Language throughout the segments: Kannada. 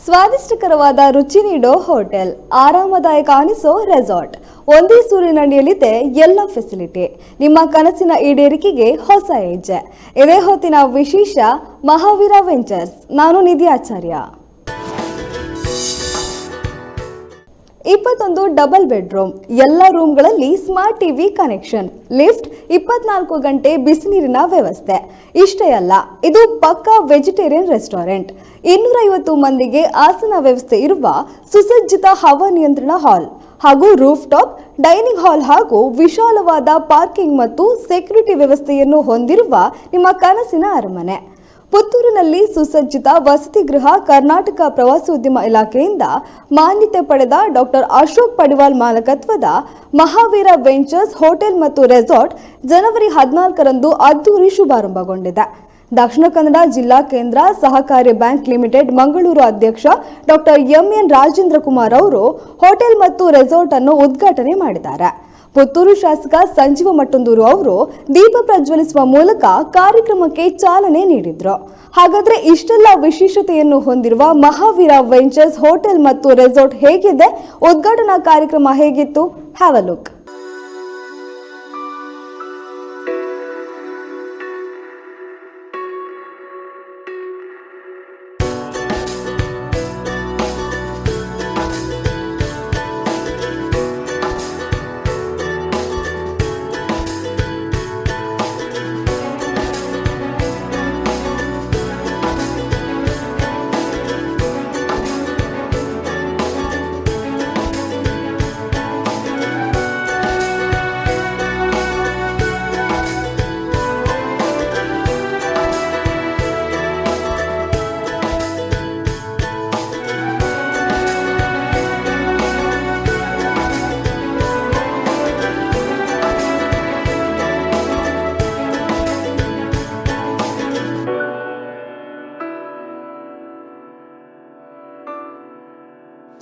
ಸ್ವಾದಿಷ್ಟಕರವಾದ ರುಚಿ ನೀಡೋ ಹೋಟೆಲ್, ಆರಾಮದಾಯಕ ಅನಿಸೋ ರೆಸಾರ್ಟ್, ಒಂದೇ ಸೂರಿನಡಿಯಲ್ಲಿದೆ ಎಲ್ಲ ಫೆಸಿಲಿಟಿ. ನಿಮ್ಮ ಕನಸಿನ ಈಡೇರಿಕೆಗೆ ಹೊಸ ಹೆಜ್ಜೆ. ಇದೇ ಹೊತ್ತಿನ ವಿಶೇಷ ಮಹಾವೀರ ವೆಂಚರ್ಸ್. ನಾನು ನಿಧಿ ಆಚಾರ್ಯ. 21 ಡಬಲ್ ಬೆಡ್ರೂಮ್, ಎಲ್ಲ ರೂಮ್ಗಳಲ್ಲಿ ಸ್ಮಾರ್ಟ್ ಟಿವಿ ಕನೆಕ್ಷನ್, ಲಿಫ್ಟ್, 24 ಗಂಟೆ ಬಿಸಿನೀರಿನ ವ್ಯವಸ್ಥೆ. ಇಷ್ಟೇ ಅಲ್ಲ, ಇದು ಪಕ್ಕಾ ವೆಜಿಟೇರಿಯನ್ ರೆಸ್ಟೋರೆಂಟ್. 250 ಮಂದಿಗೆ ಆಸನ ವ್ಯವಸ್ಥೆ ಇರುವ ಸುಸಜ್ಜಿತ ಹವಾನಿಯಂತ್ರಣ ಹಾಲ್ ಹಾಗೂ ರೂಫ್ ಟಾಪ್ ಡೈನಿಂಗ್ ಹಾಲ್ ಹಾಗೂ ವಿಶಾಲವಾದ ಪಾರ್ಕಿಂಗ್ ಮತ್ತು ಸೆಕ್ಯೂರಿಟಿ ವ್ಯವಸ್ಥೆಯನ್ನು ಹೊಂದಿರುವ ನಿಮ್ಮ ಕನಸಿನ ಅರಮನೆ. ಪುತ್ತೂರಿನಲ್ಲಿ ಸುಸಜ್ಜಿತ ವಸತಿ ಗೃಹ ಕರ್ನಾಟಕ ಪ್ರವಾಸೋದ್ಯಮ ಇಲಾಖೆಯಿಂದ ಮಾನ್ಯತೆ ಪಡೆದ ಡಾಕ್ಟರ್ ಅಶೋಕ್ ಪಡಿವಾಲ್ ಮಾಲಕತ್ವದ ಮಹಾವೀರ ವೆಂಚರ್ಸ್ ಹೋಟೆಲ್ ಮತ್ತು ರೆಸಾರ್ಟ್ ಜನವರಿ 14ರಂದು ಅದ್ದೂರಿ ಶುಭಾರಂಭಗೊಂಡಿದೆ. ದಕ್ಷಿಣ ಕನ್ನಡ ಜಿಲ್ಲಾ ಕೇಂದ್ರ ಸಹಕಾರಿ ಬ್ಯಾಂಕ್ ಲಿಮಿಟೆಡ್ ಮಂಗಳೂರು ಅಧ್ಯಕ್ಷ ಡಾಕ್ಟರ್ ಎಂಎನ್ ರಾಜೇಂದ್ರ ಕುಮಾರ್ ಅವರು ಹೋಟೆಲ್ ಮತ್ತು ರೆಸಾರ್ಟ್ ಅನ್ನು ಉದ್ಘಾಟನೆ ಮಾಡಿದ್ದಾರೆ. ಪುತ್ತೂರು ಶಾಸಕ ಸಂಜೀವ ಮಟ್ಟಂದೂರು ಅವರು ದೀಪ ಪ್ರಜ್ವಲಿಸುವ ಮೂಲಕ ಕಾರ್ಯಕ್ರಮಕ್ಕೆ ಚಾಲನೆ ನೀಡಿದ್ರು. ಹಾಗಾದ್ರೆ ಇಷ್ಟೆಲ್ಲ ವಿಶೇಷತೆಯನ್ನು ಹೊಂದಿರುವ ಮಹಾವೀರ ವೆಂಚರ್ಸ್ ಹೋಟೆಲ್ ಮತ್ತು ರೆಸಾರ್ಟ್ ಹೇಗಿದೆ, ಉದ್ಘಾಟನಾ ಕಾರ್ಯಕ್ರಮ ಹೇಗಿತ್ತು? Have a look.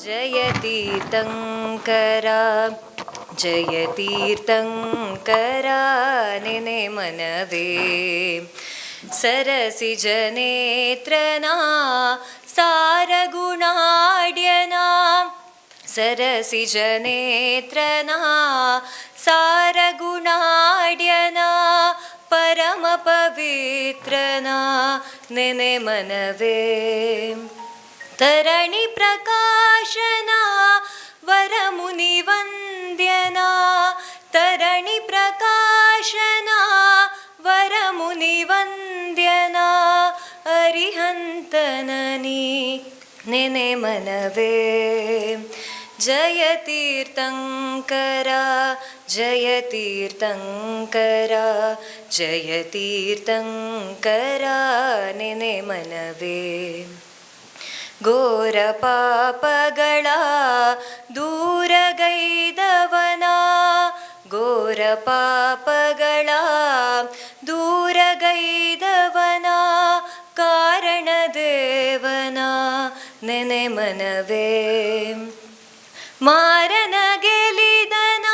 जय तीर्थंकरा जय तीर्थंकरा नेने मनवे सरसि जनेत्रना सारगुणाड्यना सरसि जनेत्रना सारगुणाड्यना परम पवित्रना नेने मनवे तरणि प्रकाशना वरमुनि वन्द्यना तरणि प्रकाशना वरमुनि वन्द्यना अरिहन्तननी नेने मनवे जय तीर्थंकरा जय तीर्थंकरा जय तीर्थंकरा नेने मनवे ಘೋರ ಪಾಪಗಳ ದೂರಗೈದವನ ಘೋರ ಪಾಪಗಳ ದೂರಗೈದವನ ಕಾರಣ ದೇವನ ನೆನೆ ಮನವೇ ಮಾರನ ಗೆಲಿದನ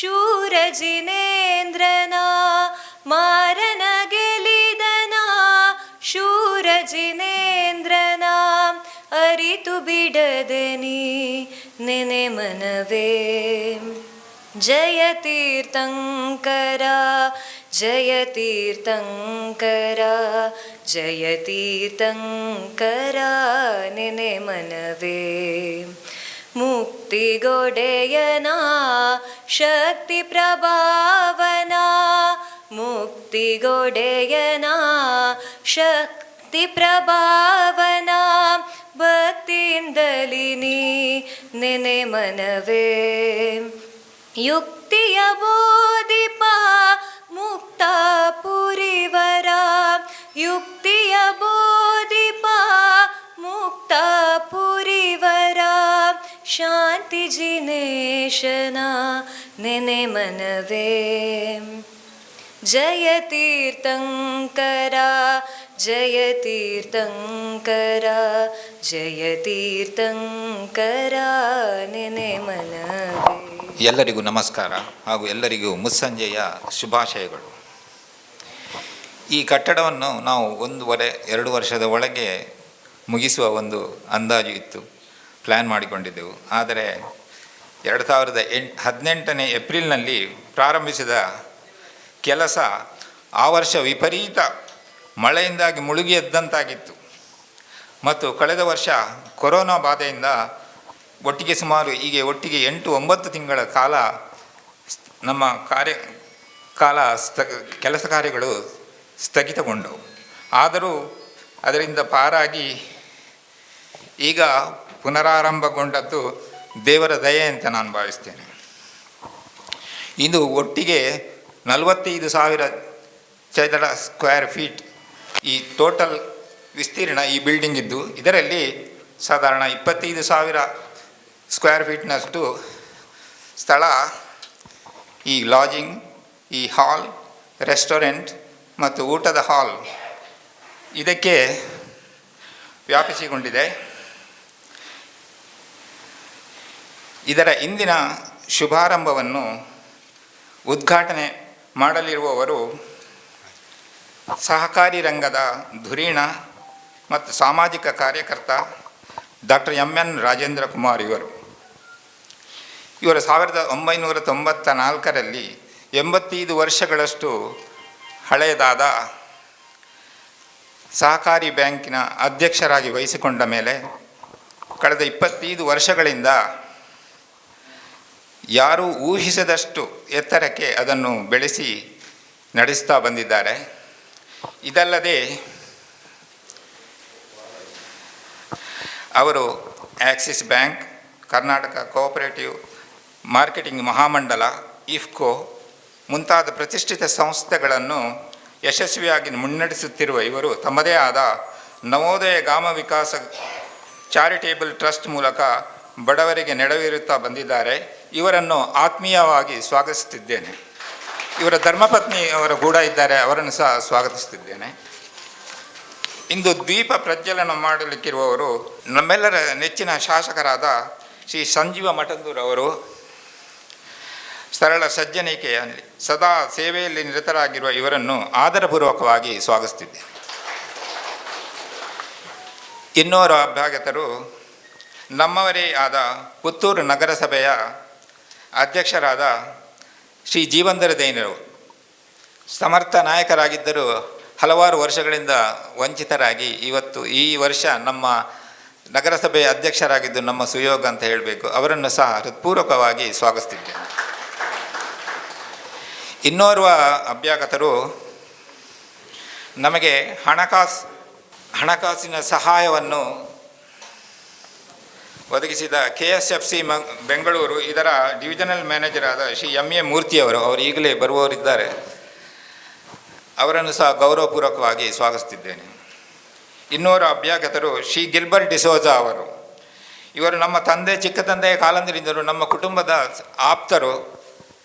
ಶೂರ ಜಿನೇಂದ್ರನ ಮಾರನ ಗೆಲಿದನ ಶೂರ ಜಿನೇಂದ್ರನ ಅರಿತು ಬಿಡದನಿ ನೆನೆ ಮನವೇ ಜಯ ತೀರ್ಥಂಕರ ಜಯ ತೀರ್ಥಂಕರ ಜಯ ತೀರ್ಥಂಕರ ನೆನೆ ಮನವೇ ಮುಕ್ತಿಗೊಡೆಯನ ಶಕ್ತಿ ಪ್ರಭಾವನ ಮುಕ್ತಿಗೊಡೆಯನ ಶಕ್ತಿ ಪ್ರಭಾವನ ಭಕ್ತಿಯಿಂದಲಿನಿ ನೆನೆ ಮನವೇ ಯುಕ್ತಿಯ ಬೋಧಿಪ ಮುಕ್ತ ಪುರಿವರ ಯುಕ್ತಿಯ ಬೋಧಿಪ ಮುಕ್ತ ಪುರಿವರ ಶಾಂತಿ ಜಿನೇಶನ ನೆನೆ ಮನವೇ ಜಯ ತೀರ್ಥಂಕರಾ ಜಯ ತೀರ್ಥಂಕರಾ ಜಯ ತೀರ್ಥಂಕರಾ ನೆನೆ ಮನವೇ. ಎಲ್ಲರಿಗೂ ನಮಸ್ಕಾರ ಹಾಗೂ ಎಲ್ಲರಿಗೂ ಮುಸ್ಸಂಜೆಯ ಶುಭಾಶಯಗಳು. ಈ ಕಟ್ಟಡವನ್ನು ನಾವು 1.5-2 ವರ್ಷದ ಒಳಗೆ ಮುಗಿಸುವ ಒಂದು ಅಂದಾಜು ಇತ್ತು, ಪ್ಲ್ಯಾನ್ ಮಾಡಿಕೊಂಡಿದ್ದೆವು. ಆದರೆ 2018 ಏಪ್ರಿಲ್ನಲ್ಲಿ ಪ್ರಾರಂಭಿಸಿದ ಕೆಲಸ ಆ ವರ್ಷ ವಿಪರೀತ ಮಳೆಯಿಂದಾಗಿ ಮುಳುಗಿ ಎದ್ದಂತಾಗಿತ್ತು. ಮತ್ತು ಕಳೆದ ವರ್ಷ ಕೊರೋನಾ ಬಾಧೆಯಿಂದ ಒಟ್ಟಿಗೆ ಸುಮಾರು 8-9 ತಿಂಗಳ ಕಾಲ ನಮ್ಮ ಕೆಲಸ ಕಾರ್ಯಗಳು ಸ್ಥಗಿತಗೊಂಡವು. ಆದರೂ ಅದರಿಂದ ಪಾರಾಗಿ ಈಗ ಪುನರಾರಂಭಗೊಂಡದ್ದು ದೇವರ ದಯೆ ಅಂತ ನಾನು ಭಾವಿಸ್ತೇನೆ. ಇದು ಒಟ್ಟಿಗೆ 45,000 ಚದರ ಸ್ಕ್ವೇರ್ ಫೀಟ್ ಈ ಟೋಟಲ್ ವಿಸ್ತೀರ್ಣ ಈ ಬಿಲ್ಡಿಂಗ್ ಇದ್ದು, ಇದರಲ್ಲಿ ಸಾಧಾರಣ 25,000 ಸ್ಕ್ವೇರ್ ಫೀಟ್ನಷ್ಟು ಸ್ಥಳ ಈ ಲಾಜಿಂಗ್, ಈ ಹಾಲ್, ರೆಸ್ಟೋರೆಂಟ್ ಮತ್ತು ಊಟದ ಹಾಲ್ ಇದಕ್ಕೆ ವ್ಯಾಪಿಸಿಕೊಂಡಿದೆ. ಇದರ ಇಂದಿನ ಶುಭಾರಂಭವನ್ನು ಉದ್ಘಾಟನೆ ಮಾಡಲಿರುವವರು ಸಹಕಾರಿ ರಂಗದ ಧುರೀಣ ಮತ್ತು ಸಾಮಾಜಿಕ ಕಾರ್ಯಕರ್ತ ಡಾಕ್ಟರ್ MN ರಾಜೇಂದ್ರ ಕುಮಾರ್ ಇವರು 1994ರಲ್ಲಿ 85 ವರ್ಷಗಳಷ್ಟು ಹಳೆಯದಾದ ಸಹಕಾರಿ ಬ್ಯಾಂಕಿನ ಅಧ್ಯಕ್ಷರಾಗಿ ವಹಿಸಿಕೊಂಡ ಮೇಲೆ ಕಳೆದ 25 ವರ್ಷಗಳಿಂದ ಯಾರೂ ಊಹಿಸದಷ್ಟು ಎತ್ತರಕ್ಕೆ ಅದನ್ನು ಬೆಳೆಸಿ ನಡೆಸ್ತಾ ಬಂದಿದ್ದಾರೆ. ಇದಲ್ಲದೆ ಅವರು Axis bank, Karnataka cooperative marketing ಮಹಾಮಂಡಲ, ಇಫ್ಕೋ ಮುಂತಾದ ಪ್ರತಿಷ್ಠಿತ ಸಂಸ್ಥೆಗಳನ್ನು ಯಶಸ್ವಿಯಾಗಿ ಮುನ್ನಡೆಸುತ್ತಿರುವ ಇವರು ತಮ್ಮದೇ ಆದ ನವೋದಯ ಗ್ರಾಮ ವಿಕಾಸ ಚಾರಿಟೇಬಲ್ ಟ್ರಸ್ಟ್ ಮೂಲಕ ಬಡವರಿಗೆ ನೆರವೇರುತ್ತಾ ಬಂದಿದ್ದಾರೆ. ಇವರನ್ನು ಆತ್ಮೀಯವಾಗಿ ಸ್ವಾಗತಿಸುತ್ತಿದ್ದೇನೆ. ಇವರ ಧರ್ಮಪತ್ನಿ ಅವರು ಕೂಡ ಇದ್ದಾರೆ, ಅವರನ್ನು ಸಹ ಸ್ವಾಗತಿಸುತ್ತಿದ್ದೇನೆ. ಇಂದು ದ್ವೀಪ ಪ್ರಜ್ವಲನ ಮಾಡಲಿಕ್ಕಿರುವವರು ನಮ್ಮೆಲ್ಲರ ನೆಚ್ಚಿನ ಶಾಸಕರಾದ ಶ್ರೀ ಸಂಜೀವ ಮಠಂದೂರವರು. ಸರಳ ಸಜ್ಜನಿಕೆಯಲ್ಲಿ ಸದಾ ಸೇವೆಯಲ್ಲಿ ನಿರತರಾಗಿರುವ ಇವರನ್ನು ಆದರಪೂರ್ವಕವಾಗಿ ಸ್ವಾಗತಿಸುತ್ತಿದ್ದೇನೆ. ಇನ್ನೋರ್ವ ಅಭ್ಯಾಗತರು ನಮ್ಮವರೇ ಆದ ಪುತ್ತೂರು ನಗರಸಭೆಯ ಅಧ್ಯಕ್ಷರಾದ ಶ್ರೀ ಜೀವಂದರ ದೈನರು. ಸಮರ್ಥ ನಾಯಕರಾಗಿದ್ದರೂ ಹಲವಾರು ವರ್ಷಗಳಿಂದ ವಂಚಿತರಾಗಿ ಇವತ್ತು ಈ ವರ್ಷ ನಮ್ಮ ನಗರಸಭೆಯ ಅಧ್ಯಕ್ಷರಾಗಿದ್ದು ನಮ್ಮ ಸುಯೋಗ ಅಂತ ಹೇಳಬೇಕು. ಅವರನ್ನು ಸಹ ಹೃತ್ಪೂರ್ವಕವಾಗಿ ಸ್ವಾಗತಿಸಿದ್ದೇನೆ. ಇನ್ನೋರ್ವ ಅಭ್ಯಾಗತರು ನಮಗೆ ಹಣಕಾಸಿನ ಸಹಾಯವನ್ನು ಒದಗಿಸಿದ KSFC ಬೆಂಗಳೂರು ಇದರ ಡಿವಿಷನಲ್ ಮ್ಯಾನೇಜರ್ ಆದ ಶ್ರೀ MA ಮೂರ್ತಿಯವರು, ಅವರು ಈಗಲೇ ಬರುವವರಿದ್ದಾರೆ. ಅವರನ್ನು ಸಹ ಗೌರವಪೂರ್ವಕವಾಗಿ ಸ್ವಾಗತಿಸಿದ್ದೇನೆ. ಇನ್ನೋರ್ವ ಅಭ್ಯಾಗತರು ಶ್ರೀ ಗಿಲ್ಬರ್ಟ್ ಡಿಸೋಜಾ ಅವರು. ಇವರು ನಮ್ಮ ಚಿಕ್ಕ ತಂದೆಯ ಕಾಲಂದಿರಿಂದಲೂ ನಮ್ಮ ಕುಟುಂಬದ ಆಪ್ತರು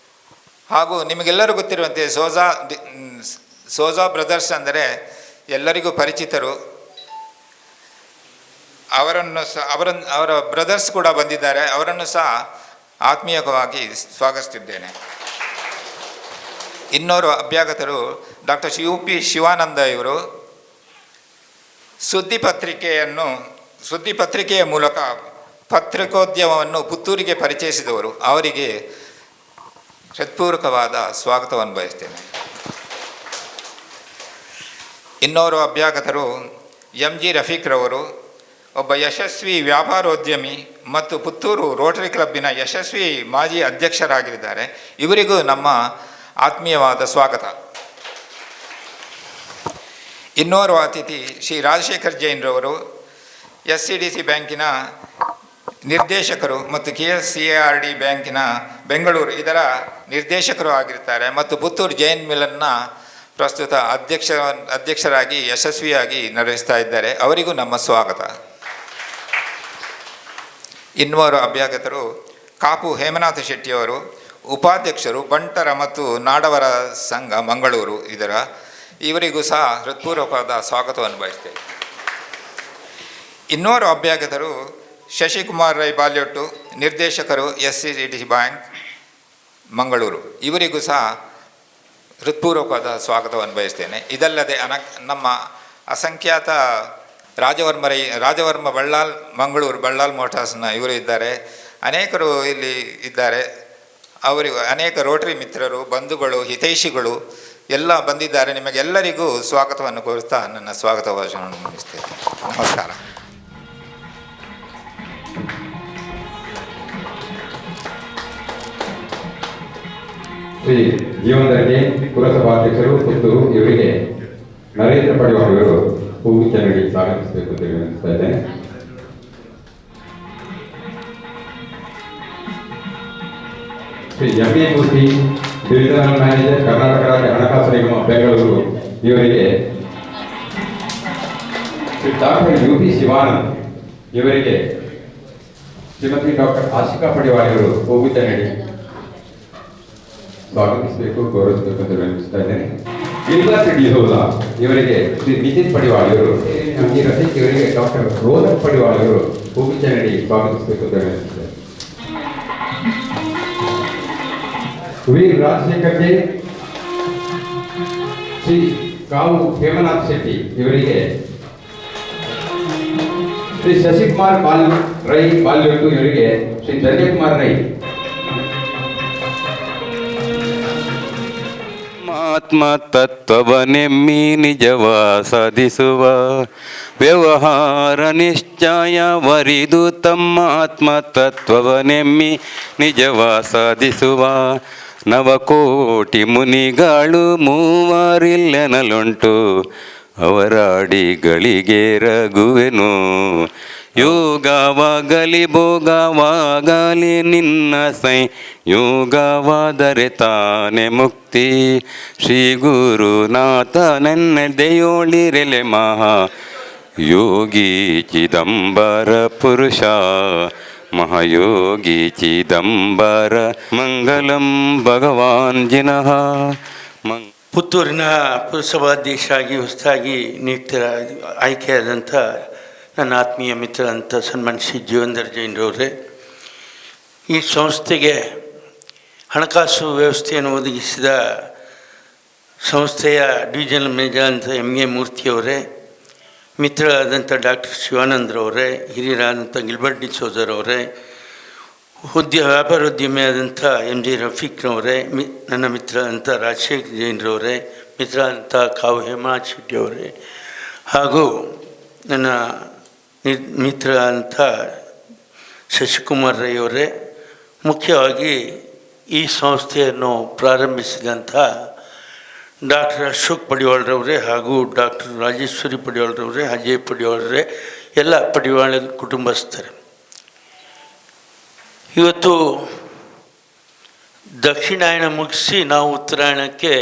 ಹಾಗೂ ನಿಮಗೆಲ್ಲರೂ ಗೊತ್ತಿರುವಂತೆ ಸೋಜಾ ಬ್ರದರ್ಸ್ ಅಂದರೆ ಎಲ್ಲರಿಗೂ ಪರಿಚಿತರು. ಅವರ ಬ್ರದರ್ಸ್ ಕೂಡ ಬಂದಿದ್ದಾರೆ. ಅವರನ್ನು ಸಹ ಆತ್ಮೀಯವಾಗಿ ಸ್ವಾಗತಿಸುತ್ತಿದ್ದೇನೆ. ಇನ್ನೋರು ಅಭ್ಯಾಗತರು ಡಾಕ್ಟರ್ UP ಶಿವಾನಂದ ಇವರು. ಸುದ್ದಿಪತ್ರಿಕೆಯ ಮೂಲಕ ಪತ್ರಿಕೋದ್ಯಮವನ್ನು ಪುತ್ತೂರಿಗೆ ಪರಿಚಯಿಸಿದವರು. ಅವರಿಗೆ ಹೃತ್ಪೂರ್ವಕವಾದ ಸ್ವಾಗತವನ್ನು ಬಯಸ್ತೇನೆ. ಇನ್ನೋರು ಅಭ್ಯಾಗತರು MG ರಫೀಕ್ರವರು, ಒಬ್ಬ ಯಶಸ್ವಿ ವ್ಯಾಪಾರೋದ್ಯಮಿ ಮತ್ತು ಪುತ್ತೂರು ರೋಟರಿ ಕ್ಲಬ್ಬಿನ ಯಶಸ್ವಿ ಮಾಜಿ ಅಧ್ಯಕ್ಷರಾಗಿದ್ದಾರೆ. ಇವರಿಗೂ ನಮ್ಮ ಆತ್ಮೀಯವಾದ ಸ್ವಾಗತ. ಇನ್ನೋರ್ವ ಅತಿಥಿ ಶ್ರೀ ರಾಜಶೇಖರ್ ಜೈನ್ರವರು, SCDC ಬ್ಯಾಂಕಿನ ನಿರ್ದೇಶಕರು ಮತ್ತು KSCARD ಬ್ಯಾಂಕಿನ ಬೆಂಗಳೂರು ಇದರ ನಿರ್ದೇಶಕರು ಆಗಿರ್ತಾರೆ ಮತ್ತು ಪುತ್ತೂರು ಜೈನ್ ಮಿಲನ್ನ ಪ್ರಸ್ತುತ ಅಧ್ಯಕ್ಷರಾಗಿ ಯಶಸ್ವಿಯಾಗಿ ನಿರ್ವಹಿಸ್ತಾ ಇದ್ದಾರೆ. ಅವರಿಗೂ ನಮ್ಮ ಸ್ವಾಗತ. ಇನ್ನೋರ್ವ ಅಭ್ಯಾಗತರು ಕಾಪು ಹೇಮನಾಥ ಶೆಟ್ಟಿಯವರು, ಉಪಾಧ್ಯಕ್ಷರು ಬಂಟರ ಮತ್ತು ನಾಡವರ ಸಂಘ ಮಂಗಳೂರು ಇವರಿಗೂ ಸಹ ಹೃತ್ಪೂರ್ವಕವಾದ ಸ್ವಾಗತವನ್ನು ಬಯಸ್ತೇವೆ. ಇನ್ನೋರ್ವ ಅಭ್ಯಾಗತರು ಶಶಿಕುಮಾರ್ ರೈ ಬಾಲ್ಯೊಟ್ಟು, ನಿರ್ದೇಶಕರು SCDC ಬ್ಯಾಂಕ್ ಮಂಗಳೂರು. ಇವರಿಗೂ ಸಹ ಹೃತ್ಪೂರ್ವಕವಾದ ಸ್ವಾಗತವನ್ನು ಬಯಸ್ತೇನೆ. ಇದಲ್ಲದೆ ನಮ್ಮ ಅಸಂಖ್ಯಾತ ರಾಜವರ್ಮ ಬಳ್ಳಾಲ್, ಮಂಗಳೂರು ಬಳ್ಳಾಲ್ ಮೋಟಾರ್ಸ್ನ ಇವರು ಇದ್ದಾರೆ. ಅನೇಕರು ಇಲ್ಲಿ ಇದ್ದಾರೆ. ಅವರಿಗೂ ಅನೇಕ ರೋಟರಿ ಮಿತ್ರರು, ಬಂಧುಗಳು, ಹಿತೈಷಿಗಳು ಎಲ್ಲ ಬಂದಿದ್ದಾರೆ. ನಿಮಗೆಲ್ಲರಿಗೂ ಸ್ವಾಗತವನ್ನು ಕೋರುತ್ತಾ ನನ್ನ ಸ್ವಾಗತ ಭಾಷಣವನ್ನು ಮುಗಿಸ್ತೇನೆ. ನಮಸ್ಕಾರ. ಶ್ರೀ ಜೀವನದರ್ಗೆ ಪುರಸಭಾಧ್ಯಕ್ಷರು ಪುತ್ತೂರು ಇವರಿಗೆ ನರೇಂದ್ರ ಪಡಿವಾರ್ ಇವರು ಹೂಗುಚ್ಛ ನೀಡಿ ಸ್ವಾಗತಿಸಬೇಕು ಅಂತ ವಿನಂತಿಸ್ತಾ ಇದ್ದೇನೆ. ಶ್ರೀ ಎಂ.ಎ. ಮೂರ್ತಿ, ಡಿವಿಷನಲ್ ಮ್ಯಾನೇಜರ್, ಕರ್ನಾಟಕ ರಾಜ್ಯ ಹಣಕಾಸು ನಿಗಮ ಬೆಂಗಳೂರು ಇವರಿಗೆ ಶ್ರೀ ಡಾಕ್ಟರ್ ಯು.ಪಿ. ಶಿವಾನಂದ್ ಇವರಿಗೆ ಶ್ರೀಮತಿ ಡಾಕ್ಟರ್ ಆಶಿಕಾ ಪಡಿವಾರ್ ಇವರು ಹೂಗುಚ್ಛ ನೀಡಿ ಸ್ವಾಗತಿಸಬೇಕು, ಗೌರವಿಸಬೇಕು ಅಂತ ವಿನಂತಿಸ್ತಾ ಇದ್ದೇನೆ. ಗಿರಿಲಾಸ್ ಡಿಸೋಜಾ ಇವರಿಗೆ ಶ್ರೀ ನಿತಿನ್ ಪಡಿವಾಳ್ ಇವರು, ಈ ರಸಿಕ್ ಇವರಿಗೆ ಡಾಕ್ಟರ್ ರೋಹನ್ ಪಡಿವಾಳ್ ಇವರು ಹೂಗುಚ್ಛ ನೀಡಿ ಸ್ವಾಗತಿಸಬೇಕು ಅಂತ ವಿನಂತಿಸ್ತಾರೆ. ವೀರ್ ರಾಜಶೇಖರ್ಗೆ ಶ್ರೀ ಕಾವು ಹೇಮನಾಥ್ ಶೆಟ್ಟಿ ಇವರಿಗೆ ಶ್ರೀ ಶಶಿಕುಮಾರ್ ರೈ ಬಾಲ್ಯಟ್ಟು ಇವರಿಗೆ ಶ್ರೀ ಧನ್ಯಕುಮಾರ್ ರೈ. ಆತ್ಮ ತತ್ವವನೆಮ್ಮಿ ನಿಜವ ಸಾಧಿಸುವ ವ್ಯವಹಾರ ನಿಶ್ಚಯವರಿದು ತಮ್ಮ ಆತ್ಮ ತತ್ವವನೆಮ್ಮಿ ನಿಜವ ಸಾಧಿಸುವ ನವಕೋಟಿ ಮುನಿಗಳು ಮೂವರಿಲ್ಲೆನಲುಂಟು ಅವರಾಡಿಗಳಿಗೆ ರಘುವೆನು ಯೋಗವಾಗಲಿ ಭೋಗವಾಗಲಿ ನಿನ್ನ ಸೈ ಯೋಗವಾದರೆ ತಾನೆ ಮುಕ್ತಿ ಶ್ರೀ ಗುರುನಾಥ ನನ್ನೆದೆಯೋಳಿರೆಲೆ ಮಹಾ ಯೋಗಿ ಚಿದಂಬರ ಪುರುಷ ಮಹಾಯೋಗಿ ಚಿದಂಬರ ಮಂಗಲಂ ಭಗವಾನ್ ಜಿನಃ ಪುತ್ತೂರಿನ ಪುರಸಭಾಧ್ಯಕ್ಷರಾಗಿ ಹೊಸದಾಗಿ ಆಯ್ಕೆಯಾದಂಥ ನನ್ನ ಆತ್ಮೀಯ ಮಿತ್ರ ಅಂತ ಸನ್ಮಾನ್ಯ ಶ್ರೀ ಜೀವನಧರ್ ಜೈನ್ರವರೇ, ಈ ಸಂಸ್ಥೆಗೆ ಹಣಕಾಸು ವ್ಯವಸ್ಥೆಯನ್ನು ಒದಗಿಸಿದ ಸಂಸ್ಥೆಯ ಡಿವಿಷನಲ್ ಮ್ಯಾನೇಜರ್ ಅಂತ ಎಂ.ಎ. ಮೂರ್ತಿಯವರೇ, ಮಿತ್ರರಾದಂಥ ಡಾಕ್ಟರ್ ಶಿವಾನಂದ್ರವರೇ, ಹಿರಿಯರಾದಂಥ ಗಿಲ್ಬರ್ಟ್ ಡಿಸೋಜರವರೇ, ವ್ಯಾಪಾರೋದ್ಯಮಿಯಾದಂಥ ಎಂ.ಜಿ. ರಫೀಕ್ನವರೇ, ನನ್ನ ಮಿತ್ರ ಅಂತ ರಾಜಶೇಖರ್ ಜೈನ್ರವರೇ, ಮಿತ್ರ ಅಂತ ಕಾವು ಹೇಮನಾಥ್ ಶೆಟ್ಟಿಯವರೇ, ಹಾಗೂ ನನ್ನ ಮಿತ್ರ ಅಂತ ಶಶಿಕುಮಾರ್ ರೈ ಅವರೇ, ಮುಖ್ಯವಾಗಿ ಈ ಸಂಸ್ಥೆಯನ್ನು ಪ್ರಾರಂಭಿಸಿದಂಥ ಡಾಕ್ಟರ್ ಅಶೋಕ್ ಪಡಿವಾಳ್ರವರೇ ಹಾಗೂ ಡಾಕ್ಟರ್ ರಾಜೇಶ್ವರಿ ಪಡಿವಾಳ್ರವರೇ, ಅಜಯ್ ಪಡಿವಾಳ್ರೇ, ಎಲ್ಲ ಪಡಿವಾಳ ಕುಟುಂಬಸ್ಥರು. ಇವತ್ತು ದಕ್ಷಿಣಾಯನ ಮುಗಿಸಿ ನಾವು ಉತ್ತರಾಯಣಕ್ಕೆ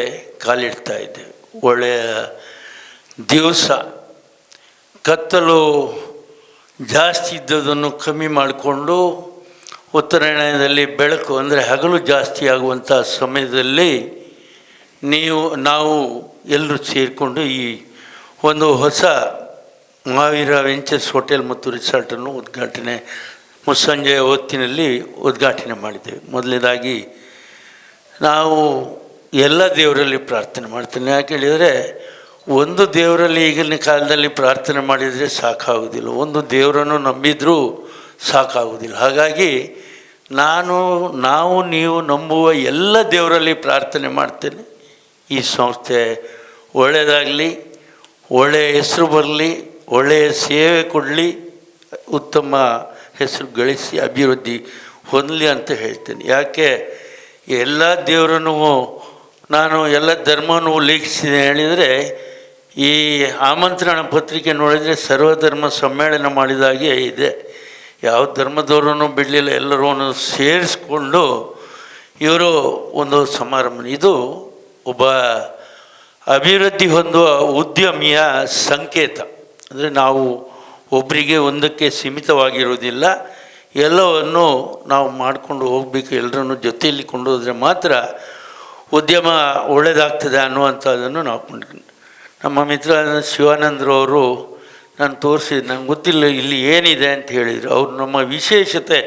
ಕಾಲಿಡ್ತಾ ಇದ್ದೇವೆ. ಒಳ್ಳೆಯ ದಿವಸ, ಕತ್ತಲು ಜಾಸ್ತಿ ಇದ್ದದನ್ನು ಕಮ್ಮಿ ಮಾಡಿಕೊಂಡು ಉತ್ತರಾಯಣದಲ್ಲಿ ಬೆಳಕು ಅಂದರೆ ಹಗಲು ಜಾಸ್ತಿ ಆಗುವಂಥ ಸಮಯದಲ್ಲಿ ನಾವು ಎಲ್ಲರೂ ಸೇರಿಕೊಂಡು ಈ ಒಂದು ಹೊಸ ಮಹಾವೀರ ವೆಂಚರ್ಸ್ ಹೋಟೆಲ್ ಮತ್ತು ರಿಸಾರ್ಟನ್ನು ಮುಸ್ಸಂಜೆಯ ಹೊತ್ತಿನಲ್ಲಿ ಉದ್ಘಾಟನೆ ಮಾಡಿದ್ದೇವೆ. ಮೊದಲನೇದಾಗಿ ನಾವು ಎಲ್ಲ ದೇವರಲ್ಲಿ ಪ್ರಾರ್ಥನೆ ಮಾಡ್ತೇನೆ. ಯಾಕೆ ಹೇಳಿದರೆ, ಒಂದು ದೇವರಲ್ಲಿ ಈಗಿನ ಕಾಲದಲ್ಲಿ ಪ್ರಾರ್ಥನೆ ಮಾಡಿದರೆ ಸಾಕಾಗೋದಿಲ್ಲ, ಒಂದು ದೇವರನ್ನು ನಂಬಿದರೂ ಸಾಕಾಗೋದಿಲ್ಲ. ಹಾಗಾಗಿ ನಾವು ನೀವು ನಂಬುವ ಎಲ್ಲ ದೇವರಲ್ಲಿ ಪ್ರಾರ್ಥನೆ ಮಾಡ್ತೇನೆ. ಈ ಸಂಸ್ಥೆ ಒಳ್ಳೆಯದಾಗಲಿ, ಒಳ್ಳೆಯ ಹೆಸರು ಬರಲಿ, ಒಳ್ಳೆಯ ಸೇವೆ ಕೊಡಲಿ, ಉತ್ತಮ ಹೆಸರು ಗಳಿಸಿ ಅಭಿವೃದ್ಧಿ ಹೊಂದಲಿ ಅಂತ ಹೇಳ್ತೇನೆ. ಯಾಕೆ ಎಲ್ಲ ದೇವರನ್ನು ನಾನು ಎಲ್ಲ ಧರ್ಮವನ್ನು ಉಲ್ಲೇಖಿಸಿದೆ ಹೇಳಿದರೆ, ಈ ಆಮಂತ್ರಣ ಪತ್ರಿಕೆ ನೋಡಿದರೆ ಸರ್ವಧರ್ಮ ಸಮ್ಮೇಳನ ಮಾಡಿದಾಗೆ ಇದೆ. ಯಾವ ಧರ್ಮದವರನ್ನು ಬಿಡಲಿಲ್ಲ, ಎಲ್ಲರೂ ಸೇರಿಸ್ಕೊಂಡು ಇವರು ಒಂದು ಸಮಾರಂಭ. ಇದು ಒಬ್ಬ ಅಭಿವೃದ್ಧಿ ಹೊಂದುವ ಉದ್ಯಮಿಯ ಸಂಕೇತ. ಅಂದರೆ ನಾವು ಒಬ್ಬರಿಗೆ ಒಂದಕ್ಕೆ ಸೀಮಿತವಾಗಿರುವುದಿಲ್ಲ, ಎಲ್ಲವನ್ನು ನಾವು ಮಾಡಿಕೊಂಡು ಹೋಗಬೇಕು. ಎಲ್ಲರನ್ನು ಜೊತೆಯಲ್ಲಿ ಕೊಂಡೋದ್ರೆ ಮಾತ್ರ ಉದ್ಯಮ ಒಳ್ಳೆಯದಾಗ್ತದೆ ಅನ್ನುವಂಥದ್ದನ್ನು ನಾವು ಕೊಂಡ್ಕೊಂಡು. ನಮ್ಮ ಮಿತ್ರ ಶಿವಾನಂದ್ರವರು ನಾನು ತೋರಿಸಿದ್ದು, ನನಗೆ ಗೊತ್ತಿಲ್ಲ ಇಲ್ಲಿ ಏನಿದೆ ಅಂತ ಹೇಳಿದರು. ಅವರು ನಮ್ಮ ವಿಶೇಷತೆ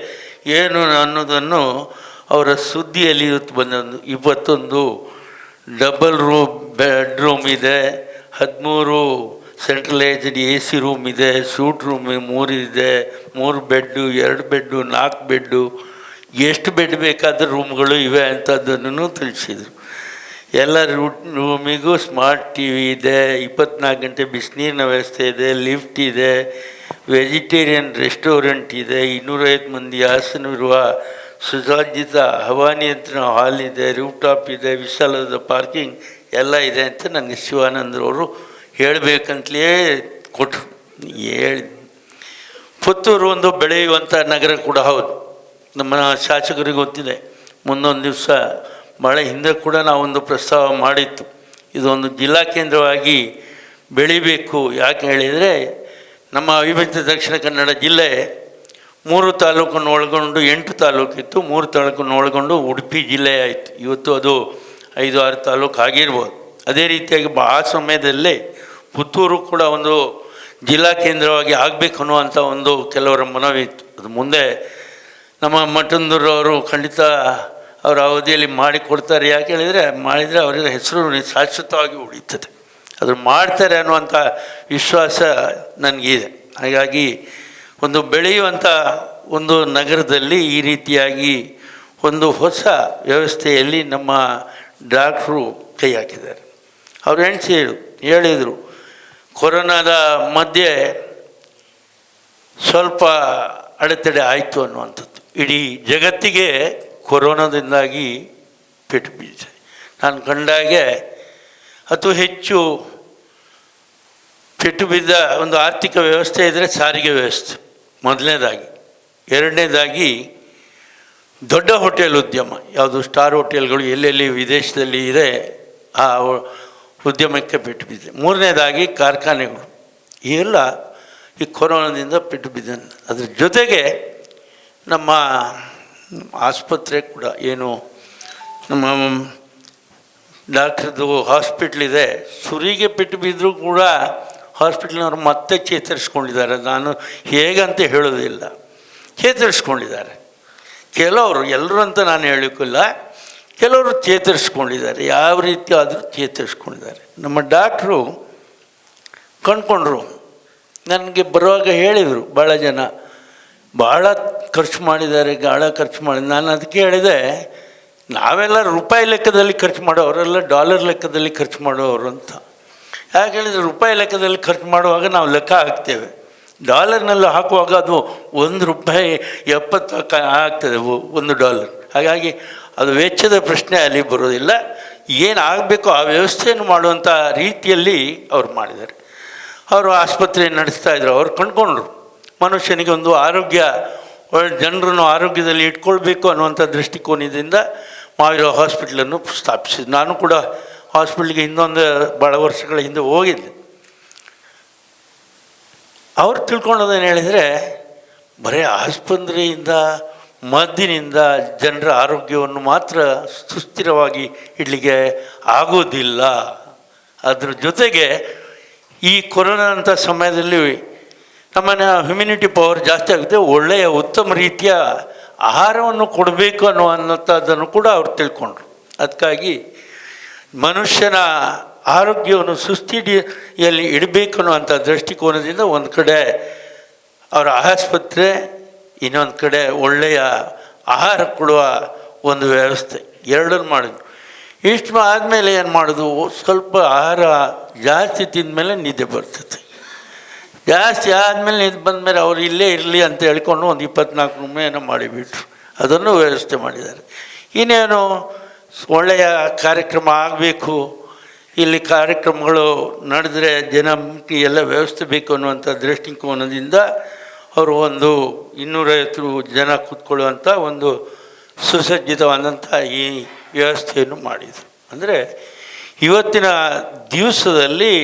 ಏನು ಅನ್ನೋದನ್ನು ಅವರ ಸುದ್ದಿಯಲ್ಲಿ ಇವತ್ತು 21 ಡಬಲ್ ಬೆಡ್ರೂಮ್ ಇದೆ, 13 ಸೆಂಟ್ರಲೈಸ್ಡ್ AC ರೂಮ್ ಇದೆ, ಸೂಟ್ ರೂಮ್ 3 ಇದೆ, 3 ಬೆಡ್ಡು, 2 ಬೆಡ್ಡು, 4 ಬೆಡ್ಡು, ಎಷ್ಟು ಬೆಡ್ ಬೇಕಾದ ರೂಮ್ಗಳು ಇವೆ ಅಂತದನ್ನು ತಿಳಿಸಿದರು. ಎಲ್ಲ ರೂಮಿಗೂ ಸ್ಮಾರ್ಟ್ TV ಇದೆ, 24 ಗಂಟೆ ಬಿಸಿನೀರಿನ ವ್ಯವಸ್ಥೆ ಇದೆ, ಲಿಫ್ಟ್ ಇದೆ, ವೆಜಿಟೇರಿಯನ್ ರೆಸ್ಟೋರೆಂಟ್ ಇದೆ, 250 ಮಂದಿ ಆಸನವಿರುವ ಸುಸಜ್ಜಿತ ಹವಾನಿಯಂತ್ರಣ ಹಾಲ್ ಇದೆ, ರೂಫ್ ಟಾಪ್ ಇದೆ, ವಿಶಾಲವಾದ ಪಾರ್ಕಿಂಗ್ ಎಲ್ಲ ಇದೆ ಅಂತ ನನಗೆ ಶಿವಾನಂದ್ರವರು ಹೇಳಬೇಕಂತಲೇ ಕೊಟ್ಟರು. ಹೇಳಿ ಪುತ್ತೂರು ಒಂದು ಬೆಳೆಯುವಂಥ ನಗರ ಕೂಡ ಹೌದು. ನಮ್ಮ ಶಾಸಕರಿಗೆ ಗೊತ್ತಿದೆ. ಮುಂದೊಂದು ದಿವಸ ಭಾಳ ಹಿಂದೆ ಕೂಡ ನಾವೊಂದು ಪ್ರಸ್ತಾವ ಮಾಡಿತ್ತು, ಇದೊಂದು ಜಿಲ್ಲಾ ಕೇಂದ್ರವಾಗಿ ಬೆಳಿಬೇಕು. ಯಾಕೆ ಹೇಳಿದರೆ ನಮ್ಮ ಅವಿಭಜಿತ ದಕ್ಷಿಣ ಕನ್ನಡ ಜಿಲ್ಲೆ 3 ತಾಲೂಕನ್ನು ಒಳಗೊಂಡು 8 ತಾಲೂಕಿತ್ತು. 3 ತಾಲೂಕನ್ನು ಒಳಗೊಂಡು ಉಡುಪಿ ಜಿಲ್ಲೆ ಆಯಿತು. ಇವತ್ತು ಅದು 5-6 ತಾಲೂಕು ಆಗಿರ್ಬೋದು. ಅದೇ ರೀತಿಯಾಗಿ ಆ ಸಮಯದಲ್ಲೇ ಪುತ್ತೂರು ಕೂಡ ಒಂದು ಜಿಲ್ಲಾ ಕೇಂದ್ರವಾಗಿ ಆಗಬೇಕು ಅನ್ನುವಂಥ ಒಂದು ಕೆಲವರ ಮನವಿ ಇತ್ತು. ಅದು ಮುಂದೆ ನಮ್ಮ ಮಠಂದೂರವರು ಖಂಡಿತ ಅವರ ಅವಧಿಯಲ್ಲಿ ಮಾಡಿಕೊಡ್ತಾರೆ. ಯಾಕೆ ಹೇಳಿದರೆ ಮಾಡಿದರೆ ಅವರ ಹೆಸರು ಶಾಶ್ವತವಾಗಿ ಉಳಿತದೆ. ಅದು ಮಾಡ್ತಾರೆ ಅನ್ನುವಂಥ ವಿಶ್ವಾಸ ನನಗಿದೆ. ಹಾಗಾಗಿ ಒಂದು ಬೆಳೆಯುವಂಥ ಒಂದು ನಗರದಲ್ಲಿ ಈ ರೀತಿಯಾಗಿ ಒಂದು ಹೊಸ ವ್ಯವಸ್ಥೆಯಲ್ಲಿ ನಮ್ಮ ಡಾಕ್ಟ್ರು ಕೈ ಹಾಕಿದ್ದಾರೆ. ಅವ್ರು ಹೇಳಿದರು ಕೊರೋನಾದ ಮಧ್ಯೆ ಸ್ವಲ್ಪ ಅಡೆತಡೆ ಆಯಿತು ಅನ್ನುವಂಥದ್ದು. ಇಡೀ ಜಗತ್ತಿಗೆ ಕೊರೋನಾದಿಂದಾಗಿ ಪೆಟ್ಟು ಬೀಳಿದೆ. ನಾನು ಕಂಡಾಗೆ ಅತಿ ಹೆಚ್ಚು ಪೆಟ್ಟು ಬಿದ್ದ ಒಂದು ಆರ್ಥಿಕ ವ್ಯವಸ್ಥೆ ಇದ್ದರೆ ಸಾರಿಗೆ ವ್ಯವಸ್ಥೆ ಮೊದಲನೇದಾಗಿ. ಎರಡನೇದಾಗಿ ದೊಡ್ಡ ಹೋಟೆಲ್ ಉದ್ಯಮ, ಯಾವುದು ಸ್ಟಾರ್ ಹೋಟೆಲ್ಗಳು ಎಲ್ಲೆಲ್ಲಿ ವಿದೇಶದಲ್ಲಿ ಇದೆ ಆ ಉದ್ಯಮಕ್ಕೆ ಪೆಟ್ಟು ಬಿದ್ದಿದೆ. ಮೂರನೇದಾಗಿ ಕಾರ್ಖಾನೆಗಳು ಇವೆಲ್ಲ ಈ ಕೊರೋನಾದಿಂದ ಪೆಟ್ಟು ಬಿದ್ದ. ಅದ್ರ ಜೊತೆಗೆ ನಮ್ಮ ಆಸ್ಪತ್ರೆ ಕೂಡ ಏನು ನಮ್ಮ ಡಾಕ್ಟ್ರದ್ದು ಹಾಸ್ಪಿಟ್ಲಿದೆ, ಸುರಿಗೆ ಪೆಟ್ಟು ಬಿದ್ದರೂ ಕೂಡ ಹಾಸ್ಪಿಟ್ಲಿನವ್ರು ಮತ್ತೆ ಚೇತರಿಸ್ಕೊಂಡಿದ್ದಾರೆ. ನಾನು ಹೇಗಂತ ಹೇಳೋದಿಲ್ಲ, ಚೇತರಿಸ್ಕೊಂಡಿದ್ದಾರೆ. ಕೆಲವರು, ಎಲ್ಲರೂ ಅಂತ ನಾನು ಹೇಳೋಕ್ಕಿಲ್ಲ, ಕೆಲವರು ಚೇತರಿಸ್ಕೊಂಡಿದ್ದಾರೆ. ಯಾವ ರೀತಿ ಆದರೂ ಚೇತರಿಸ್ಕೊಂಡಿದ್ದಾರೆ. ನಮ್ಮ ಡಾಕ್ಟ್ರು ಕಂಡುಕೊಂಡ್ರು. ನನಗೆ ಬರುವಾಗ ಹೇಳಿದರು, ಭಾಳ ಜನ ಭಾಳ ಖರ್ಚು ಮಾಡಿದ್ದಾರೆ, ನಾನು ಅದಕ್ಕೆ ಹೇಳಿದೆ, ನಾವೆಲ್ಲ ರೂಪಾಯಿ ಲೆಕ್ಕದಲ್ಲಿ ಖರ್ಚು ಮಾಡೋವರೆಲ್ಲ ಡಾಲರ್ ಲೆಕ್ಕದಲ್ಲಿ ಖರ್ಚು ಮಾಡೋರು ಅಂತ. ಯಾಕೆ ಹೇಳಿದರೆ ರೂಪಾಯಿ ಲೆಕ್ಕದಲ್ಲಿ ಖರ್ಚು ಮಾಡುವಾಗ ನಾವು ಲೆಕ್ಕ ಹಾಕ್ತೇವೆ, ಡಾಲರ್ನಲ್ಲಿ ಹಾಕುವಾಗ ಅದು ₹1 ಆಗ್ತದೆ $1. ಹಾಗಾಗಿ ಅದು ವೆಚ್ಚದ ಪ್ರಶ್ನೆ ಅಲ್ಲಿ ಬರೋದಿಲ್ಲ. ಏನು ಆಗಬೇಕೋ ಆ ವ್ಯವಸ್ಥೆಯನ್ನು ಮಾಡುವಂಥ ರೀತಿಯಲ್ಲಿ ಅವ್ರು ಮಾಡಿದ್ದಾರೆ. ಅವರು ಆಸ್ಪತ್ರೆ ನಡೆಸ್ತಾಯಿದ್ರು. ಅವ್ರು ಕಂಡುಕೊಂಡ್ರು ಮನುಷ್ಯನಿಗೆ ಒಂದು ಆರೋಗ್ಯ, ಜನರನ್ನು ಆರೋಗ್ಯದಲ್ಲಿ ಇಟ್ಕೊಳ್ಬೇಕು ಅನ್ನುವಂಥ ದೃಷ್ಟಿಕೋನದಿಂದ ಮಾವಿರೋ ಹಾಸ್ಪಿಟ್ಲನ್ನು ಸ್ಥಾಪಿಸಿದ್ರು. ನಾನು ಕೂಡ ಹಾಸ್ಪಿಟ್ಲಿಗೆ ಇನ್ನೊಂದು ಭಾಳ ವರ್ಷಗಳ ಹಿಂದೆ ಹೋಗಿದ್ದೆ. ಅವ್ರು ತಿಳ್ಕೊಳ್ಳೋದೇನು ಹೇಳಿದರೆ, ಬರೀ ಆಸ್ಪತ್ರೆಯಿಂದ ಮದ್ದಿನಿಂದ ಜನರ ಆರೋಗ್ಯವನ್ನು ಮಾತ್ರ ಸುಸ್ಥಿರವಾಗಿ ಇಡಲಿಕ್ಕೆ ಆಗೋದಿಲ್ಲ. ಅದ್ರ ಜೊತೆಗೆ ಈ ಕೊರೋನಾ ಅಂಥ ಸಮಯದಲ್ಲಿ ನಮ್ಮನ್ನ ಹ್ಯುಮಿನಿಟಿ ಪವರ್ ಜಾಸ್ತಿ ಆಗುತ್ತೆ, ಒಳ್ಳೆಯ ಉತ್ತಮ ರೀತಿಯ ಆಹಾರವನ್ನು ಕೊಡಬೇಕು ಅನ್ನುವಂಥದ್ದನ್ನು ಕೂಡ ಅವ್ರು ತಿಳ್ಕೊಂಡ್ರು. ಅದಕ್ಕಾಗಿ ಮನುಷ್ಯನ ಆರೋಗ್ಯವನ್ನು ಸುಸ್ಥಿತಿಯಲ್ಲಿ ಇಡಬೇಕು ಅನ್ನುವಂಥ ದೃಷ್ಟಿಕೋನದಿಂದ ಒಂದು ಕಡೆ ಅವರ ಆಸ್ಪತ್ರೆ, ಇನ್ನೊಂದು ಕಡೆ ಒಳ್ಳೆಯ ಆಹಾರ ಕೊಡುವ ಒಂದು ವ್ಯವಸ್ಥೆ, ಎರಡನ್ನು ಮಾಡಿದ್ರು. ಇಷ್ಟು ಆದಮೇಲೆ ಏನು ಮಾಡೋದು, ಸ್ವಲ್ಪ ಆಹಾರ ಜಾಸ್ತಿ ತಿಂದಮೇಲೆ ನಿದ್ದೆ ಬರ್ತದೆ. ಜಾಸ್ತಿ ಆದಮೇಲೆ ನಿದ್ದೆ ಬಂದಮೇಲೆ ಅವ್ರು ಇಲ್ಲೇ ಇರಲಿ ಅಂತ ಹೇಳ್ಕೊಂಡು ಒಂದು 24 ರೂಮ್ ಏನೋ ಮಾಡಿಬಿಟ್ರು. ಅದನ್ನು ವ್ಯವಸ್ಥೆ ಮಾಡಿದ್ದಾರೆ. ಇನ್ನೇನು ಒಳ್ಳೆಯ ಕಾರ್ಯಕ್ರಮ ಆಗಬೇಕು, ಇಲ್ಲಿ ಕಾರ್ಯಕ್ರಮಗಳು ನಡೆದರೆ ಜನಕ್ಕೆ ಎಲ್ಲ ವ್ಯವಸ್ಥೆ ಬೇಕು ಅನ್ನುವಂಥ ದೃಷ್ಟಿಕೋನದಿಂದ ಅವರು ಒಂದು 250 ಜನ ಕೂತ್ಕೊಳ್ಳುವಂಥ ಒಂದು ಸುಸಜ್ಜಿತವಾದಂಥ ಈ ವ್ಯವಸ್ಥೆಯನ್ನು ಮಾಡಿದರು. ಅಂದರೆ ಇವತ್ತಿನ ದಿವಸದಲ್ಲಿ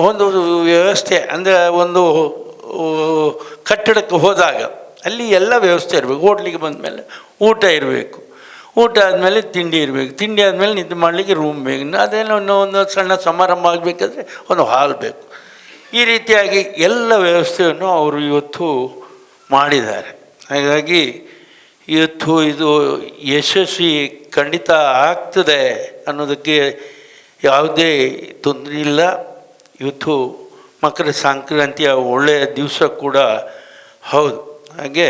ಒಂದು ವ್ಯವಸ್ಥೆ ಅಂದರೆ ಒಂದು ಕಟ್ಟಡಕ್ಕೆ ಹೋದಾಗ ಅಲ್ಲಿ ಎಲ್ಲ ವ್ಯವಸ್ಥೆ ಇರಬೇಕು. ಹೋಟ್ಲಿಗೆ ಬಂದ ಮೇಲೆ ಊಟ ಇರಬೇಕು, ಊಟ ಆದಮೇಲೆ ತಿಂಡಿ ಇರಬೇಕು, ತಿಂಡಿ ಆದಮೇಲೆ ನಿದ್ದೆ ಮಾಡಲಿಕ್ಕೆ ರೂಮ್ ಬೇಕು, ಅದೇನೋ ಒಂದು ಸಣ್ಣ ಸಮಾರಂಭ ಆಗಬೇಕಾದ್ರೆ ಒಂದು ಹಾಲ್ ಬೇಕು. ಈ ರೀತಿಯಾಗಿ ಎಲ್ಲ ವ್ಯವಸ್ಥೆಯನ್ನು ಅವರು ಇವತ್ತು ಮಾಡಿದ್ದಾರೆ. ಹಾಗಾಗಿ ಇವತ್ತು ಇದು ಯಶಸ್ವಿ ಖಂಡಿತ ಆಗ್ತದೆ ಅನ್ನೋದಕ್ಕೆ ಯಾವುದೇ ತೊಂದರೆ ಇಲ್ಲ. ಇವತ್ತು ಮಕರ ಸಂಕ್ರಾಂತಿಯ ಒಳ್ಳೆಯ ದಿವಸ ಕೂಡ ಹೌದು. ಹಾಗೆ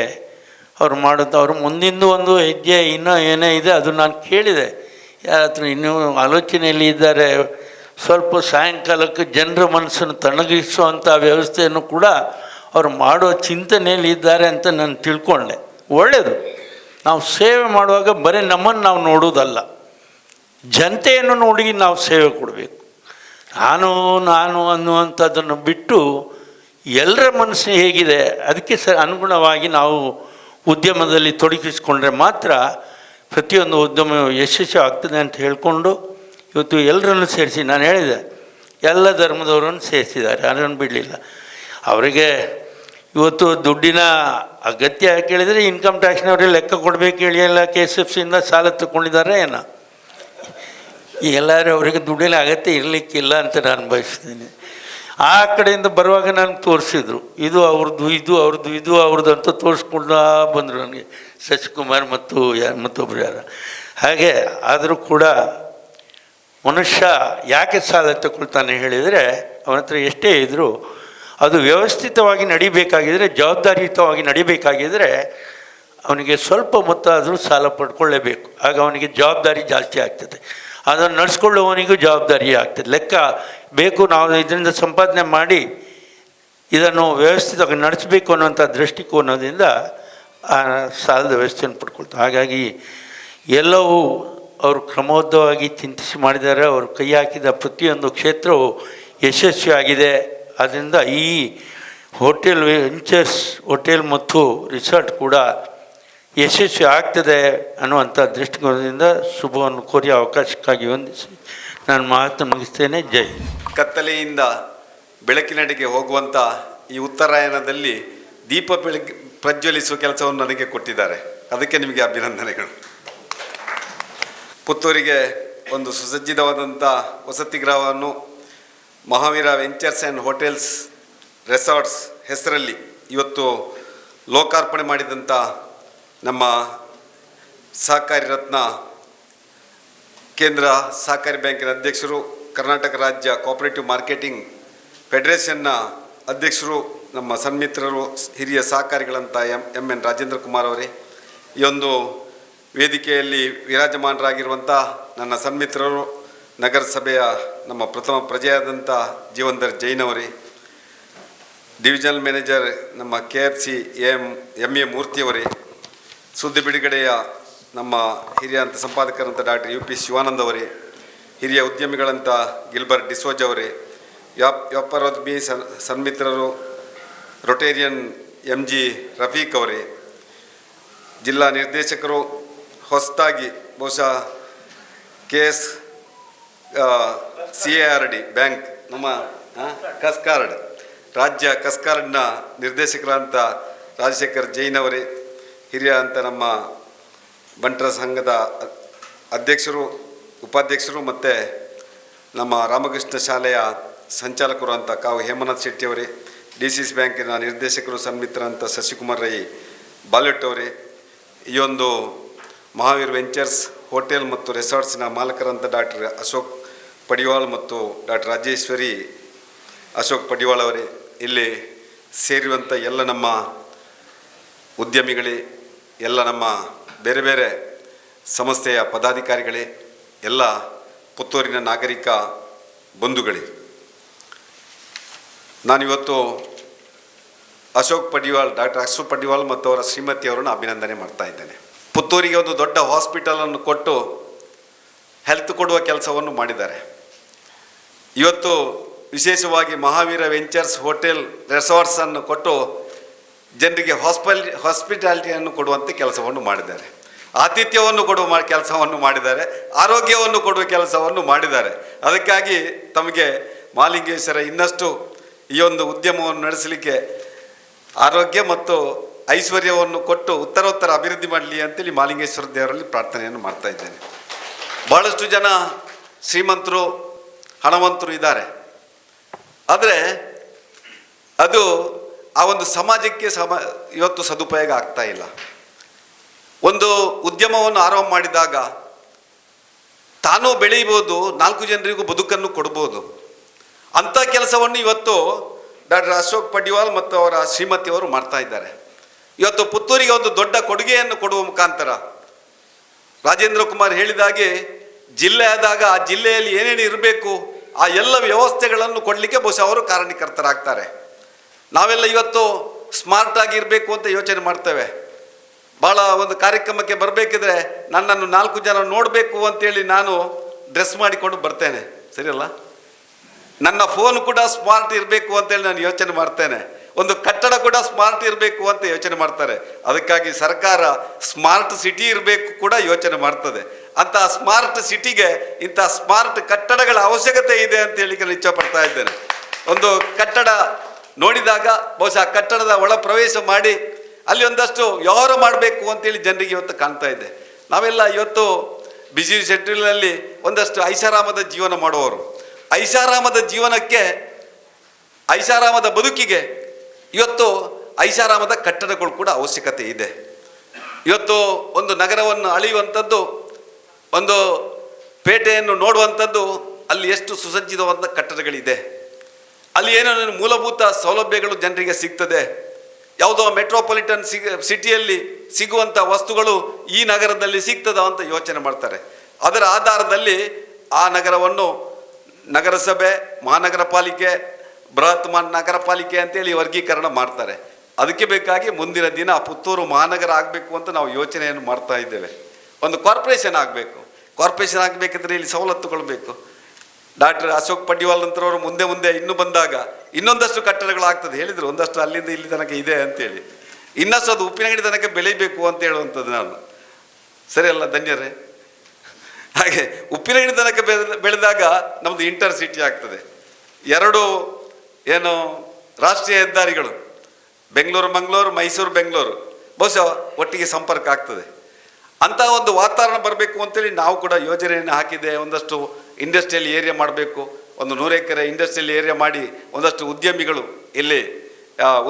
ಅವ್ರು ಮಾಡೋದು ಅವ್ರ ಮುಂದಿಂದು ಒಂದು ಹೆಜ್ಜೆ ಇನ್ನೂ ಏನೇ ಇದೆ ಅದು ನಾನು ಕೇಳಿದೆ. ಯಾರತ್ರ ಇನ್ನೂ ಆಲೋಚನೆಯಲ್ಲಿ ಇದ್ದಾರೆ. ಸ್ವಲ್ಪ ಸಾಯಂಕಾಲಕ್ಕೆ ಜನರ ಮನಸ್ಸನ್ನು ತಣ್ಣಗಿಸುವಂಥ ವ್ಯವಸ್ಥೆಯನ್ನು ಕೂಡ ಅವ್ರು ಮಾಡೋ ಚಿಂತನೆಯಲ್ಲಿ ಇದ್ದಾರೆ ಅಂತ ನಾನು ತಿಳ್ಕೊಂಡೆ. ಒಳ್ಳೆಯದು. ನಾವು ಸೇವೆ ಮಾಡುವಾಗ ಬರೀ ನಮ್ಮನ್ನು ನಾವು ನೋಡೋದಲ್ಲ, ಜನತೆಯನ್ನು ನೋಡಿ ನಾವು ಸೇವೆ ಕೊಡಬೇಕು. ನಾನು ಅನ್ನುವಂಥದ್ದನ್ನು ಬಿಟ್ಟು ಎಲ್ಲರ ಮನಸ್ಸು ಹೇಗಿದೆ ಅದಕ್ಕೆ ಅನುಗುಣವಾಗಿ ನಾವು ಉದ್ಯಮದಲ್ಲಿ ತೊಡಗಿಸಿಕೊಂಡ್ರೆ ಮಾತ್ರ ಪ್ರತಿಯೊಂದು ಉದ್ಯಮ ಯಶಸ್ವಿ ಆಗ್ತದೆ ಅಂತ ಹೇಳಿಕೊಂಡು ಇವತ್ತು ಎಲ್ಲರನ್ನು ಸೇರಿಸಿ, ನಾನು ಹೇಳಿದೆ ಎಲ್ಲ ಧರ್ಮದವರನ್ನು ಸೇರಿಸಿದ್ದಾರೆ, ಯಾರನ್ನು ಬಿಡಲಿಲ್ಲ. ಅವರಿಗೆ ಇವತ್ತು ದುಡ್ಡಿನ ಅಗತ್ಯ ಕೇಳಿದರೆ ಇನ್ಕಮ್ ಟ್ಯಾಕ್ಸ್ನವ್ರಿಗೆ ಲೆಕ್ಕ ಕೊಡಬೇಕು ಹೇಳಿ ಎಲ್ಲ KSFCಯಿಂದ ಸಾಲ ತಗೊಂಡಿದ್ದಾರೆ ಏನೋ. ಎಲ್ಲರೂ ಅವರಿಗೆ ದುಡ್ಡಿನ ಅಗತ್ಯ ಇರಲಿಕ್ಕಿಲ್ಲ ಅಂತ ನಾನು ಬಯಸ್ತೀನಿ. ಆ ಕಡೆಯಿಂದ ಬರುವಾಗ ನನಗೆ ತೋರಿಸಿದ್ರು, ಇದು ಅವ್ರದ್ದು, ಇದು ಅವ್ರದ್ದು, ಇದು ಅವ್ರದ್ದು ಅಂತ ತೋರಿಸ್ಕೊಂಡು ಬಂದರು ನನಗೆ ಶಶಿಕುಮಾರ್ ಮತ್ತು ಮತ್ತೊಬ್ಬರು ಯಾರು. ಹಾಗೆ ಆದರೂ ಕೂಡ ಮನುಷ್ಯ ಯಾಕೆ ಸಾಲ ತಗೊಳ್ತಾನೆ ಹೇಳಿದರೆ, ಅವನ ಹತ್ರ ಎಷ್ಟೇ ಇದ್ದರೂ ಅದು ವ್ಯವಸ್ಥಿತವಾಗಿ ನಡಿಬೇಕಾಗಿದ್ದರೆ, ಜವಾಬ್ದಾರಿಯುತವಾಗಿ ನಡಿಬೇಕಾಗಿದ್ದರೆ ಅವನಿಗೆ ಸ್ವಲ್ಪ ಮೊತ್ತ ಆದರೂ ಸಾಲ ಪಡ್ಕೊಳ್ಳೇಬೇಕು. ಆಗ ಅವನಿಗೆ ಜವಾಬ್ದಾರಿ ಜಾಸ್ತಿ ಆಗ್ತದೆ. ಅದನ್ನು ನಡೆಸ್ಕೊಳ್ಳುವವನಿಗೂ ಜವಾಬ್ದಾರಿ ಆಗ್ತದೆ. ಲೆಕ್ಕ ಬೇಕು, ನಾವು ಇದರಿಂದ ಸಂಪಾದನೆ ಮಾಡಿ ಇದನ್ನು ವ್ಯವಸ್ಥಿತವಾಗಿ ನಡೆಸಬೇಕು ಅನ್ನೋಂಥ ದೃಷ್ಟಿಕೋನದಿಂದ ಆ ಸಾಲದ ವ್ಯವಸ್ಥೆಯನ್ನು ಪಡ್ಕೊಳ್ತಾರೆ. ಹಾಗಾಗಿ ಎಲ್ಲವೂ ಅವರು ಕ್ರಮಬದ್ಧವಾಗಿ ಚಿಂತಿಸಿ ಮಾಡಿದ್ದಾರೆ. ಅವರು ಕೈ ಹಾಕಿದ ಪ್ರತಿಯೊಂದು ಕ್ಷೇತ್ರವು ಯಶಸ್ವಿಯಾಗಿದೆ. ಆದ್ದರಿಂದ ಈ ಹೋಟೆಲ್ ವೆಂಚರ್ಸ್ ಹೋಟೆಲ್ ಮತ್ತು ರಿಸಾರ್ಟ್ ಕೂಡ ಯಶಸ್ವಿ ಆಗ್ತದೆ ಅನ್ನುವಂಥ ದೃಷ್ಟಿಕೋನದಿಂದ ಶುಭವನ್ನು ಕೋರಿ ಅವಕಾಶಕ್ಕಾಗಿ ವಂದಿಸಿ ನಾನು ಮಾತು ಮುಗಿಸ್ತೇನೆ. ಜೈ. ಕತ್ತಲೆಯಿಂದ ಬೆಳಕಿನೆಡೆಗೆ ಹೋಗುವಂಥ ಈ ಉತ್ತರಾಯಣದಲ್ಲಿ ದೀಪ ಪ್ರಜ್ವಲಿಸುವ ಕೆಲಸವನ್ನು ನನಗೆ ಕೊಟ್ಟಿದ್ದಾರೆ. ಅದಕ್ಕೆ ನಿಮಗೆ ಅಭಿನಂದನೆಗಳು. ಪುತ್ತೂರಿಗೆ ಒಂದು ಸುಸಜ್ಜಿತವಾದಂಥ ವಸತಿ ಗೃಹವನ್ನು Mahaveer ventures and hotels resorts ಹೆಸರಲ್ಲಿ ಇವತ್ತು ಲೋಕಾರ್ಪಣೆ ಮಾಡಿದಂಥ ನಮ್ಮ ಸಹಕಾರಿ ರತ್ನ ಕೇಂದ್ರ ಸಹಕಾರಿ ಬ್ಯಾಂಕಿನ ಅಧ್ಯಕ್ಷರು, ಕರ್ನಾಟಕ ರಾಜ್ಯ ಕೋಆಪರೇಟಿವ್ ಮಾರ್ಕೆಟಿಂಗ್ ಫೆಡರೇಷನ್ನ ಅಧ್ಯಕ್ಷರು, ನಮ್ಮ ಸನ್ಮಿತ್ರರು, ಹಿರಿಯ ಸಹಕಾರಿಗಳಂಥ ಎನ್ ರಾಜೇಂದ್ರ ಕುಮಾರ್ ಅವರೇ, ಈ ಒಂದು ವೇದಿಕೆಯಲ್ಲಿ ವಿರಾಜಮಾನರಾಗಿರುವಂಥ ನನ್ನ ಸನ್ಮಿತ್ರರು, ನಗರಸಭೆಯ ನಮ್ಮ ಪ್ರಥಮ ಪ್ರಜೆಯಾದಂಥ ಜೀವನ್ಧರ್ ಜೈನ್ ಅವರೇ, ಡಿವಿಷನಲ್ ಮ್ಯಾನೇಜರ್ ನಮ್ಮ KRC MA ಮೂರ್ತಿಯವರೇ, ಸುದ್ದಿ ಬಿಡುಗಡೆಯ ನಮ್ಮ ಹಿರಿಯ ಸಂಪಾದಕರಂಥ ಡಾಕ್ಟರ್ UP ಶಿವಾನಂದ್ ಅವರೇ, ಹಿರಿಯ ಉದ್ಯಮಿಗಳಂಥ ಗಿಲ್ಬರ್ಟ್ ಡಿಸೋಜ್ ಅವರೇ, ವ್ಯಾಪಾರೋದ್ಯಮಿ ಸನ್ಮಿತ್ರರು ರೊಟೇರಿಯನ್ MG ರಫೀಕ್ ಅವರೇ, ಜಿಲ್ಲಾ ನಿರ್ದೇಶಕರು, ಹೊಸದಾಗಿ ಬಹುಶಃ CARD ಬ್ಯಾಂಕ್ ನಮ್ಮ ಕಸ್ಕಾರ್ಡ್ ರಾಜ್ಯ ಕಸ್ಕಾರ್ಡ್ನ ನಿರ್ದೇಶಕರಂಥ ರಾಜಶೇಖರ್ ಜೈನ್ ಅವರೇ, ಹಿರಿಯ ಅಂತ ನಮ್ಮ ಬಂಟರ ಸಂಘದ ಅಧ್ಯಕ್ಷರು, ಉಪಾಧ್ಯಕ್ಷರು ಮತ್ತು ನಮ್ಮ ರಾಮಕೃಷ್ಣ ಶಾಲೆಯ ಸಂಚಾಲಕರು ಅಂತ ಕಾವು ಹೇಮನಾಥ್ ಶೆಟ್ಟಿಯವರೇ, DCC ಬ್ಯಾಂಕಿನ ನಿರ್ದೇಶಕರು ಸನ್ಮಿತ್ರ ಅಂತ ಶಶಿಕುಮಾರ್ ರೈ ಬಾಲೆಟ್ ಅವರೇ, ಈ ಒಂದು ಮಹಾವೀರ್ ವೆಂಚರ್ಸ್ ಹೋಟೆಲ್ ಮತ್ತು ರೆಸಾರ್ಟ್ಸ್ನ ಮಾಲಕರಂಥ ಡಾಕ್ಟರ್ ಅಶೋಕ್ ಪಡಿವಾಳ್ ಮತ್ತು ಡಾಕ್ಟರ್ ರಾಜೇಶ್ವರಿ ಅಶೋಕ್ ಪಡಿವಾಳ್ ಅವರೇ, ಇಲ್ಲಿ ಸೇರಿರುವಂಥ ಎಲ್ಲ ನಮ್ಮ ಉದ್ಯಮಿಗಳೇ, ಎಲ್ಲ ನಮ್ಮ ಬೇರೆ ಬೇರೆ ಸಂಸ್ಥೆಯ ಪದಾಧಿಕಾರಿಗಳೇ, ಎಲ್ಲ ಪುತ್ತೂರಿನ ನಾಗರಿಕ ಬಂಧುಗಳೇ, ನಾನಿವತ್ತು ಅಶೋಕ್ ಪಡಿವಾಳ್, ಡಾಕ್ಟರ್ ಅಶೋಕ್ ಪಡಿವಾಳ್ ಮತ್ತು ಅವರ ಶ್ರೀಮತಿಯವರನ್ನು ಅಭಿನಂದನೆ ಮಾಡ್ತಾ ಇದ್ದೇನೆ. ಪುತ್ತೂರಿಗೆ ಒಂದು ದೊಡ್ಡ ಹಾಸ್ಪಿಟಲನ್ನು ಕೊಟ್ಟು ಹೆಲ್ತ್ ಕೊಡುವ ಕೆಲಸವನ್ನು ಮಾಡಿದ್ದಾರೆ. ಇವತ್ತು ವಿಶೇಷವಾಗಿ ಮಹಾವೀರ ವೆಂಚರ್ಸ್ ಹೋಟೆಲ್ ರೆಸಾರ್ಟ್ಸನ್ನು ಕೊಟ್ಟು ಜನರಿಗೆ ಹಾಸ್ಪಿಟಾಲಿಟಿಯನ್ನು ಕೊಡುವಂಥ ಕೆಲಸವನ್ನು ಮಾಡಿದ್ದಾರೆ, ಆತಿಥ್ಯವನ್ನು ಕೊಡುವ ಕೆಲಸವನ್ನು ಮಾಡಿದ್ದಾರೆ, ಆರೋಗ್ಯವನ್ನು ಕೊಡುವ ಕೆಲಸವನ್ನು ಮಾಡಿದ್ದಾರೆ. ಅದಕ್ಕಾಗಿ ತಮಗೆ ಮಹಾಲಿಂಗೇಶ್ವರ ಇನ್ನಷ್ಟು ಈ ಒಂದು ಉದ್ಯಮವನ್ನು ನಡೆಸಲಿಕ್ಕೆ ಆರೋಗ್ಯ ಮತ್ತು ಐಶ್ವರ್ಯವನ್ನು ಕೊಟ್ಟು ಉತ್ತರೋತ್ತರ ಅಭಿವೃದ್ಧಿ ಮಾಡಲಿ ಅಂತೇಳಿ ಮಹಾಲಿಂಗೇಶ್ವರ ದೇವರಲ್ಲಿ ಪ್ರಾರ್ಥನೆಯನ್ನು ಮಾಡ್ತಾ ಇದ್ದೇನೆ. ಭಾಳಷ್ಟು ಜನ ಶ್ರೀಮಂತರು, ಹಣವಂತರು ಇದ್ದಾರೆ, ಆದರೆ ಅದು ಆ ಒಂದು ಸಮಾಜಕ್ಕೆ ಇವತ್ತು ಸದುಪಯೋಗ ಆಗ್ತಾ ಇಲ್ಲ. ಒಂದು ಉದ್ಯಮವನ್ನು ಆರಂಭ ಮಾಡಿದಾಗ ತಾನೂ ಬೆಳೀಬೋದು, 4 ಜನರಿಗೂ ಬದುಕನ್ನು ಕೊಡ್ಬೋದು. ಅಂಥ ಕೆಲಸವನ್ನು ಇವತ್ತು ಡಾಕ್ಟರ್ ಅಶೋಕ್ ಪಡಿವಾಲ್ ಮತ್ತು ಅವರ ಶ್ರೀಮತಿಯವರು ಮಾಡ್ತಾ ಇದ್ದಾರೆ. ಇವತ್ತು ಪುತ್ತೂರಿಗೆ ಒಂದು ದೊಡ್ಡ ಕೊಡುಗೆಯನ್ನು ಕೊಡುವ ಮುಖಾಂತರ ರಾಜೇಂದ್ರ ಕುಮಾರ್ ಹೇಳಿದಾಗೆ ಜಿಲ್ಲೆ ಆದಾಗ ಆ ಜಿಲ್ಲೆಯಲ್ಲಿ ಏನೇನು ಇರಬೇಕು ಆ ಎಲ್ಲ ವ್ಯವಸ್ಥೆಗಳನ್ನು ಕೊಡಲಿಕ್ಕೆ ಬಹುಶಃ ಅವರು ಕಾರಣೀಕರ್ತರಾಗ್ತಾರೆ. ನಾವೆಲ್ಲ ಇವತ್ತು ಸ್ಮಾರ್ಟ್ ಆಗಿರಬೇಕು ಅಂತ ಯೋಚನೆ ಮಾಡ್ತೇವೆ. ಭಾಳ ಒಂದು ಕಾರ್ಯಕ್ರಮಕ್ಕೆ ಬರಬೇಕಿದ್ರೆ ನನ್ನನ್ನು 4 ಜನ ನೋಡಬೇಕು ಅಂತೇಳಿ ನಾನು ಡ್ರೆಸ್ ಮಾಡಿಕೊಂಡು ಬರ್ತೇನೆ, ಸರಿಯಲ್ಲ? ನನ್ನ ಫೋನ್ ಕೂಡ ಸ್ಮಾರ್ಟ್ ಇರಬೇಕು ಅಂತೇಳಿ ನಾನು ಯೋಚನೆ ಮಾಡ್ತೇನೆ. ಒಂದು ಕಟ್ಟಡ ಕೂಡ ಸ್ಮಾರ್ಟ್ ಇರಬೇಕು ಅಂತ ಯೋಚನೆ ಮಾಡ್ತಾರೆ. ಅದಕ್ಕಾಗಿ ಸರ್ಕಾರ ಸ್ಮಾರ್ಟ್ ಸಿಟಿ ಇರಬೇಕು ಕೂಡ ಯೋಚನೆ ಮಾಡ್ತದೆ. ಅಂತಹ ಸ್ಮಾರ್ಟ್ ಸಿಟಿಗೆ ಇಂಥ ಸ್ಮಾರ್ಟ್ ಕಟ್ಟಡಗಳ ಅವಶ್ಯಕತೆ ಇದೆ ಅಂತ ಹೇಳಿಕ್ಕೆ ನಾನು ಇಚ್ಛಪಡ್ತಾ ಇದ್ದೇನೆ. ಒಂದು ಕಟ್ಟಡ ನೋಡಿದಾಗ ಬಹುಶಃ ಕಟ್ಟಡದ ಒಳ ಪ್ರವೇಶ ಮಾಡಿ ಅಲ್ಲಿ ಒಂದಷ್ಟು ವ್ಯವಹಾರ ಮಾಡಬೇಕು ಅಂತೇಳಿ ಜನರಿಗೆ ಇವತ್ತು ಕಾಣ್ತಾ ಇದೆ. ನಾವೆಲ್ಲ ಇವತ್ತು ಬಿಸಿ ಶೆಡ್ಯೂಲ್ನಲ್ಲಿ ಒಂದಷ್ಟು ಐಷಾರಾಮದ ಜೀವನ ಮಾಡುವವರು. ಐಷಾರಾಮದ ಜೀವನಕ್ಕೆ, ಐಷಾರಾಮದ ಬದುಕಿಗೆ ಇವತ್ತು ಐಷಾರಾಮದ ಕಟ್ಟಡಗಳು ಕೂಡ ಅವಶ್ಯಕತೆ ಇದೆ. ಇವತ್ತು ಒಂದು ನಗರವನ್ನು ಅಳೆಯುವಂಥದ್ದು, ಒಂದು ಪೇಟೆಯನ್ನು ನೋಡುವಂಥದ್ದು, ಅಲ್ಲಿ ಎಷ್ಟು ಸುಸಜ್ಜಿತವಾದ ಕಟ್ಟಡಗಳಿದೆ, ಅಲ್ಲಿ ಏನೇನು ಮೂಲಭೂತ ಸೌಲಭ್ಯಗಳು ಜನರಿಗೆ ಸಿಗ್ತದೆ, ಯಾವುದೋ ಮೆಟ್ರೋಪಾಲಿಟನ್ ಸಿಟಿಯಲ್ಲಿ ಸಿಗುವಂಥ ವಸ್ತುಗಳು ಈ ನಗರದಲ್ಲಿ ಸಿಗ್ತದ ಅಂತ ಯೋಚನೆ ಮಾಡ್ತಾರೆ. ಅದರ ಆಧಾರದಲ್ಲಿ ಆ ನಗರವನ್ನು ನಗರಸಭೆ, ಮಹಾನಗರ ಪಾಲಿಕೆ, ಬೃಹತ್ ನಗರ ಪಾಲಿಕೆ ಅಂತೇಳಿ ವರ್ಗೀಕರಣ ಮಾಡ್ತಾರೆ. ಅದಕ್ಕೆ ಬೇಕಾಗಿ ಮುಂದಿನ ದಿನ ಪುತ್ತೂರು ಮಹಾನಗರ ಆಗಬೇಕು ಅಂತ ನಾವು ಯೋಚನೆಯನ್ನು ಮಾಡ್ತಾ ಇದ್ದೇವೆ. ಒಂದು ಕಾರ್ಪೊರೇಷನ್ ಆಗಬೇಕು. ಕಾರ್ಪೊರೇಷನ್ ಆಗಬೇಕಿದ್ರೆ ಇಲ್ಲಿ ಸವಲತ್ತುಗಳು ಬೇಕು. ಡಾಕ್ಟರ್ ಅಶೋಕ್ ಪಡಿವಾಲ್ ನಂತರವರು ಮುಂದೆ ಇನ್ನೂ ಬಂದಾಗ ಇನ್ನೊಂದಷ್ಟು ಕಟ್ಟಡಗಳಾಗ್ತದೆ ಹೇಳಿದರು. ಒಂದಷ್ಟು ಅಲ್ಲಿಂದ ಇಲ್ಲಿ ತನಕ ಇದೆ ಅಂತೇಳಿ, ಇನ್ನಷ್ಟು ಅದು ಉಪ್ಪಿನಂಗಡಿ ತನಕ ಬೆಳೀಬೇಕು ಅಂತ ಹೇಳುವಂಥದ್ದು ನಾನು. ಸರಿ ಅಲ್ಲ ಧನ್ಯರೇ? ಹಾಗೆ ಉಪ್ಪಿನಂಗಡಿ ತನಕ ಬೆಳೆದಾಗ ನಮ್ಮದು ಇಂಟರ್ ಸಿಟಿ ಆಗ್ತದೆ. 2 ಏನು ರಾಷ್ಟ್ರೀಯ ಹೆದ್ದಾರಿಗಳು, ಬೆಂಗಳೂರು ಮಂಗಳೂರು, ಮೈಸೂರು ಬೆಂಗಳೂರು ಬಹುಶಃ ಒಟ್ಟಿಗೆ ಸಂಪರ್ಕ ಆಗ್ತದೆ. ಅಂಥ ಒಂದು ವಾತಾವರಣ ಬರಬೇಕು ಅಂತೇಳಿ ನಾವು ಕೂಡ ಯೋಜನೆಯನ್ನು ಹಾಕಿದೆ. ಒಂದಷ್ಟು ಇಂಡಸ್ಟ್ರಿಯಲ್ ಏರಿಯಾ ಮಾಡಬೇಕು, ಒಂದು 100 ಎಕರೆ ಇಂಡಸ್ಟ್ರಿಯಲ್ ಏರಿಯಾ ಮಾಡಿ ಒಂದಷ್ಟು ಉದ್ಯಮಿಗಳು ಇಲ್ಲಿ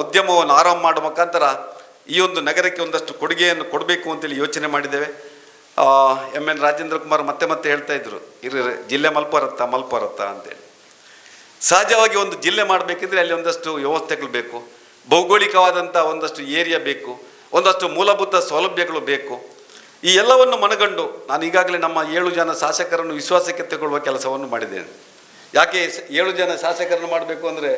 ಉದ್ಯಮವನ್ನು ಆರಂಭ ಮಾಡುವ ಮುಖಾಂತರ ಈ ಒಂದು ನಗರಕ್ಕೆ ಒಂದಷ್ಟು ಕೊಡುಗೆಯನ್ನು ಕೊಡಬೇಕು ಅಂತೇಳಿ ಯೋಚನೆ ಮಾಡಿದ್ದೇವೆ. MN ರಾಜೇಂದ್ರ ಕುಮಾರ್ ಮತ್ತೆ ಹೇಳ್ತಾ ಇದ್ರು, ಜಿಲ್ಲೆ ಮಲ್ಪರತ್ತ ಅಂತೇಳಿ. ಸಹಜವಾಗಿ ಒಂದು ಜಿಲ್ಲೆ ಮಾಡಬೇಕಿದ್ರೆ ಅಲ್ಲಿ ಒಂದಷ್ಟು ವ್ಯವಸ್ಥೆಗಳು ಬೇಕು, ಭೌಗೋಳಿಕವಾದಂಥ ಒಂದಷ್ಟು ಏರಿಯಾ ಬೇಕು, ಒಂದಷ್ಟು ಮೂಲಭೂತ ಸೌಲಭ್ಯಗಳು ಬೇಕು. ಈ ಎಲ್ಲವನ್ನು ಮನಗಂಡು ನಾನು ಈಗಾಗಲೇ ನಮ್ಮ 7 ಜನ ಶಾಸಕರನ್ನು ವಿಶ್ವಾಸಕ್ಕೆ ತಗೊಳ್ಳುವ ಕೆಲಸವನ್ನು ಮಾಡಿದ್ದೇನೆ. ಯಾಕೆ 7 ಜನ ಶಾಸಕರನ್ನು ಮಾಡಬೇಕು ಅಂದರೆ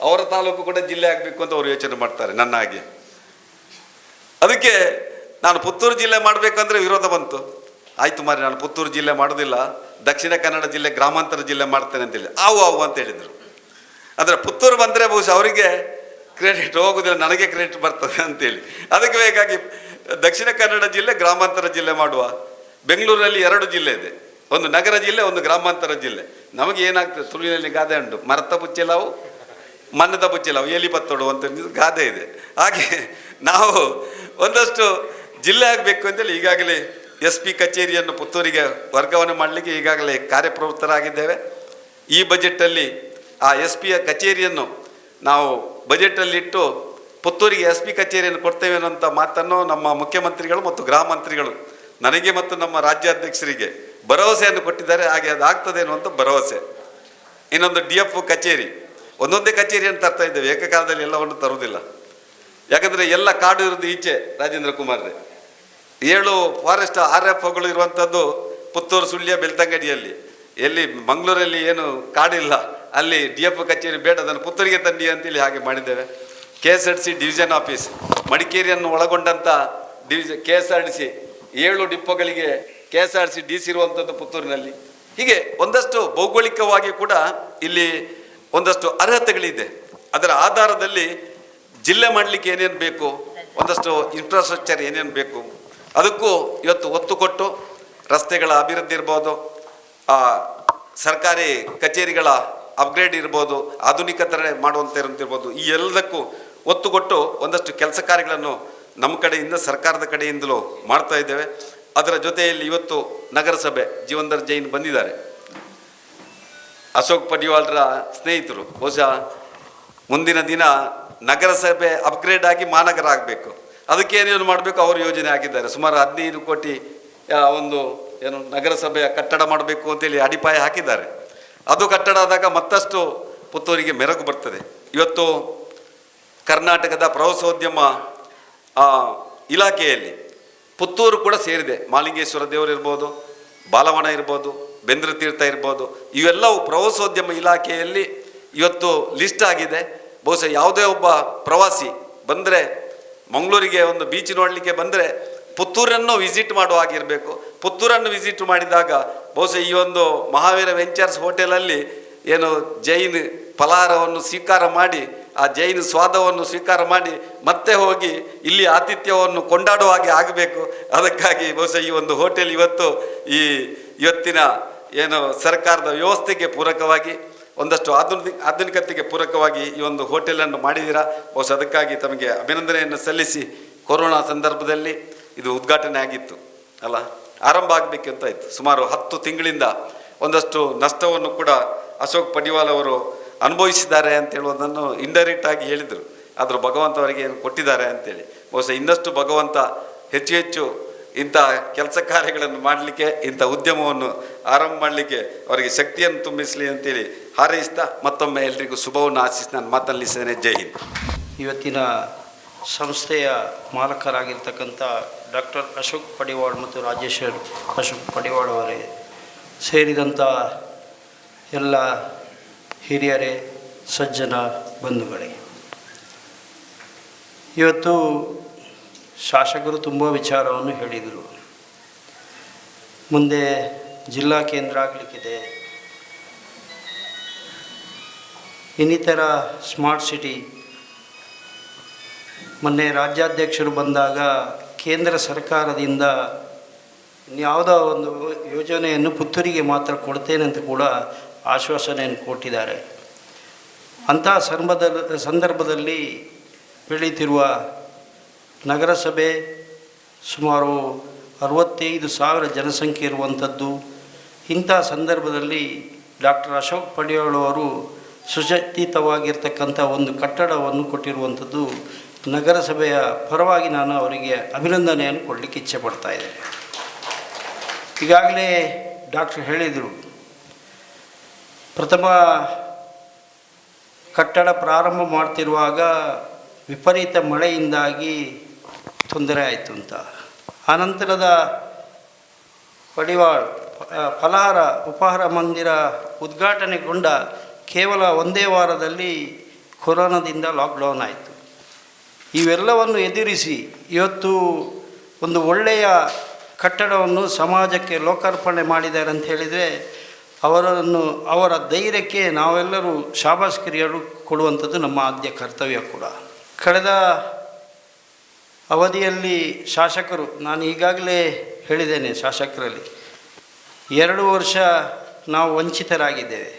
ಅವರ ತಾಲೂಕು ಕೂಡ ಜಿಲ್ಲೆ ಆಗಬೇಕು ಅಂತ ಅವರು ಯೋಚನೆ ಮಾಡ್ತಾರೆ ನನ್ನ ಹಾಗೆ. ಅದಕ್ಕೆ ನಾನು ಪುತ್ತೂರು ಜಿಲ್ಲೆ ಮಾಡಬೇಕಂದ್ರೆ ವಿರೋಧ ಬಂತು. ಆಯಿತು ಮಾರಿ, ನಾನು ಪುತ್ತೂರು ಜಿಲ್ಲೆ ಮಾಡೋದಿಲ್ಲ, ದಕ್ಷಿಣ ಕನ್ನಡ ಜಿಲ್ಲೆ ಗ್ರಾಮಾಂತರ ಜಿಲ್ಲೆ ಮಾಡ್ತೇನೆ ಅಂತೇಳಿ ಆವು ಅಂತ ಹೇಳಿದರು. ಅಂದರೆ ಪುತ್ತೂರು ಬಂದರೆ ಬಹುಶಃ ಅವರಿಗೆ ಕ್ರೆಡಿಟ್ ಹೋಗೋದಿಲ್ಲ, ನನಗೆ ಕ್ರೆಡಿಟ್ ಬರ್ತದೆ ಅಂತೇಳಿ. ಅದಕ್ಕೆ ಬೇಕಾಗಿ ದಕ್ಷಿಣ ಕನ್ನಡ ಜಿಲ್ಲೆ ಗ್ರಾಮಾಂತರ ಜಿಲ್ಲೆ ಮಾಡುವ. ಬೆಂಗಳೂರಲ್ಲಿ 2 ಜಿಲ್ಲೆ ಇದೆ, ಒಂದು ನಗರ ಜಿಲ್ಲೆ, ಒಂದು ಗ್ರಾಮಾಂತರ ಜಿಲ್ಲೆ. ನಮಗೆ ಏನಾಗ್ತದೆ, ತುಳುವಿನಲ್ಲಿ ಗಾದೆ ಉಂಟು, ಮರತ ಬುಚ್ಚೆಲಾವು ಮನ್ನದ ಬುಚ್ಚೆಲಾವು ಎಲಿ ಪತ್ತೋಡು ಅಂತ ಗಾದೆ ಇದೆ. ಹಾಗೆ ನಾವು ಒಂದಷ್ಟು ಜಿಲ್ಲೆ ಆಗಬೇಕು ಅಂತೇಳಿ ಈಗಾಗಲೇ SP ಕಚೇರಿಯನ್ನು ಪುತ್ತೂರಿಗೆ ವರ್ಗಾವಣೆ ಮಾಡಲಿಕ್ಕೆ ಈಗಾಗಲೇ ಕಾರ್ಯಪ್ರವೃತ್ತರಾಗಿದ್ದೇವೆ. ಈ ಬಜೆಟಲ್ಲಿ ಆ SP ಕಚೇರಿಯನ್ನು ನಾವು ಬಜೆಟಲ್ಲಿಟ್ಟು ಪುತ್ತೂರಿಗೆ SP ಕಚೇರಿಯನ್ನು ಕೊಡ್ತೇವೆ ಅನ್ನೋಂಥ ಮಾತನ್ನು ನಮ್ಮ ಮುಖ್ಯಮಂತ್ರಿಗಳು ಮತ್ತು ಗೃಹ ಮಂತ್ರಿಗಳು ನನಗೆ ಮತ್ತು ನಮ್ಮ ರಾಜ್ಯಾಧ್ಯಕ್ಷರಿಗೆ ಭರವಸೆಯನ್ನು ಕೊಟ್ಟಿದ್ದಾರೆ. ಹಾಗೆ ಅದಾಗ್ತದೆ ಅನ್ನುವಂಥ ಭರವಸೆ. ಇನ್ನೊಂದು DF ಕಚೇರಿ, ಒಂದೊಂದೇ ಕಚೇರಿಯನ್ನು ತರ್ತಾ ಇದ್ದೇವೆ, ಏಕಕಾಲದಲ್ಲಿ ಎಲ್ಲವನ್ನು ತರುವುದಿಲ್ಲ. ಯಾಕಂದರೆ ಎಲ್ಲ ಕಾಡು ಇರೋದು ಈಚೆ ರಾಜೇಂದ್ರ ಕುಮಾರ್ರೆ. 7 ಫಾರೆಸ್ಟ್ RFOಗಳು ಇರುವಂಥದ್ದು ಪುತ್ತೂರು, ಸುಳ್ಯ, ಬೆಳ್ತಂಗಡಿಯಲ್ಲಿ. ಎಲ್ಲಿ ಮಂಗಳೂರಲ್ಲಿ ಏನು ಕಾಡಿಲ್ಲ, ಅಲ್ಲಿ DF ಕಚೇರಿ ಬೇಡ, ಅದನ್ನು ಪುತ್ತೂರಿಗೆ ತನ್ನಿ ಅಂತೇಳಿ ಹಾಗೆ ಮಾಡಿದ್ದೇವೆ. KSRTC ಡಿವಿಷನ್ ಆಫೀಸ್ ಮಡಿಕೇರಿಯನ್ನು ಒಳಗೊಂಡಂಥ KSRTC 7 ಡಿಪೋಗಳಿಗೆ KSRTC DC ಇರುವಂಥದ್ದು ಪುತ್ತೂರಿನಲ್ಲಿ. ಹೀಗೆ ಒಂದಷ್ಟು ಭೌಗೋಳಿಕವಾಗಿ ಕೂಡ ಇಲ್ಲಿ ಒಂದಷ್ಟು ಅರ್ಹತೆಗಳಿದೆ. ಅದರ ಆಧಾರದಲ್ಲಿ ಜಿಲ್ಲೆ ಮಾಡಲಿಕ್ಕೆ ಏನೇನು ಬೇಕು, ಒಂದಷ್ಟು ಇನ್ಫ್ರಾಸ್ಟ್ರಕ್ಚರ್ ಏನೇನು ಬೇಕು, ಅದಕ್ಕೂ ಇವತ್ತು ಒತ್ತು ಕೊಟ್ಟು ರಸ್ತೆಗಳ ಅಭಿವೃದ್ಧಿ ಇರ್ಬೋದು, ಸರ್ಕಾರಿ ಕಚೇರಿಗಳ ಅಪ್ಗ್ರೇಡ್ ಇರ್ಬೋದು, ಆಧುನಿಕತೆ ಮಾಡುವಂಥ ಇರ್ಬೋದು, ಈ ಎಲ್ಲದಕ್ಕೂ ಒತ್ತು ಕೊಟ್ಟು ಒಂದಷ್ಟು ಕೆಲಸ ಕಾರ್ಯಗಳನ್ನು ನಮ್ಮ ಕಡೆಯಿಂದ, ಸರ್ಕಾರದ ಕಡೆಯಿಂದಲೂ ಮಾಡ್ತಾ ಇದ್ದೇವೆ. ಅದರ ಜೊತೆಯಲ್ಲಿ ಇವತ್ತು ನಗರಸಭೆ ಜೀವನ್ಧರ್ ಜೈನ್ ಬಂದಿದ್ದಾರೆ, ಅಶೋಕ್ ಪಡಿವಾಲ್ರ ಸ್ನೇಹಿತರು. ಬಹುಶಃ ಮುಂದಿನ ದಿನ ನಗರಸಭೆ ಅಪ್ಗ್ರೇಡ್ ಆಗಿ ಮಹಾನಗರ ಆಗಬೇಕು, ಅದಕ್ಕೆ ಏನೇನು ಮಾಡಬೇಕು ಅವರು ಯೋಜನೆ ಆಗಿದ್ದಾರೆ. ಸುಮಾರು 15 ಕೋಟಿ ಒಂದು ಏನು ನಗರಸಭೆಯ ಕಟ್ಟಡ ಮಾಡಬೇಕು ಅಂತೇಳಿ ಅಡಿಪಾಯ ಹಾಕಿದ್ದಾರೆ. ಅದು ಕಟ್ಟಡ ಆದಾಗ ಮತ್ತಷ್ಟು ಪುತ್ತೂರಿಗೆ ಮೆರುಗು ಬರ್ತದೆ. ಇವತ್ತು ಕರ್ನಾಟಕದ ಪ್ರವಾಸೋದ್ಯಮ ಇಲಾಖೆಯಲ್ಲಿ ಪುತ್ತೂರು ಕೂಡ ಸೇರಿದೆ. ಮಾಲಿಂಗೇಶ್ವರ ದೇವರು ಇರ್ಬೋದು, ಬಾಲವನ ಇರ್ಬೋದು, ಬೆಂದ್ರ ತೀರ್ಥ ಇರ್ಬೋದು, ಇವೆಲ್ಲವೂ ಪ್ರವಾಸೋದ್ಯಮ ಇಲಾಖೆಯಲ್ಲಿ ಇವತ್ತು ಲಿಸ್ಟ್ ಆಗಿದೆ. ಬಹುಶಃ ಯಾವುದೇ ಒಬ್ಬ ಪ್ರವಾಸಿ ಬಂದರೆ, ಮಂಗಳೂರಿಗೆ ಒಂದು ಬೀಚ್ ನೋಡಲಿಕ್ಕೆ ಬಂದರೆ ಪುತ್ತೂರನ್ನು ವಿಸಿಟ್ ಮಾಡುವ ಹಾಗಿರಬೇಕು. ಪುತ್ತೂರನ್ನು ವಿಸಿಟ್ ಮಾಡಿದಾಗ ಬಹುಶಃ ಈ ಒಂದು ಮಹಾವೀರ ವೆಂಚರ್ಸ್ ಹೋಟೆಲಲ್ಲಿ ಏನು ಜೈನ್ ಫಲಹಾರವನ್ನು ಸ್ವೀಕಾರ ಮಾಡಿ, ಆ ಜೈನ್ ಸ್ವಾದವನ್ನು ಸ್ವೀಕಾರ ಮಾಡಿ ಮತ್ತೆ ಹೋಗಿ ಇಲ್ಲಿ ಆತಿಥ್ಯವನ್ನು ಕೊಂಡಾಡುವ ಹಾಗೆ ಆಗಬೇಕು. ಅದಕ್ಕಾಗಿ ಬಹುಶಃ ಈ ಒಂದು ಹೋಟೆಲ್ ಇವತ್ತಿನ ಏನು ಸರ್ಕಾರದ ವ್ಯವಸ್ಥೆಗೆ ಪೂರಕವಾಗಿ, ಒಂದಷ್ಟು ಆಧುನಿಕತೆಗೆ ಪೂರಕವಾಗಿ ಈ ಒಂದು ಹೋಟೆಲನ್ನು ಮಾಡಿದ್ದೀರಾ. ಬಹುಶಃ ಅದಕ್ಕಾಗಿ ತಮಗೆ ಅಭಿನಂದನೆಯನ್ನು ಸಲ್ಲಿಸಿ, ಕೊರೋನಾ ಸಂದರ್ಭದಲ್ಲಿ ಇದು ಉದ್ಘಾಟನೆ ಆಗಿತ್ತು ಅಲ್ಲ, ಆರಂಭ ಆಗಬೇಕಂತ ಇತ್ತು. ಸುಮಾರು 10 ತಿಂಗಳಿಂದ ಒಂದಷ್ಟು ನಷ್ಟವನ್ನು ಕೂಡ ಅಶೋಕ್ ಪಡಿವಾಲ್ ಅವರು ಅನುಭವಿಸಿದ್ದಾರೆ ಅಂತ ಹೇಳುವುದನ್ನು ಇಂಡೈರೆಕ್ಟ್ ಆಗಿ ಹೇಳಿದರು. ಆದರೂ ಭಗವಂತ ಅವರಿಗೆ ಏನು ಕೊಟ್ಟಿದ್ದಾರೆ ಅಂತೇಳಿ, ಬಹುಶಃ ಇನ್ನಷ್ಟು ಭಗವಂತ ಹೆಚ್ಚು ಹೆಚ್ಚು ಇಂಥ ಕೆಲಸ ಕಾರ್ಯಗಳನ್ನು ಮಾಡಲಿಕ್ಕೆ, ಇಂಥ ಉದ್ಯಮವನ್ನು ಆರಂಭ ಮಾಡಲಿಕ್ಕೆ ಅವರಿಗೆ ಶಕ್ತಿಯನ್ನು ತುಂಬಿಸಲಿ ಅಂತೇಳಿ ಹಾರೈಸ್ತಾ ಮತ್ತೊಮ್ಮೆ ಎಲ್ರಿಗೂ ಶುಭವನ್ನು ಆಶಿಸಿ ನಾನು ಮಾತನಾಡಿಸಿದ್ದೇನೆ. ಜೈ ಹಿಂದ್. ಇವತ್ತಿನ ಸಂಸ್ಥೆಯ ಮಾಲಕರಾಗಿರ್ತಕ್ಕಂಥ ಡಾಕ್ಟರ್ ಅಶೋಕ್ ಪಡಿವಾಳ್ ಮತ್ತು ರಾಜೇಶ್ವರ್ ಅಶೋಕ್ ಪಡಿವಾಳ್ ಅವರೇ ಸೇರಿದಂಥ ಎಲ್ಲ ಹಿರಿಯರೇ, ಸಜ್ಜನ ಬಂಧುಗಳೇ, ಇವತ್ತು ಶಾಸಕರು ತುಂಬ ವಿಚಾರವನ್ನು ಹೇಳಿದರು. ಮುಂದೆ ಜಿಲ್ಲಾ ಕೇಂದ್ರ ಆಗಲಿಕ್ಕಿದೆ, ಇನ್ನಿತರ ಸ್ಮಾರ್ಟ್ ಸಿಟಿ. ಮೊನ್ನೆ ರಾಜ್ಯಾಧ್ಯಕ್ಷರು ಬಂದಾಗ ಕೇಂದ್ರ ಸರ್ಕಾರದಿಂದ ಯಾವುದೋ ಒಂದು ಯೋಜನೆಯನ್ನು ಪುತ್ತೂರಿಗೆ ಮಾತ್ರ ಕೊಡ್ತೇನೆ ಅಂತ ಕೂಡ ಆಶ್ವಾಸನೆಯನ್ನು ಕೊಟ್ಟಿದ್ದಾರೆ. ಅಂಥ ಸಂದರ್ಭದಲ್ಲಿ ಬೆಳೀತಿರುವ ನಗರಸಭೆ ಸುಮಾರು 65,000 ಜನಸಂಖ್ಯೆ ಇರುವಂಥದ್ದು. ಇಂಥ ಸಂದರ್ಭದಲ್ಲಿ ಡಾಕ್ಟರ್ ಅಶೋಕ್ ಪಡಿವಾಳ್ ಅವರು ಸುಸಜ್ಜಿತವಾಗಿರ್ತಕ್ಕಂಥ ಒಂದು ಕಟ್ಟಡವನ್ನು ಕೊಟ್ಟಿರುವಂಥದ್ದು ನಗರಸಭೆಯ ಪರವಾಗಿ ನಾನು ಅವರಿಗೆ ಅಭಿನಂದನೆಯನ್ನು ಕೊಡಲಿಕ್ಕೆ ಇಚ್ಛೆ ಪಡ್ತಾ ಇದ್ದೇನೆ. ಈಗಾಗಲೇ ಡಾಕ್ಟರ್ ಹೇಳಿದರು, ಪ್ರಥಮ ಕಟ್ಟಡ ಪ್ರಾರಂಭ ಮಾಡ್ತಿರುವಾಗ ವಿಪರೀತ ಮಳೆಯಿಂದಾಗಿ ತೊಂದರೆ ಆಯಿತು ಅಂತ. ಆನಂತರದ ಪಡಿವಾಳ್ ಉಪಹಾರ ಮಂದಿರ ಉದ್ಘಾಟನೆಗೊಂಡ ಕೇವಲ 1 ವಾರದಲ್ಲಿ ಕೊರೋನಾದಿಂದ ಲಾಕ್ಡೌನ್ ಆಯಿತು. ಇವೆಲ್ಲವನ್ನು ಎದುರಿಸಿ ಇವತ್ತು ಒಂದು ಒಳ್ಳೆಯ ಕಟ್ಟಡವನ್ನು ಸಮಾಜಕ್ಕೆ ಲೋಕಾರ್ಪಣೆ ಮಾಡಿದ್ದಾರೆ ಅಂತ ಹೇಳಿದರೆ ಅವರ ಧೈರ್ಯಕ್ಕೆ ನಾವೆಲ್ಲರೂ ಶಾಬಾಸ್ಕಿರಿಯರು ಕೊಡುವಂಥದ್ದು ನಮ್ಮ ಆದ್ಯ ಕರ್ತವ್ಯ ಕೂಡ. ಕಳೆದ ಅವಧಿಯಲ್ಲಿ ಶಾಸಕರು, ನಾನು ಈಗಾಗಲೇ ಹೇಳಿದ್ದೇನೆ, ಶಾಸಕರಲ್ಲಿ 2 ವರ್ಷ ನಾವು ವಂಚಿತರಾಗಿದ್ದೇವೆ.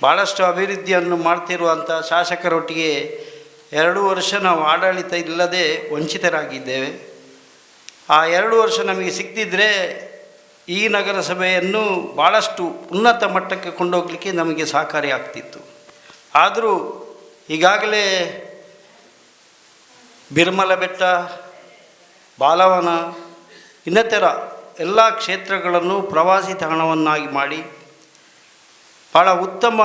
ಭಾಳಷ್ಟು ಅಭಿವೃದ್ಧಿಯನ್ನು ಮಾಡ್ತಿರುವಂಥ ಶಾಸಕರೊಟ್ಟಿಗೆ 2 ವರ್ಷ ನಾವು ಆಡಳಿತ ಇಲ್ಲದೆ ವಂಚಿತರಾಗಿದ್ದೇವೆ. ಆ 2 ವರ್ಷ ನಮಗೆ ಸಿಕ್ತಿದ್ರೆ ಈ ನಗರಸಭೆಯನ್ನು ಭಾಳಷ್ಟು ಉನ್ನತ ಮಟ್ಟಕ್ಕೆ ಕೊಂಡೋಗಲಿಕ್ಕೆ ನಮಗೆ ಸಹಕಾರಿ ಆಗ್ತಿತ್ತು. ಆದರೂ ಈಗಾಗಲೇ ಬಿರ್ಮಲ ಬೆಟ್ಟ, ಬಾಲವನ, ಇನ್ನಿತರ ಎಲ್ಲ ಕ್ಷೇತ್ರಗಳನ್ನು ಪ್ರವಾಸಿ ತಾಣವನ್ನಾಗಿ ಮಾಡಿ ಭಾಳ ಉತ್ತಮ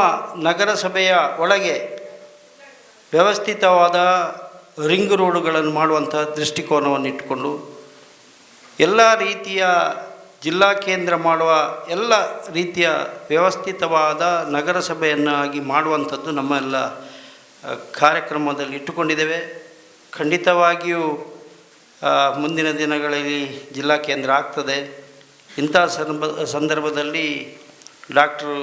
ನಗರಸಭೆಯ ಒಳಗೆ ವ್ಯವಸ್ಥಿತವಾದ ರಿಂಗ್ ರೋಡುಗಳನ್ನು ಮಾಡುವಂಥ ದೃಷ್ಟಿಕೋನವನ್ನು ಇಟ್ಟುಕೊಂಡು ಎಲ್ಲ ರೀತಿಯ ಜಿಲ್ಲಾ ಕೇಂದ್ರ ಮಾಡುವ ಎಲ್ಲ ರೀತಿಯ ವ್ಯವಸ್ಥಿತವಾದ ನಗರಸಭೆಯನ್ನಾಗಿ ಮಾಡುವಂಥದ್ದು ನಮ್ಮ ಎಲ್ಲ ಕಾರ್ಯಕ್ರಮದಲ್ಲಿ ಇಟ್ಟುಕೊಂಡಿದ್ದೇವೆ. ಖಂಡಿತವಾಗಿಯೂ ಮುಂದಿನ ದಿನಗಳಲ್ಲಿ ಜಿಲ್ಲಾ ಕೇಂದ್ರ ಆಗ್ತದೆ. ಇಂಥ ಸಂದರ್ಭದಲ್ಲಿ ಡಾಕ್ಟ್ರು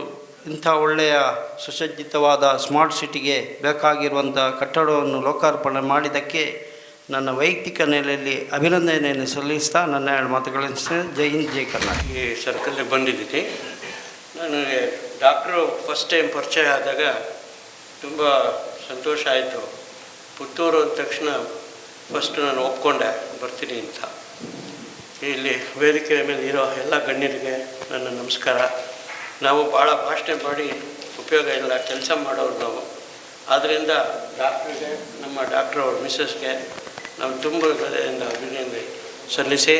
ಇಂಥ ಒಳ್ಳೆಯ ಸುಸಜ್ಜಿತವಾದ ಸ್ಮಾರ್ಟ್ ಸಿಟಿಗೆ ಬೇಕಾಗಿರುವಂಥ ಕಟ್ಟಡವನ್ನು ಲೋಕಾರ್ಪಣೆ ಮಾಡಿದ್ದಕ್ಕೆ ನನ್ನ ವೈಯಕ್ತಿಕ ನೆಲೆಯಲ್ಲಿ ಅಭಿನಂದನೆಯನ್ನು ಸಲ್ಲಿಸ್ತಾ ನನ್ನ 2 ಮಾತುಗಳನ್ನು ಜೈ ಹಿಂದ್, ಜೈ ಕರ್ನಾಟಕ. ಈ ಸರ್ಕಲ್ಗೆ ಬಂದಿದ್ದೀನಿ. ನನಗೆ ಡಾಕ್ಟ್ರು ಫಸ್ಟ್ ಟೈಮ್ ಪರಿಚಯ ಆದಾಗ ತುಂಬ ಸಂತೋಷ ಆಯಿತು. ಪುತ್ತೂರು ಅಂದ ತಕ್ಷಣ ಫಸ್ಟ್ ನಾನು ಒಪ್ಕೊಂಡೆ ಬರ್ತೀನಿ ಅಂತ. ಇಲ್ಲಿ ವೇದಿಕೆ ಮೇಲೆ ಇರೋ ಎಲ್ಲ ಗಣ್ಯರಿಗೆ ನನ್ನ ನಮಸ್ಕಾರ. ನಾವು ಭಾಳ ಭಾಷಣೆ ಮಾಡಿ ಉಪಯೋಗ ಇಲ್ಲ, ಕೆಲಸ ಮಾಡೋರು ನಾವು. ಆದ್ದರಿಂದ ಡಾಕ್ಟ್ರಿಗೆ, ನಮ್ಮ ಡಾಕ್ಟ್ರ್ ಅವ್ರ ಮಿಸ್ಸಸ್ಗೆ ನಾವು ತುಂಬ ಹೃದಯದಿಂದ ಅಭಿನಂದನೆ ಸಲ್ಲಿಸಿ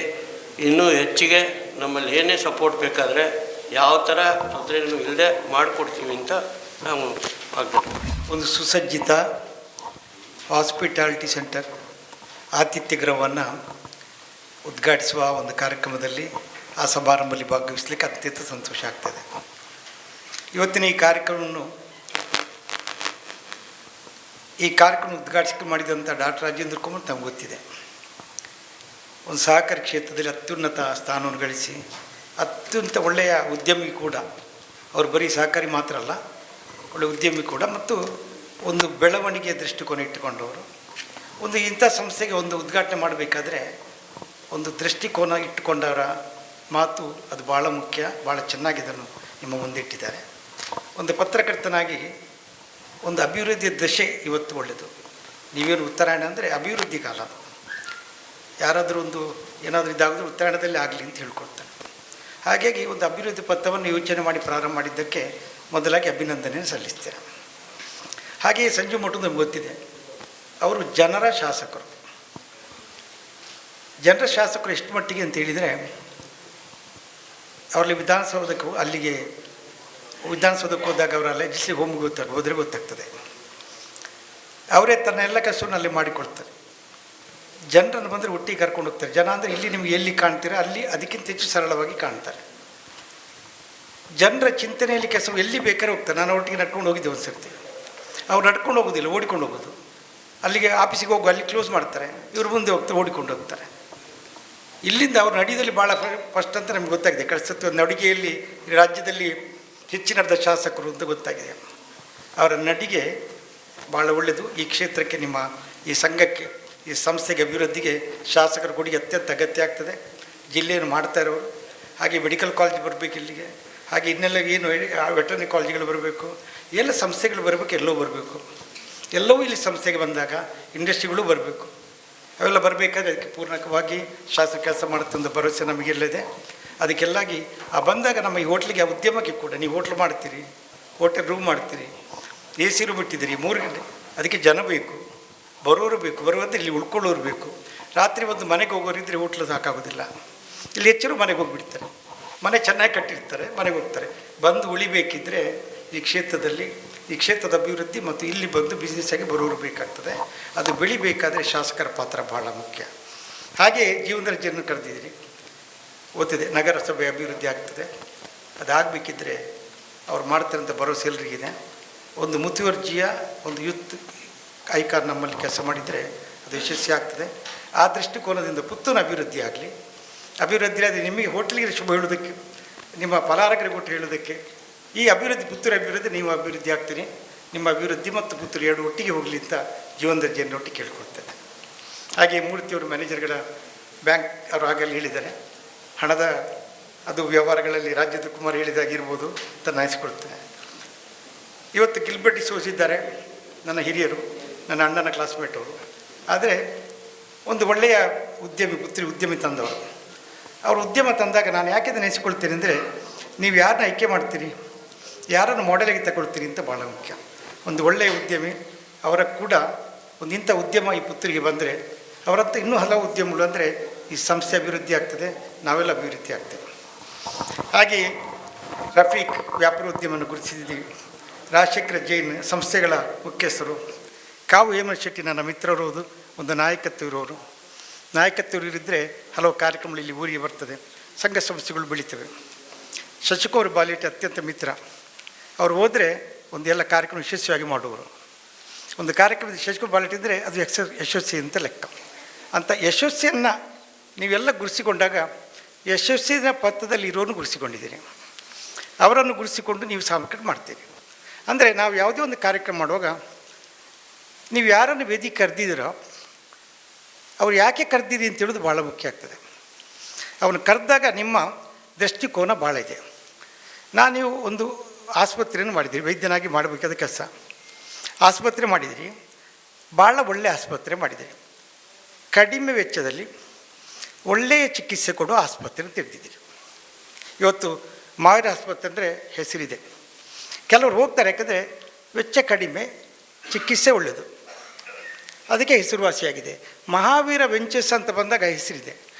ಇನ್ನೂ ಹೆಚ್ಚಿಗೆ ನಮ್ಮಲ್ಲಿ ಏನೇ ಸಪೋರ್ಟ್ ಬೇಕಾದರೆ ಯಾವ ಥರ ತೊಂದರೆನೂ ಇಲ್ಲದೆ ಮಾಡಿಕೊಡ್ತೀವಿ ಅಂತ ನಾವು ಆಗ್ತದೆ. ಒಂದು ಸುಸಜ್ಜಿತ ಹಾಸ್ಪಿಟಾಲಿಟಿ ಸೆಂಟರ್ ಆತಿಥ್ಯ ಗೃಹವನ್ನು ಉದ್ಘಾಟಿಸುವ ಒಂದು ಕಾರ್ಯಕ್ರಮದಲ್ಲಿ ಆ ಸಮಾರಂಭದಲ್ಲಿ ಭಾಗವಹಿಸಲಿಕ್ಕೆ ಅತ್ಯಂತ ಸಂತೋಷ ಆಗ್ತದೆ. ಇವತ್ತಿನ ಈ ಕಾರ್ಯಕ್ರಮ ಉದ್ಘಾಟಿಸಿ ಮಾಡಿದಂಥ ಡಾಕ್ಟರ್ ರಾಜೇಂದ್ರ ಕುಮಾರ್ ತಮಗೆ ಗೊತ್ತಿದೆ. ಒಂದು ಸಹಕಾರಿ ಕ್ಷೇತ್ರದಲ್ಲಿ ಅತ್ಯುನ್ನತ ಸ್ಥಾನವನ್ನು ಗಳಿಸಿ ಅತ್ಯಂತ ಒಳ್ಳೆಯ ಉದ್ಯಮಿ ಕೂಡ. ಅವರು ಬರೀ ಸಹಕಾರಿ ಮಾತ್ರ ಅಲ್ಲ, ಒಳ್ಳೆಯ ಉದ್ಯಮಿ ಕೂಡ ಮತ್ತು ಒಂದು ಬೆಳವಣಿಗೆಯ ದೃಷ್ಟಿಕೋನ ಇಟ್ಟುಕೊಂಡವರು. ಒಂದು ಇಂಥ ಸಂಸ್ಥೆಗೆ ಒಂದು ಉದ್ಘಾಟನೆ ಮಾಡಬೇಕಾದ್ರೆ ಒಂದು ದೃಷ್ಟಿಕೋನ ಇಟ್ಟುಕೊಂಡವರ ಮಾತು ಅದು ಭಾಳ ಮುಖ್ಯ, ಭಾಳ ಚೆನ್ನಾಗಿ ಇದನ್ನು ನಿಮ್ಮ ಮುಂದಿಟ್ಟಿದ್ದಾರೆ. ಒಂದು ಪತ್ರಕರ್ತನಾಗಿ ಒಂದು ಅಭಿವೃದ್ಧಿಯ ದಶೆ ಇವತ್ತು ಒಳ್ಳೆಯದು. ನೀವೇನು ಉತ್ತರಾಯಣ ಅಂದರೆ ಅಭಿವೃದ್ಧಿ ಕಾಲ. ಅದು ಯಾರಾದರೂ ಒಂದು ಏನಾದರೂ ಇದಾದರೂ ಉತ್ತರಾಯಣದಲ್ಲಿ ಆಗಲಿ ಅಂತ ಹೇಳ್ಕೊಳ್ತಾರೆ. ಹಾಗಾಗಿ ಒಂದು ಅಭಿವೃದ್ಧಿ ಪಥವನ್ನು ಯೋಚನೆ ಮಾಡಿ ಪ್ರಾರಂಭ ಮಾಡಿದ್ದಕ್ಕೆ ಮೊದಲಾಗಿ ಅಭಿನಂದನೆಯನ್ನು ಸಲ್ಲಿಸ್ತೇನೆ. ಹಾಗೆಯೇ ಸಂಜು ಮಠ ನಮ್ಗೆ ಗೊತ್ತಿದೆ, ಅವರು ಜನರ ಶಾಸಕರು. ಜನರ ಶಾಸಕರು ಎಷ್ಟು ಮಟ್ಟಿಗೆ ಅಂತ ಹೇಳಿದರೆ, ಅವರಲ್ಲಿ ವಿಧಾನಸೌಧಕ್ಕೆ ಹೋದಾಗ ಅವರ ಲೆಜಿಸ್ಲೇಟಿವ್ ಹೋಮ್ಗೆ ಹೋದರೆ ಗೊತ್ತಾಗ್ತದೆ. ಅವರೇ ತನ್ನ ಎಲ್ಲ ಕೆಲಸವನ್ನು ಅಲ್ಲಿ ಮಾಡಿಕೊಳ್ತಾರೆ. ಜನರನ್ನು ಬಂದರೆ ಒಟ್ಟಿಗೆ ಕರ್ಕೊಂಡು ಹೋಗ್ತಾರೆ. ಜನ ಅಂದರೆ ಇಲ್ಲಿ ನಿಮಗೆ ಎಲ್ಲಿ ಕಾಣ್ತೀರ ಅಲ್ಲಿ ಅದಕ್ಕಿಂತ ಹೆಚ್ಚು ಸರಳವಾಗಿ ಕಾಣ್ತಾರೆ. ಜನರ ಚಿಂತನೆಯಲ್ಲಿ ಕೆಲಸ ಎಲ್ಲಿ ಬೇಕಾದ್ರೆ ಹೋಗ್ತಾರೆ. ನಾನು ಒಟ್ಟಿಗೆ ನಡ್ಕೊಂಡು ಹೋಗಿದ್ದೆ ಒಂದು ಸರ್ತಿ. ಅವ್ರು ನಡ್ಕೊಂಡು ಹೋಗೋದಿಲ್ಲ, ಓಡಿಕೊಂಡು ಹೋಗೋದು. ಅಲ್ಲಿಗೆ ಆಫೀಸಿಗೆ ಹೋಗು, ಅಲ್ಲಿ ಕ್ಲೋಸ್ ಮಾಡ್ತಾರೆ, ಇವರು ಮುಂದೆ ಹೋಗ್ತಾರೆ, ಓಡಿಕೊಂಡು ಹೋಗ್ತಾರೆ. ಇಲ್ಲಿಂದ ಅವ್ರ ನಡಿಗೆಯಲ್ಲಿ ಭಾಳ ಫಸ್ಟ್ ಅಂತ ನಮ್ಗೆ ಗೊತ್ತಾಗಿದೆ. ಕಳಿಸುತ್ತೆ ನಡಿಗೆಯಲ್ಲಿ ರಾಜ್ಯದಲ್ಲಿ ಹೆಚ್ಚಿನರ್ಧ ಶಾಸಕರು ಅಂತ ಗೊತ್ತಾಗಿದೆ. ಅವರ ನಡಿಗೆ ಭಾಳ ಒಳ್ಳೆಯದು. ಈ ಕ್ಷೇತ್ರಕ್ಕೆ, ನಿಮ್ಮ ಈ ಸಂಘಕ್ಕೆ, ಈ ಸಂಸ್ಥೆಗೆ, ಅಭಿವೃದ್ಧಿಗೆ ಶಾಸಕರ ಕೊಡುಗೆ ಅತ್ಯಂತ ಅಗತ್ಯ ಆಗ್ತದೆ. ಜಿಲ್ಲೆಯನ್ನು ಮಾಡ್ತಾ ಇರೋರು. ಹಾಗೆ ಮೆಡಿಕಲ್ ಕಾಲೇಜ್ ಬರಬೇಕು ಇಲ್ಲಿಗೆ. ಹಾಗೆ ಇನ್ನೆಲ್ಲ ಏನು ವೆಟರ್ನರಿ ಕಾಲೇಜುಗಳು ಬರಬೇಕು, ಎಲ್ಲ ಸಂಸ್ಥೆಗಳು ಬರಬೇಕು, ಎಲ್ಲವೂ ಬರಬೇಕು. ಎಲ್ಲವೂ ಇಲ್ಲಿ ಸಂಸ್ಥೆಗೆ ಬಂದಾಗ ಇಂಡಸ್ಟ್ರಿಗಳು ಬರಬೇಕು. ಅವೆಲ್ಲ ಬರಬೇಕಾದ್ರೆ ಅದಕ್ಕೆ ಪೂರ್ಣಕವಾಗಿ ಶಾಸಕ ಕೆಲಸ ಮಾಡುತ್ತೆ ಒಂದು ಭರವಸೆ ನಮಗೆಲ್ಲಿದೆ. ಅದಕ್ಕೆಲ್ಲಾಗಿ ಬಂದಾಗ ನಮ್ಮ ಈ ಹೋಟ್ಲಿಗೆ, ಆ ಉದ್ಯಮಕ್ಕೆ ಕೂಡ, ನೀವು ಹೋಟ್ಲು ಮಾಡ್ತೀರಿ, ಹೋಟೆಲ್ ರೂಮ್ ಮಾಡ್ತೀರಿ, AC ರೂಮ್ ಇಟ್ಟಿದ್ದೀರಿ 3 ಗಂಟೆ, ಅದಕ್ಕೆ ಜನ ಬೇಕು, ಬರೋರು ಬೇಕು. ಬರುವಂತೆ ಇಲ್ಲಿ ಉಳ್ಕೊಳ್ಳೋರು ಬೇಕು. ರಾತ್ರಿ ಒಂದು ಮನೆಗೆ ಹೋಗೋರಿದ್ದರೆ ಹೋಟ್ಲು ಸಾಕಾಗೋದಿಲ್ಲ. ಇಲ್ಲಿ ಹೆಚ್ಚರು ಮನೆಗೆ ಹೋಗಿಬಿಡ್ತಾರೆ. ಮನೆ ಚೆನ್ನಾಗಿ ಕಟ್ಟಿರ್ತಾರೆ, ಮನೆಗೆ ಹೋಗ್ತಾರೆ. ಬಂದು ಉಳಿಬೇಕಿದ್ದರೆ ಈ ಕ್ಷೇತ್ರದ ಅಭಿವೃದ್ಧಿ ಮತ್ತು ಇಲ್ಲಿ ಬಂದು ಬಿಸ್ನೆಸ್ಸಾಗಿ ಬರೋರು ಬೇಕಾಗ್ತದೆ. ಅದು ಬೆಳಿಬೇಕಾದರೆ ಶಾಸಕರ ಪಾತ್ರ ಭಾಳ ಮುಖ್ಯ. ಹಾಗೆಯೇ ಜೀವನದರ್ಜಿಯನ್ನು ಕರೆದಿದ್ದೀರಿ, ಓದಿದೆ. ನಗರಸಭೆ ಅಭಿವೃದ್ಧಿ ಆಗ್ತದೆ. ಅದಾಗಬೇಕಿದ್ರೆ ಅವ್ರು ಮಾಡ್ತಾರಂಥ ಭರವಸೆ ಎಲ್ಲರಿಗಿದೆ. ಒಂದು ಮುತುವರ್ಜಿಯ ಒಂದು ಯೂತ್ ಐಕಾನ್ ನಮ್ಮಲ್ಲಿ ಕೆಲಸ ಮಾಡಿದರೆ ಅದು ಯಶಸ್ವಿ ಆಗ್ತದೆ. ಆ ದೃಷ್ಟಿಕೋನದಿಂದ ಪುತ್ತೂರು ಅಭಿವೃದ್ಧಿ ಆಗಲಿ. ಅಭಿವೃದ್ಧಿ ಆದರೆ ನಿಮಗೆ ಹೋಟ್ಲಿಗೆ ಶುಭ ಹೇಳೋದಕ್ಕೆ, ನಿಮ್ಮ ಫಲಾರಕರಿಗೆ ಕೊಟ್ಟು ಹೇಳೋದಕ್ಕೆ, ಈ ಅಭಿವೃದ್ಧಿ, ಪುತ್ತೂರು ಅಭಿವೃದ್ಧಿ, ನೀವು ಅಭಿವೃದ್ಧಿ ಆಗ್ತೀರಿ. ನಿಮ್ಮ ಅಭಿವೃದ್ಧಿ ಮತ್ತು ಪುತ್ತೂರು ಎರಡು ಒಟ್ಟಿಗೆ ಹೋಗಲಿ ಅಂತ ಜೀವನದರ್ಜಿಯನ್ನು ಒಟ್ಟಿಗೆ ಕೇಳ್ಕೊಳ್ತೇನೆ. ಹಾಗೆ ಮೂರ್ತಿಯವರು ಮ್ಯಾನೇಜರ್ಗಳ ಬ್ಯಾಂಕ್ ಅವರು ಆಗಲ್ಲಿ ಹೇಳಿದ್ದಾರೆ. ಹಣದ ಅದು ವ್ಯವಹಾರಗಳಲ್ಲಿ ರಾಜ್ಯದ ಕುಮಾರ್ ಹೇಳಿದಾಗಿರ್ಬೋದು ಅಂತ ನಾಯಿಸ್ಕೊಳ್ತೇನೆ. ಇವತ್ತು ಗಿಲ್ಬರ್ಟ್ ಡಿಸೋಜ್ ಇದ್ದಾರೆ, ನನ್ನ ಹಿರಿಯರು, ನನ್ನ ಅಣ್ಣನ ಕ್ಲಾಸ್ಮೇಟವರು. ಆದರೆ ಒಂದು ಒಳ್ಳೆಯ ಉದ್ಯಮಿ ತಂದವರು. ಅವರು ಉದ್ಯಮ ತಂದಾಗ ನಾನು ಯಾಕೆ ನೆನೆಸಿಕೊಳ್ತೀನಿ ಅಂದರೆ, ನೀವು ಯಾರನ್ನ ಆಯ್ಕೆ ಮಾಡ್ತೀರಿ, ಯಾರನ್ನು ಮಾಡೆಲಾಗಿ ತಗೊಳ್ತೀರಿ ಅಂತ ಭಾಳ ಮುಖ್ಯ. ಒಂದು ಒಳ್ಳೆಯ ಉದ್ಯಮಿ ಅವರ ಕೂಡ ಒಂದು ಇಂಥ ಉದ್ಯಮ ಈ ಪುತ್ತೂರಿಗೆ ಬಂದರೆ ಅವರಂತ ಇನ್ನೂ ಹಲವು ಉದ್ಯಮಗಳು ಅಂದರೆ ಈ ಸಂಸ್ಥೆ ಅಭಿವೃದ್ಧಿ ಆಗ್ತದೆ, ನಾವೆಲ್ಲ ಅಭಿವೃದ್ಧಿ ಆಗ್ತೇವೆ. ಹಾಗೆಯೇ ರಫೀಕ್ ವ್ಯಾಪಾರ ಉದ್ಯಮವನ್ನು ಗುರುತಿಸಿದ್ದೀವಿ. ರಾಜಶೇಖರ ಜೈನ್ ಸಂಸ್ಥೆಗಳ ಮುಖ್ಯಸ್ಥರು. ಕಾವು ಹೇಮಂತ್ ಶೆಟ್ಟಿ ನನ್ನ ಮಿತ್ರರೋದು, ಒಂದು ನಾಯಕತ್ವ ಇರಿದ್ದರೆ ಹಲವು ಕಾರ್ಯಕ್ರಮಗಳು ಇಲ್ಲಿ ಊರಿಗೆ ಬರ್ತದೆ, ಸಂಘ ಸಂಸ್ಥೆಗಳು ಬೆಳೀತವೆ. ಶಶಿಕುಮಾರ್ ಬಾಲೇಟಿ ಅತ್ಯಂತ ಮಿತ್ರ. ಅವರು ಹೋದರೆ ಒಂದು ಎಲ್ಲ ಕಾರ್ಯಕ್ರಮ ಯಶಸ್ವಿಯಾಗಿ ಮಾಡುವರು. ಒಂದು ಕಾರ್ಯಕ್ರಮದ ಶಶಿಕುಮಾರ್ ಬಾಲೇಟಿ ಇದ್ದರೆ ಅದು ಯಶಸ್ವಿ ಅಂತ ಲೆಕ್ಕ. ಅಂಥ ಯಶಸ್ವಿಯನ್ನು ನೀವೆಲ್ಲ ಗುರುಸಿಕೊಂಡಾಗ ಯಶಸ್ವಿನ ಪಥದಲ್ಲಿ ಇರೋನು ಗುರುಸಿಕೊಂಡಿದ್ದೀರಿ. ಅವರನ್ನು ಗುರುಸಿಕೊಂಡು ನೀವು ಸಾಮರ್ಥ್ಯ ಮಾಡ್ತೀರಿ. ಅಂದರೆ ನಾವು ಯಾವುದೇ ಒಂದು ಕಾರ್ಯಕ್ರಮ ಮಾಡುವಾಗ ನೀವು ಯಾರನ್ನು ವೇದಿಕೆ ಕರೆದಿದ್ದೀರೋ ಅವ್ರು ಯಾಕೆ ಕರೆದಿರಿ ಅಂತ ಹೇಳೋದು ಭಾಳ ಮುಖ್ಯ ಆಗ್ತದೆ. ಅವನು ಕರೆದಾಗ ನಿಮ್ಮ ದೃಷ್ಟಿಕೋನ ಭಾಳ ಇದೆ. ನೀವು ಒಂದು ಆಸ್ಪತ್ರೆಯನ್ನು ಮಾಡಿದಿರಿ, ವೈದ್ಯನಾಗಿ ಮಾಡಬೇಕಾದ ಕೆಲಸ. ಆಸ್ಪತ್ರೆ ಮಾಡಿದಿರಿ, ಭಾಳ ಒಳ್ಳೆಯ ಆಸ್ಪತ್ರೆ ಮಾಡಿದಿರಿ. ಕಡಿಮೆ ವೆಚ್ಚದಲ್ಲಿ ಒಳ್ಳೆಯ ಚಿಕಿತ್ಸೆ ಕೊಡುವ ಆಸ್ಪತ್ರೆ ತೆರೆದಿದ್ದೀರಿ. ಇವತ್ತು ಮಹಾವೀರ ಆಸ್ಪತ್ರೆ ಅಂದರೆ ಹೆಸರಿದೆ. ಕೆಲವರು ಹೋಗ್ತಾರೆ, ಯಾಕಂದರೆ ವೆಚ್ಚ ಕಡಿಮೆ, ಚಿಕಿತ್ಸೆ ಒಳ್ಳೆಯದು, ಅದಕ್ಕೆ ಹೆಸರುವಾಸಿಯಾಗಿದೆ. ಮಹಾವೀರ ವೆಂಚರ್ಸ್ ಅಂತ ಬಂದಾಗ ಹೆಸರಿದೆ.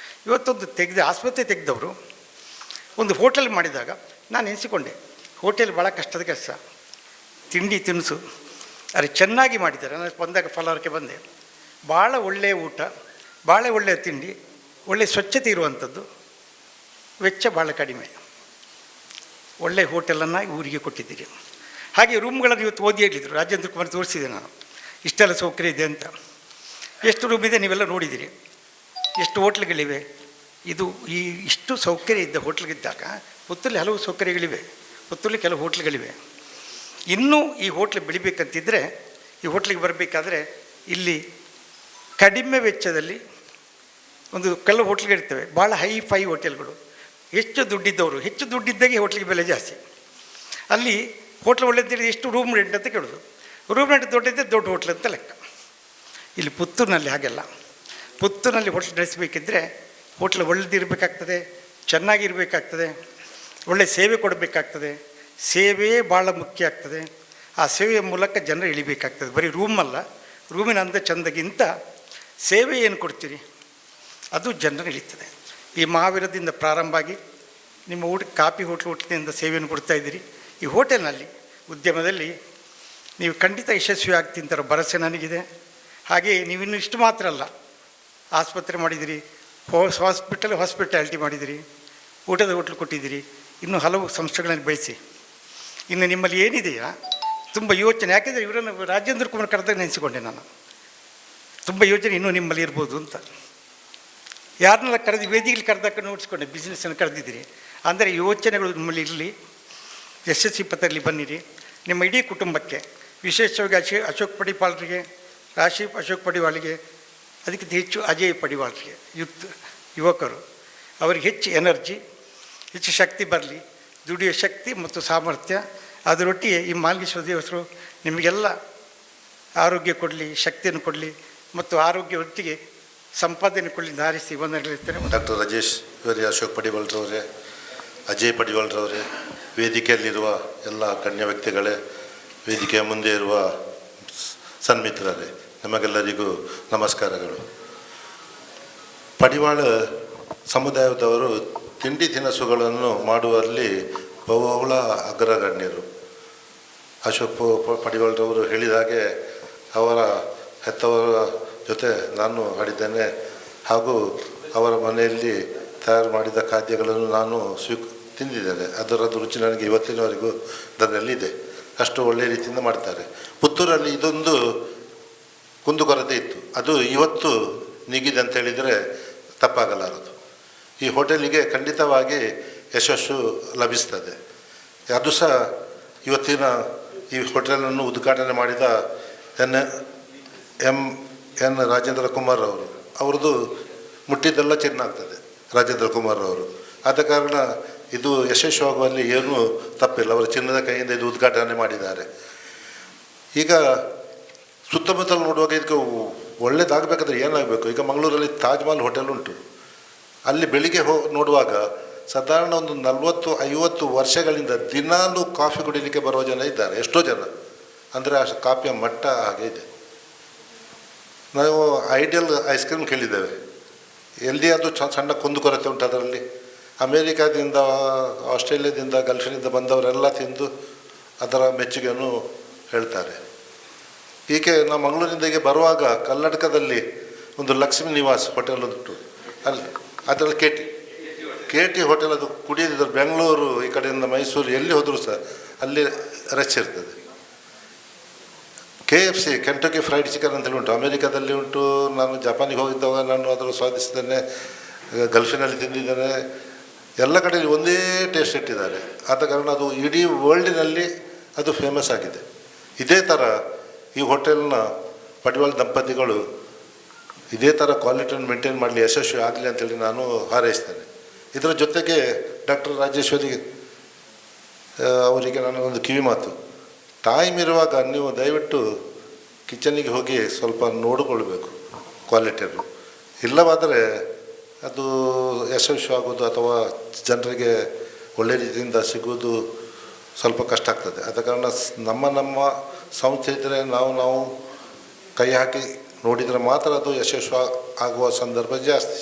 ಇವತ್ತೊಂದು ಆಸ್ಪತ್ರೆ ತೆಗೆದವರು ಒಂದು ಹೋಟೆಲ್ ಮಾಡಿದಾಗ ನಾನು ಎನಿಸಿಕೊಂಡೆ ಹೋಟೆಲ್ ಭಾಳ ಕಷ್ಟದ ಕೆಲಸ, ತಿಂಡಿ ತಿನಿಸು ಅದು ಚೆನ್ನಾಗಿ ಮಾಡಿದ್ದಾರೆ. ನಾನು ಬಂದಾಗ ಫಲವರಕ್ಕೆ ಬಂದೆ, ಭಾಳ ಒಳ್ಳೆಯ ಊಟ, ಭಾಳ ಒಳ್ಳೆಯ ತಿಂಡಿ, ಒಳ್ಳೆಯ ಸ್ವಚ್ಛತೆ ಇರುವಂಥದ್ದು, ವೆಚ್ಚ ಭಾಳ ಕಡಿಮೆ, ಒಳ್ಳೆಯ ಹೋಟೆಲನ್ನು ಊರಿಗೆ ಕೊಟ್ಟಿದ್ದೀರಿ. ಹಾಗೆ ರೂಮ್ಗಳನ್ನು ಇವತ್ತು ಓದಿ ಹೇಳಿದರು, ರಾಜೇಂದ್ರ ಕುಮಾರ್ ತೋರಿಸಿದೆ ನಾನು, ಇಷ್ಟೆಲ್ಲ ಸೌಕರ್ಯ ಇದೆ ಅಂತ. ಎಷ್ಟು ರೂಮ್ ಇದೆ ನೀವೆಲ್ಲ ನೋಡಿದ್ದೀರಿ, ಎಷ್ಟು ಹೋಟ್ಲ್ಗಳಿವೆ. ಇದು ಇಷ್ಟು ಸೌಕರ್ಯ ಇದ್ದ ಹೋಟ್ಲ್ಗಿದ್ದಾಗ ಪುತ್ತೂರಲ್ಲಿ ಹಲವು ಸೌಕರ್ಯಗಳಿವೆ, ಪುತ್ತೂರಲ್ಲಿ ಕೆಲವು ಹೋಟ್ಲ್ಗಳಿವೆ. ಇನ್ನೂ ಈ ಹೋಟ್ಲ್ ಬೆಳಿಬೇಕಂತಿದ್ದರೆ, ಈ ಹೋಟ್ಲಿಗೆ ಬರಬೇಕಾದ್ರೆ ಇಲ್ಲಿ ಕಡಿಮೆ ವೆಚ್ಚದಲ್ಲಿ ಒಂದು ಕೆಲವು ಹೋಟ್ಲ್ಗಳಿರ್ತವೆ, ಭಾಳ ಹೈ ಹೋಟೆಲ್ಗಳು, ಹೆಚ್ಚು ದುಡ್ಡಿದ್ದವರು, ಹೆಚ್ಚು ದುಡ್ಡಿದ್ದಾಗೆ ಹೋಟ್ಲಿಗೆ ಬೆಲೆ ಜಾಸ್ತಿ. ಅಲ್ಲಿ ಹೋಟ್ಲ್ ಒಳ್ಳೆದಿದ್ರೆ ಎಷ್ಟು ರೂಮ್ ರೆಂಟ್ ಅಂತ ಕೇಳೋದು, ರೂಮ್ ರೆಂಟ್ ದೊಡ್ಡದಿದ್ದರೆ ದೊಡ್ಡ ಹೋಟ್ಲ್ ಅಂತ ಲೆಕ್ಕ. ಇಲ್ಲಿ ಪುತ್ತೂರಿನಲ್ಲಿ ಹಾಗೆಲ್ಲ. ಪುತ್ತೂರಿನಲ್ಲಿ ಹೋಟ್ಲ್ ನಡೆಸಬೇಕಿದ್ರೆ ಹೋಟ್ಲ್ ಒಳ್ಳೆದಿರಬೇಕಾಗ್ತದೆ, ಚೆನ್ನಾಗಿರಬೇಕಾಗ್ತದೆ, ಒಳ್ಳೆ ಸೇವೆ ಕೊಡಬೇಕಾಗ್ತದೆ. ಸೇವೆಯೇ ಭಾಳ ಮುಖ್ಯ ಆಗ್ತದೆ. ಆ ಸೇವೆಯ ಮೂಲಕ ಜನರು ಇಳಿಬೇಕಾಗ್ತದೆ. ಬರೀ ರೂಮಲ್ಲ, ರೂಮಿನ ಅಂದ ಚಂದಗಿಂತ ಸೇವೆ ಏನು ಕೊಡ್ತೀರಿ ಅದು ಜನರು ಇಳಿತದೆ. ಈ ಮಹಾವೀರದಿಂದ ಪ್ರಾರಂಭ ಆಗಿ ನಿಮ್ಮ ಕಾಫಿ ಹೋಟ್ಲಿನಿಂದ ಸೇವೆಯನ್ನು ಕೊಡ್ತಾಯಿದ್ದೀರಿ. ಈ ಹೋಟೆಲ್ನಲ್ಲಿ ಉದ್ಯಮದಲ್ಲಿ ನೀವು ಖಂಡಿತ ಯಶಸ್ವಿ ಆಗ್ತೀನಿ ಅಂತಾರೋ ಭರವಸೆ ನನಗಿದೆ. ಹಾಗೆ ನೀವಿನ್ನೂ ಇಷ್ಟು ಮಾತ್ರ ಅಲ್ಲ, ಆಸ್ಪತ್ರೆ ಮಾಡಿದಿರಿ, ಹಾಸ್ಪಿಟಾಲಿಟಿ ಮಾಡಿದಿರಿ, ಊಟದ ಹೋಟ್ಲು ಕೊಟ್ಟಿದ್ದೀರಿ, ಇನ್ನೂ ಹಲವು ಸಂಸ್ಥೆಗಳನ್ನು ಬೆಳೆಸಿ. ಇನ್ನು ನಿಮ್ಮಲ್ಲಿ ಏನಿದೆಯಾ ತುಂಬ ಯೋಚನೆ, ಯಾಕೆಂದರೆ ಇವರನ್ನು ರಾಜೇಂದ್ರ ಕುಮಾರ್ ಕರೆದಾಗ ನೆನೆಸಿಕೊಂಡೆ ನಾನು, ತುಂಬ ಯೋಚನೆ ಇನ್ನೂ ನಿಮ್ಮಲ್ಲಿ ಇರ್ಬೋದು ಅಂತ. ಯಾರನ್ನೆಲ್ಲ ಕರೆದು ವೇದಿಕೆಯಲ್ಲಿ ಕರೆದಾಗ ನೋಡಿಸ್ಕೊಂಡೆ, ಬಿಸ್ನೆಸ್ಸನ್ನು ಕರೆದಿದ್ದೀರಿ ಅಂದರೆ ಯೋಚನೆಗಳು ನಿಮ್ಮಲ್ಲಿ ಇರಲಿ. ಯಶಸ್ವಿ ಪಥದಲ್ಲಿ ಬನ್ನಿರಿ. ನಿಮ್ಮ ಇಡೀ ಕುಟುಂಬಕ್ಕೆ, ವಿಶೇಷವಾಗಿ ಅಶೋಕ್ ಪಡಿವಾಲ್ರಿಗೆ, ಅಶೋಕ್ ಪಡಿವಾಲ್ಗೆ, ಅದಕ್ಕಿಂತ ಹೆಚ್ಚು ಅಜಯ್ ಪಡಿವಾಲ್ರಿಗೆ, ಯುವಕರು, ಅವರಿಗೆ ಹೆಚ್ಚು ಎನರ್ಜಿ, ಹೆಚ್ಚು ಶಕ್ತಿ ಬರಲಿ, ದುಡಿಯೋ ಶಕ್ತಿ ಮತ್ತು ಸಾಮರ್ಥ್ಯ. ಅದರೊಟ್ಟಿಗೆ ಈ ಮಾಲಿಂಗೇಶ್ವರ ದೇವಸ್ಥರು ನಿಮಗೆಲ್ಲ ಆರೋಗ್ಯ ಕೊಡಲಿ, ಶಕ್ತಿಯನ್ನು ಕೊಡಲಿ ಮತ್ತು ಆರೋಗ್ಯ ಒಟ್ಟಿಗೆ ಸಂಪಾದನೆ ಕೊಡಲಿ ಹಾರಿಸಿ ವಂದನೆಗಳಿರ್ತೇನೆ. ಡಾಕ್ಟರ್ ರಾಜೇಶ್ ಇವರೇ, ಅಶೋಕ್ ಪಡಿವಾಲ್ರವರೇ, ಅಜಯ್ ಪಡಿವಾಲ್ರವರೇ, ವೇದಿಕೆಯಲ್ಲಿರುವ ಎಲ್ಲ ಗಣ್ಯ ವ್ಯಕ್ತಿಗಳೇ, ವೇದಿಕೆಯ ಮುಂದೆ ಇರುವ ಸನ್ಮಿತ್ರರೇ, ನಿಮಗೆಲ್ಲರಿಗೂ ನಮಸ್ಕಾರಗಳು. ಪಡಿವಾಳ ಸಮುದಾಯದವರು ತಿಂಡಿ ತಿನಿಸುಗಳನ್ನು ಮಾಡುವಲ್ಲಿ ಬಹಳ ಅಗ್ರಗಣ್ಯರು. ಅಶೋಕ್ ಪಡಿವಾಲ್ರವರು ಹೇಳಿದ ಹಾಗೆ ಅವರ ಹೆತ್ತವರ ಜೊತೆ ನಾನು ಆಡಿದ್ದೇನೆ, ಹಾಗೂ ಅವರ ಮನೆಯಲ್ಲಿ ತಯಾರು ಮಾಡಿದ ಖಾದ್ಯಗಳನ್ನು ನಾನು ತಿಂದಿದ್ದೇನೆ. ಅದರದ್ದು ರುಚಿ ನನಗೆ ಇವತ್ತಿನವರೆಗೂ ನನ್ನಲ್ಲಿದೆ. ಅಷ್ಟು ಒಳ್ಳೆಯ ರೀತಿಯಿಂದ ಮಾಡ್ತಾರೆ. ಪುತ್ತೂರಲ್ಲಿ ಇದೊಂದು ಕುಂದುಕೊರತೆ ಇತ್ತು, ಅದು ಇವತ್ತು ನೀಗಿದೆ ಅಂತ ಹೇಳಿದರೆ ತಪ್ಪಾಗಲಾರದು. ಈ ಹೋಟೆಲಿಗೆ ಖಂಡಿತವಾಗಿ ಯಶಸ್ಸು ಲಭಿಸ್ತದೆ. ಅದು ಸಹ ಇವತ್ತಿನ ಈ ಹೋಟೆಲನ್ನು ಉದ್ಘಾಟನೆ ಮಾಡಿದ ಎನ್ ರಾಜೇಂದ್ರ ಕುಮಾರ್ ಅವ್ರದ್ದು ಮುಟ್ಟಿದ್ದೆಲ್ಲ ಚಿನ್ನ ಆಗ್ತದೆ, ರಾಜೇಂದ್ರ ಕುಮಾರ್ ಅವರು. ಆದ ಕಾರಣ ಇದು ಯಶಸ್ವಿಯಾಗುವಲ್ಲಿ ಏನೂ ತಪ್ಪಿಲ್ಲ. ಅವರು ಚಿನ್ನದ ಕೈಯಿಂದ ಇದು ಉದ್ಘಾಟನೆ ಮಾಡಿದ್ದಾರೆ. ಈಗ ಸುತ್ತಮುತ್ತಲು ನೋಡುವಾಗ ಇದಕ್ಕೆ ಒಳ್ಳೇದಾಗಬೇಕಾದ್ರೆ ಏನಾಗಬೇಕು? ಈಗ ಮಂಗಳೂರಲ್ಲಿ ತಾಜ್ ಮಹಲ್ ಹೋಟೆಲ್ ಉಂಟು. ಅಲ್ಲಿ ಬೆಳಿಗ್ಗೆ ನೋಡುವಾಗ ಸಾಧಾರಣ ಒಂದು 40-50 ವರ್ಷಗಳಿಂದ ದಿನಾಲೂ ಕಾಫಿ ಕುಡಿಲಿಕ್ಕೆ ಬರುವ ಜನ ಇದ್ದಾರೆ, ಎಷ್ಟೋ ಜನ. ಅಂದರೆ ಆ ಕಾಫಿಯ ಮಟ್ಟ ಹಾಗೆ ಇದೆ. ನಾವು ಐಡಿಯಲ್ ಐಸ್ ಕ್ರೀಮ್ ಕೇಳಿದ್ದೇವೆ, ಎಲ್ಲಿ ಅದು ಸಣ್ಣ ಕುಂದುಕೊರತೆ ಉಂಟು ಅದರಲ್ಲಿ. ಅಮೇರಿಕಾದಿಂದ, ಆಸ್ಟ್ರೇಲಿಯಾದಿಂದ, ಗಲ್ಫಿನಿಂದ ಬಂದವರೆಲ್ಲ ತಿಂದು ಅದರ ಮೆಚ್ಚುಗೆಯನ್ನು ಹೇಳ್ತಾರೆ. ಹೀಗೆ ನಾವು ಮಂಗಳೂರಿಂದ ಹೀಗೆ ಬರುವಾಗ ಕರ್ನಾಟಕದಲ್ಲಿ ಒಂದು ಲಕ್ಷ್ಮೀ ನಿವಾಸ್ ಹೋಟೆಲ್ ಉಂಟು, ಅದರಲ್ಲಿ ಕೆ ಟಿ ಹೋಟೆಲ್. ಅದು ಕುಡಿಯೋದಿದ್ರು ಬೆಂಗಳೂರು ಈ ಕಡೆಯಿಂದ ಮೈಸೂರು ಎಲ್ಲಿ ಹೋದರೂ ಸಹ ಅಲ್ಲಿ ರಶ್ ಇರ್ತದೆ. KFC, ಕೆಂಟಕಿ ಫ್ರೈಡ್ ಚಿಕನ್ ಅಂತೇಳಿ ಉಂಟು, ಅಮೇರಿಕಾದಲ್ಲಿ ಉಂಟು. ನಾನು ಜಪಾನಿಗೆ ಹೋಗಿದ್ದಾಗ ನಾನು ಅದನ್ನು ಸ್ವಾದಿಸಿದ್ದೇನೆ, ಗಲ್ಫಿನಲ್ಲಿ ತಿಂದಿದ್ದೇನೆ. ಎಲ್ಲ ಕಡೆಯಲ್ಲಿ ಒಂದೇ ಟೇಸ್ಟ್ ಇಟ್ಟಿದ್ದಾರೆ. ಆದ ಕಾರಣ ಅದು ಇಡೀ ವರ್ಲ್ಡಿನಲ್ಲಿ ಅದು ಫೇಮಸ್ ಆಗಿದೆ. ಇದೇ ಥರ ಈ ಹೋಟೆಲ್ನ ಪಡಿವಾಳ ದಂಪತಿಗಳು ಇದೇ ಥರ ಕ್ವಾಲಿಟಿಯನ್ನು ಮೇಂಟೈನ್ ಮಾಡಲಿ, ಯಶಸ್ವಿ ಆಗಲಿ ಅಂತೇಳಿ ನಾನು ಹಾರೈಸ್ತೇನೆ. ಇದರ ಜೊತೆಗೆ ಡಾಕ್ಟರ್ ರಾಜೇಶ್ವರಿ ಅವರಿಗೆ ನಾನು ಒಂದು ಕಿವಿ ಮಾತು, ಟೈಮ್ ಇರುವಾಗ ನೀವು ದಯವಿಟ್ಟು ಕಿಚನಿಗೆ ಹೋಗಿ ಸ್ವಲ್ಪ ನೋಡಿಕೊಳ್ಬೇಕು ಕ್ವಾಲಿಟಿಯನ್ನು. ಇಲ್ಲವಾದರೆ ಅದು ಯಶಸ್ವಿ ಆಗೋದು ಅಥವಾ ಜನರಿಗೆ ಒಳ್ಳೆ ರೀತಿಯಿಂದ ಸಿಗೋದು ಸ್ವಲ್ಪ ಕಷ್ಟ ಆಗ್ತದೆ. ಆದ ಕಾರಣ ನಮ್ಮ ಸಂಸ್ಥೆ ಇದ್ದರೆ ನಾವು ಕೈ ಹಾಕಿ ನೋಡಿದರೆ ಮಾತ್ರ ಅದು ಯಶಸ್ವಿ ಆಗುವ ಸಂದರ್ಭ ಜಾಸ್ತಿ.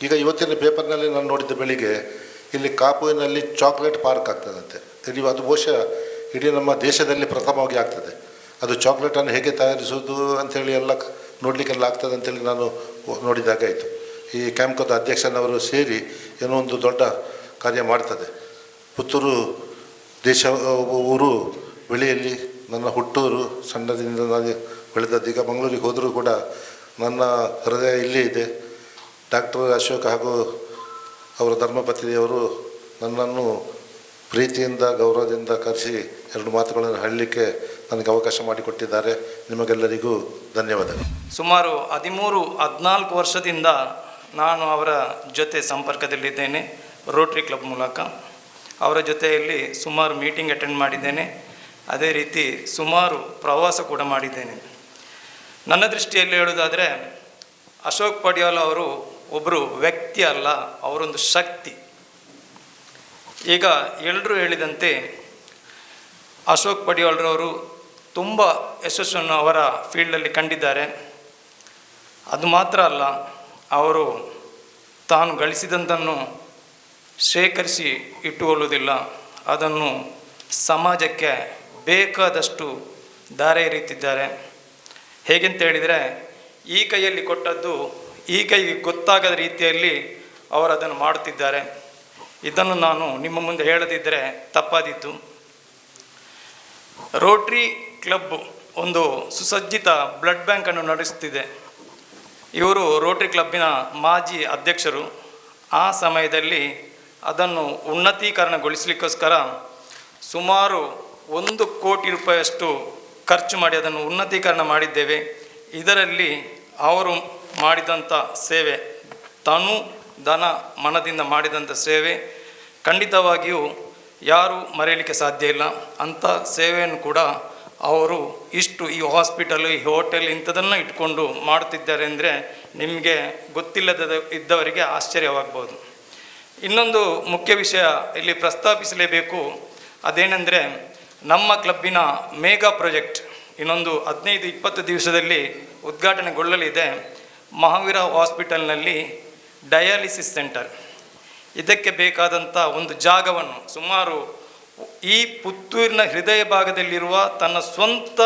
ಈಗ ಇವತ್ತಿನ ಪೇಪರ್ನಲ್ಲಿ ನಾನು ನೋಡಿದ್ದ ಬೆಳಿಗ್ಗೆ ಇಲ್ಲಿ ಕಾಪುವಿನಲ್ಲಿ ಚಾಕ್ಲೇಟ್ ಪಾರ್ಕ್ ಆಗ್ತದಂತೆ. ಇಲ್ಲಿ ಅದು ಬಹುಶಃ ಇಡೀ ನಮ್ಮ ದೇಶದಲ್ಲಿ ಪ್ರಥಮವಾಗಿ ಆಗ್ತದೆ. ಅದು ಚಾಕ್ಲೇಟನ್ನು ಹೇಗೆ ತಯಾರಿಸೋದು ಅಂಥೇಳಿ ಎಲ್ಲ ನೋಡಲಿಕ್ಕೆಲ್ಲ ಆಗ್ತದೆ ಅಂತೇಳಿ ನಾನು ನೋಡಿದಾಗ ಆಯಿತು. ಈ ಕ್ಯಾಂಪ್ಕೋದ ಅಧ್ಯಕ್ಷನವರು ಸೇರಿ ಏನೋ ಒಂದು ದೊಡ್ಡ ಕಾರ್ಯ ಮಾಡ್ತದೆ. ಪುತ್ತೂರು ದೇಶ ಊರು ಬೆಳೆಯಲ್ಲಿ ನನ್ನ ಹುಟ್ಟೂರು, ಸಣ್ಣದಿಂದ ನಾನು ಬೆಳೆದದ್ದು. ಈಗ ಮಂಗಳೂರಿಗೆ ಹೋದರೂ ಕೂಡ ನನ್ನ ಹೃದಯ ಇಲ್ಲೇ ಇದೆ. ಡಾಕ್ಟರ್ ಅಶೋಕ್ ಹಾಗೂ ಅವರ ಧರ್ಮಪತ್ನಿಯವರು ನನ್ನನ್ನು ಪ್ರೀತಿಯಿಂದ ಗೌರವದಿಂದ ಕರೆಸಿ 2 ಮಾತುಗಳನ್ನು ಹೇಳಲಿಕ್ಕೆ ನನಗೆ ಅವಕಾಶ ಮಾಡಿಕೊಟ್ಟಿದ್ದಾರೆ. ನಿಮಗೆಲ್ಲರಿಗೂ ಧನ್ಯವಾದಗಳು. ಸುಮಾರು 13-14 ವರ್ಷದಿಂದ ನಾನು ಅವರ ಜೊತೆ ಸಂಪರ್ಕದಲ್ಲಿದ್ದೇನೆ. ರೋಟ್ರಿ ಕ್ಲಬ್ ಮೂಲಕ ಅವರ ಜೊತೆಯಲ್ಲಿ ಸುಮಾರು ಮೀಟಿಂಗ್ ಅಟೆಂಡ್ ಮಾಡಿದ್ದೇನೆ. ಅದೇ ರೀತಿ ಸುಮಾರು ಪ್ರವಾಸ ಕೂಡ ಮಾಡಿದ್ದೇನೆ. ನನ್ನ ದೃಷ್ಟಿಯಲ್ಲಿ ಹೇಳೋದಾದರೆ ಅಶೋಕ್ ಪಡಿವಾಲ್ ಅವರು ಒಬ್ಬರು ವ್ಯಕ್ತಿ ಅಲ್ಲ, ಅವರೊಂದು ಶಕ್ತಿ. ಈಗ ಎಲ್ಲರೂ ಹೇಳಿದಂತೆ ಅಶೋಕ್ ಪಡಿವಾಲ್ರವರು ತುಂಬ ಯಶಸ್ಸನ್ನು ಅವರ ಫೀಲ್ಡಲ್ಲಿ ಕಂಡಿದ್ದಾರೆ. ಅದು ಮಾತ್ರ ಅಲ್ಲ, ಅವರು ತಾನು ಗಳಿಸಿದಂಥನ್ನು ಶೇಖರಿಸಿ ಇಟ್ಟುಕೊಳ್ಳುವುದಿಲ್ಲ, ಅದನ್ನು ಸಮಾಜಕ್ಕೆ ಬೇಕಾದಷ್ಟು ದಾರಿ ಎರೆಯುತ್ತಿದ್ದಾರೆ. ಹೇಗೆಂತ ಹೇಳಿದರೆ, ಈ ಕೈಯಲ್ಲಿ ಕೊಟ್ಟದ್ದು ಈ ಕೈಗೆ ಗೊತ್ತಾಗದ ರೀತಿಯಲ್ಲಿ ಅವರು ಅದನ್ನು ಮಾಡುತ್ತಿದ್ದಾರೆ. ಇದನ್ನು ನಾನು ನಿಮ್ಮ ಮುಂದೆ ಹೇಳದಿದ್ದರೆ ತಪ್ಪಾದೀತು. ರೋಟ್ರಿ ಕ್ಲಬ್ ಒಂದು ಸುಸಜ್ಜಿತ ಬ್ಲಡ್ ಬ್ಯಾಂಕನ್ನು ನಡೆಸುತ್ತಿದೆ. ಇವರು ರೋಟ್ರಿ ಕ್ಲಬ್ಬಿನ ಮಾಜಿ ಅಧ್ಯಕ್ಷರು. ಆ ಸಮಯದಲ್ಲಿ ಅದನ್ನು ಉನ್ನತೀಕರಣಗೊಳಿಸಲಿಕ್ಕೋಸ್ಕರ ಸುಮಾರು 1 ಕೋಟಿ ರೂಪಾಯಿಯಷ್ಟು ಖರ್ಚು ಮಾಡಿ ಅದನ್ನು ಉನ್ನತೀಕರಣ ಮಾಡಿದ್ದೇವೆ. ಇದರಲ್ಲಿ ಅವರು ಮಾಡಿದಂಥ ಸೇವೆ, ತನು ಧನ ಮನದಿಂದ ಮಾಡಿದಂಥ ಸೇವೆ ಖಂಡಿತವಾಗಿಯೂ ಯಾರೂ ಮರೆಯಲಿಕ್ಕೆ ಸಾಧ್ಯ ಇಲ್ಲ. ಅಂಥ ಸೇವೆಯನ್ನು ಕೂಡ ಅವರು ಇಷ್ಟು ಈ ಹಾಸ್ಪಿಟಲ್, ಈ ಹೋಟೆಲ್ ಇಂಥದನ್ನು ಇಟ್ಕೊಂಡು ಮಾಡುತ್ತಿದ್ದಾರೆ ಅಂದರೆ ನಿಮಗೆ ಗೊತ್ತಿಲ್ಲದ ಇದ್ದವರಿಗೆ ಆಶ್ಚರ್ಯವಾಗ್ಬೋದು. ಇನ್ನೊಂದು ಮುಖ್ಯ ವಿಷಯ ಇಲ್ಲಿ ಪ್ರಸ್ತಾಪಿಸಲೇಬೇಕು. ಅದೇನೆಂದರೆ, ನಮ್ಮ ಕ್ಲಬ್ಬಿನ ಮೇಗಾ ಪ್ರಾಜೆಕ್ಟ್ ಇನ್ನೊಂದು 15-20 ದಿವಸದಲ್ಲಿ ಉದ್ಘಾಟನೆಗೊಳ್ಳಲಿದೆ. ಮಹಾವೀರ ಹಾಸ್ಪಿಟಲ್ನಲ್ಲಿ ಡಯಾಲಿಸಿಸ್ ಸೆಂಟರ್. ಇದಕ್ಕೆ ಬೇಕಾದಂಥ ಒಂದು ಜಾಗವನ್ನು ಸುಮಾರು ಈ ಪುತ್ತೂರಿನ ಹೃದಯ ಭಾಗದಲ್ಲಿರುವ ತನ್ನ ಸ್ವಂತ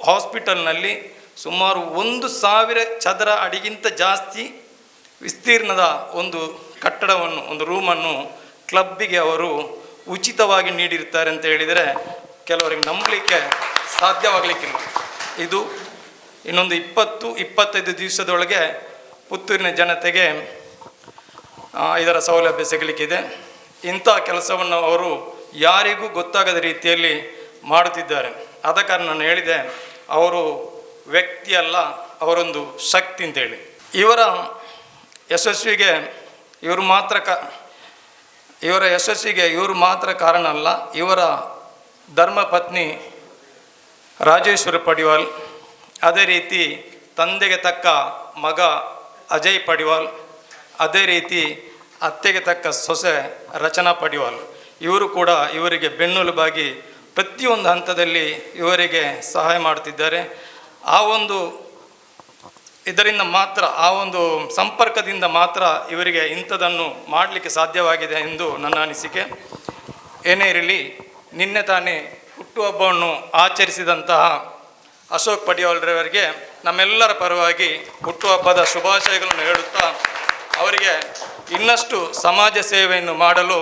ಹಾಸ್ಪಿಟಲ್ನಲ್ಲಿ ಸುಮಾರು 1,000 ಚದರ ಅಡಿಗಿಂತ ಜಾಸ್ತಿ ವಿಸ್ತೀರ್ಣದ ಒಂದು ಕಟ್ಟಡವನ್ನು, ಒಂದು ರೂಮನ್ನು ಕ್ಲಬ್ಬಿಗೆ ಅವರು ಉಚಿತವಾಗಿ ನೀಡಿರ್ತಾರೆ ಅಂತ ಹೇಳಿದರೆ ಕೆಲವರಿಗೆ ನಂಬಲಿಕ್ಕೆ ಸಾಧ್ಯವಾಗಲಿಕ್ಕಿಲ್ಲ. ಇದು ಇನ್ನೊಂದು 20-25 ದಿವಸದೊಳಗೆ ಪುತ್ತೂರಿನ ಜನತೆಗೆ ಇದರ ಸೌಲಭ್ಯ ಸಿಗಲಿಕ್ಕಿದೆ. ಇಂಥ ಕೆಲಸವನ್ನು ಅವರು ಯಾರಿಗೂ ಗೊತ್ತಾಗದ ರೀತಿಯಲ್ಲಿ ಮಾಡುತ್ತಿದ್ದಾರೆ. ಆದ ಕಾರಣ ನಾನು ಹೇಳಿದೆ, ಅವರು ವ್ಯಕ್ತಿ ಅಲ್ಲ, ಅವರೊಂದು ಶಕ್ತಿ ಅಂತೇಳಿ. ಇವರ ಯಶಸ್ವಿಗೆ ಇವರು ಮಾತ್ರ ಕಾರಣ ಅಲ್ಲ. ಇವರ ಧರ್ಮಪತ್ನಿ ರಾಜೇಶ್ವರ ಪಡಿವಾಲ್, ಅದೇ ರೀತಿ ತಂದೆಗೆ ತಕ್ಕ ಮಗ ಅಜಯ್ ಪಡಿವಾಲ್, ಅದೇ ರೀತಿ ಅತ್ತೆಗೆ ತಕ್ಕ ಸೊಸೆ ರಚನಾ ಪಡಿವಾಲ್, ಇವರು ಕೂಡ ಇವರಿಗೆ ಬೆನ್ನೆಲುಬಾಗಿ ಪ್ರತಿಯೊಂದು ಹಂತದಲ್ಲಿ ಇವರಿಗೆ ಸಹಾಯ ಮಾಡುತ್ತಿದ್ದಾರೆ. ಆ ಒಂದು ಇದರಿಂದ ಮಾತ್ರ, ಆ ಒಂದು ಸಂಪರ್ಕದಿಂದ ಮಾತ್ರ ಇವರಿಗೆ ಇಂಥದನ್ನು ಮಾಡಲಿಕ್ಕೆ ಸಾಧ್ಯವಾಗಿದೆ ಎಂದು ನನ್ನ ಅನಿಸಿಕೆ. ಏನೇ ಇರಲಿ, ನಿನ್ನೆ ತಾನೇ ಹುಟ್ಟುಹಬ್ಬವನ್ನು ಆಚರಿಸಿದಂತಹ ಅಶೋಕ್ ಪಡಿವಾಲ್ರವರಿಗೆ ನಮ್ಮೆಲ್ಲರ ಪರವಾಗಿ ಹುಟ್ಟುಹಬ್ಬದ ಶುಭಾಶಯಗಳನ್ನು ಹೇಳುತ್ತಾ, ಅವರಿಗೆ ಇನ್ನಷ್ಟು ಸಮಾಜ ಸೇವೆಯನ್ನು ಮಾಡಲು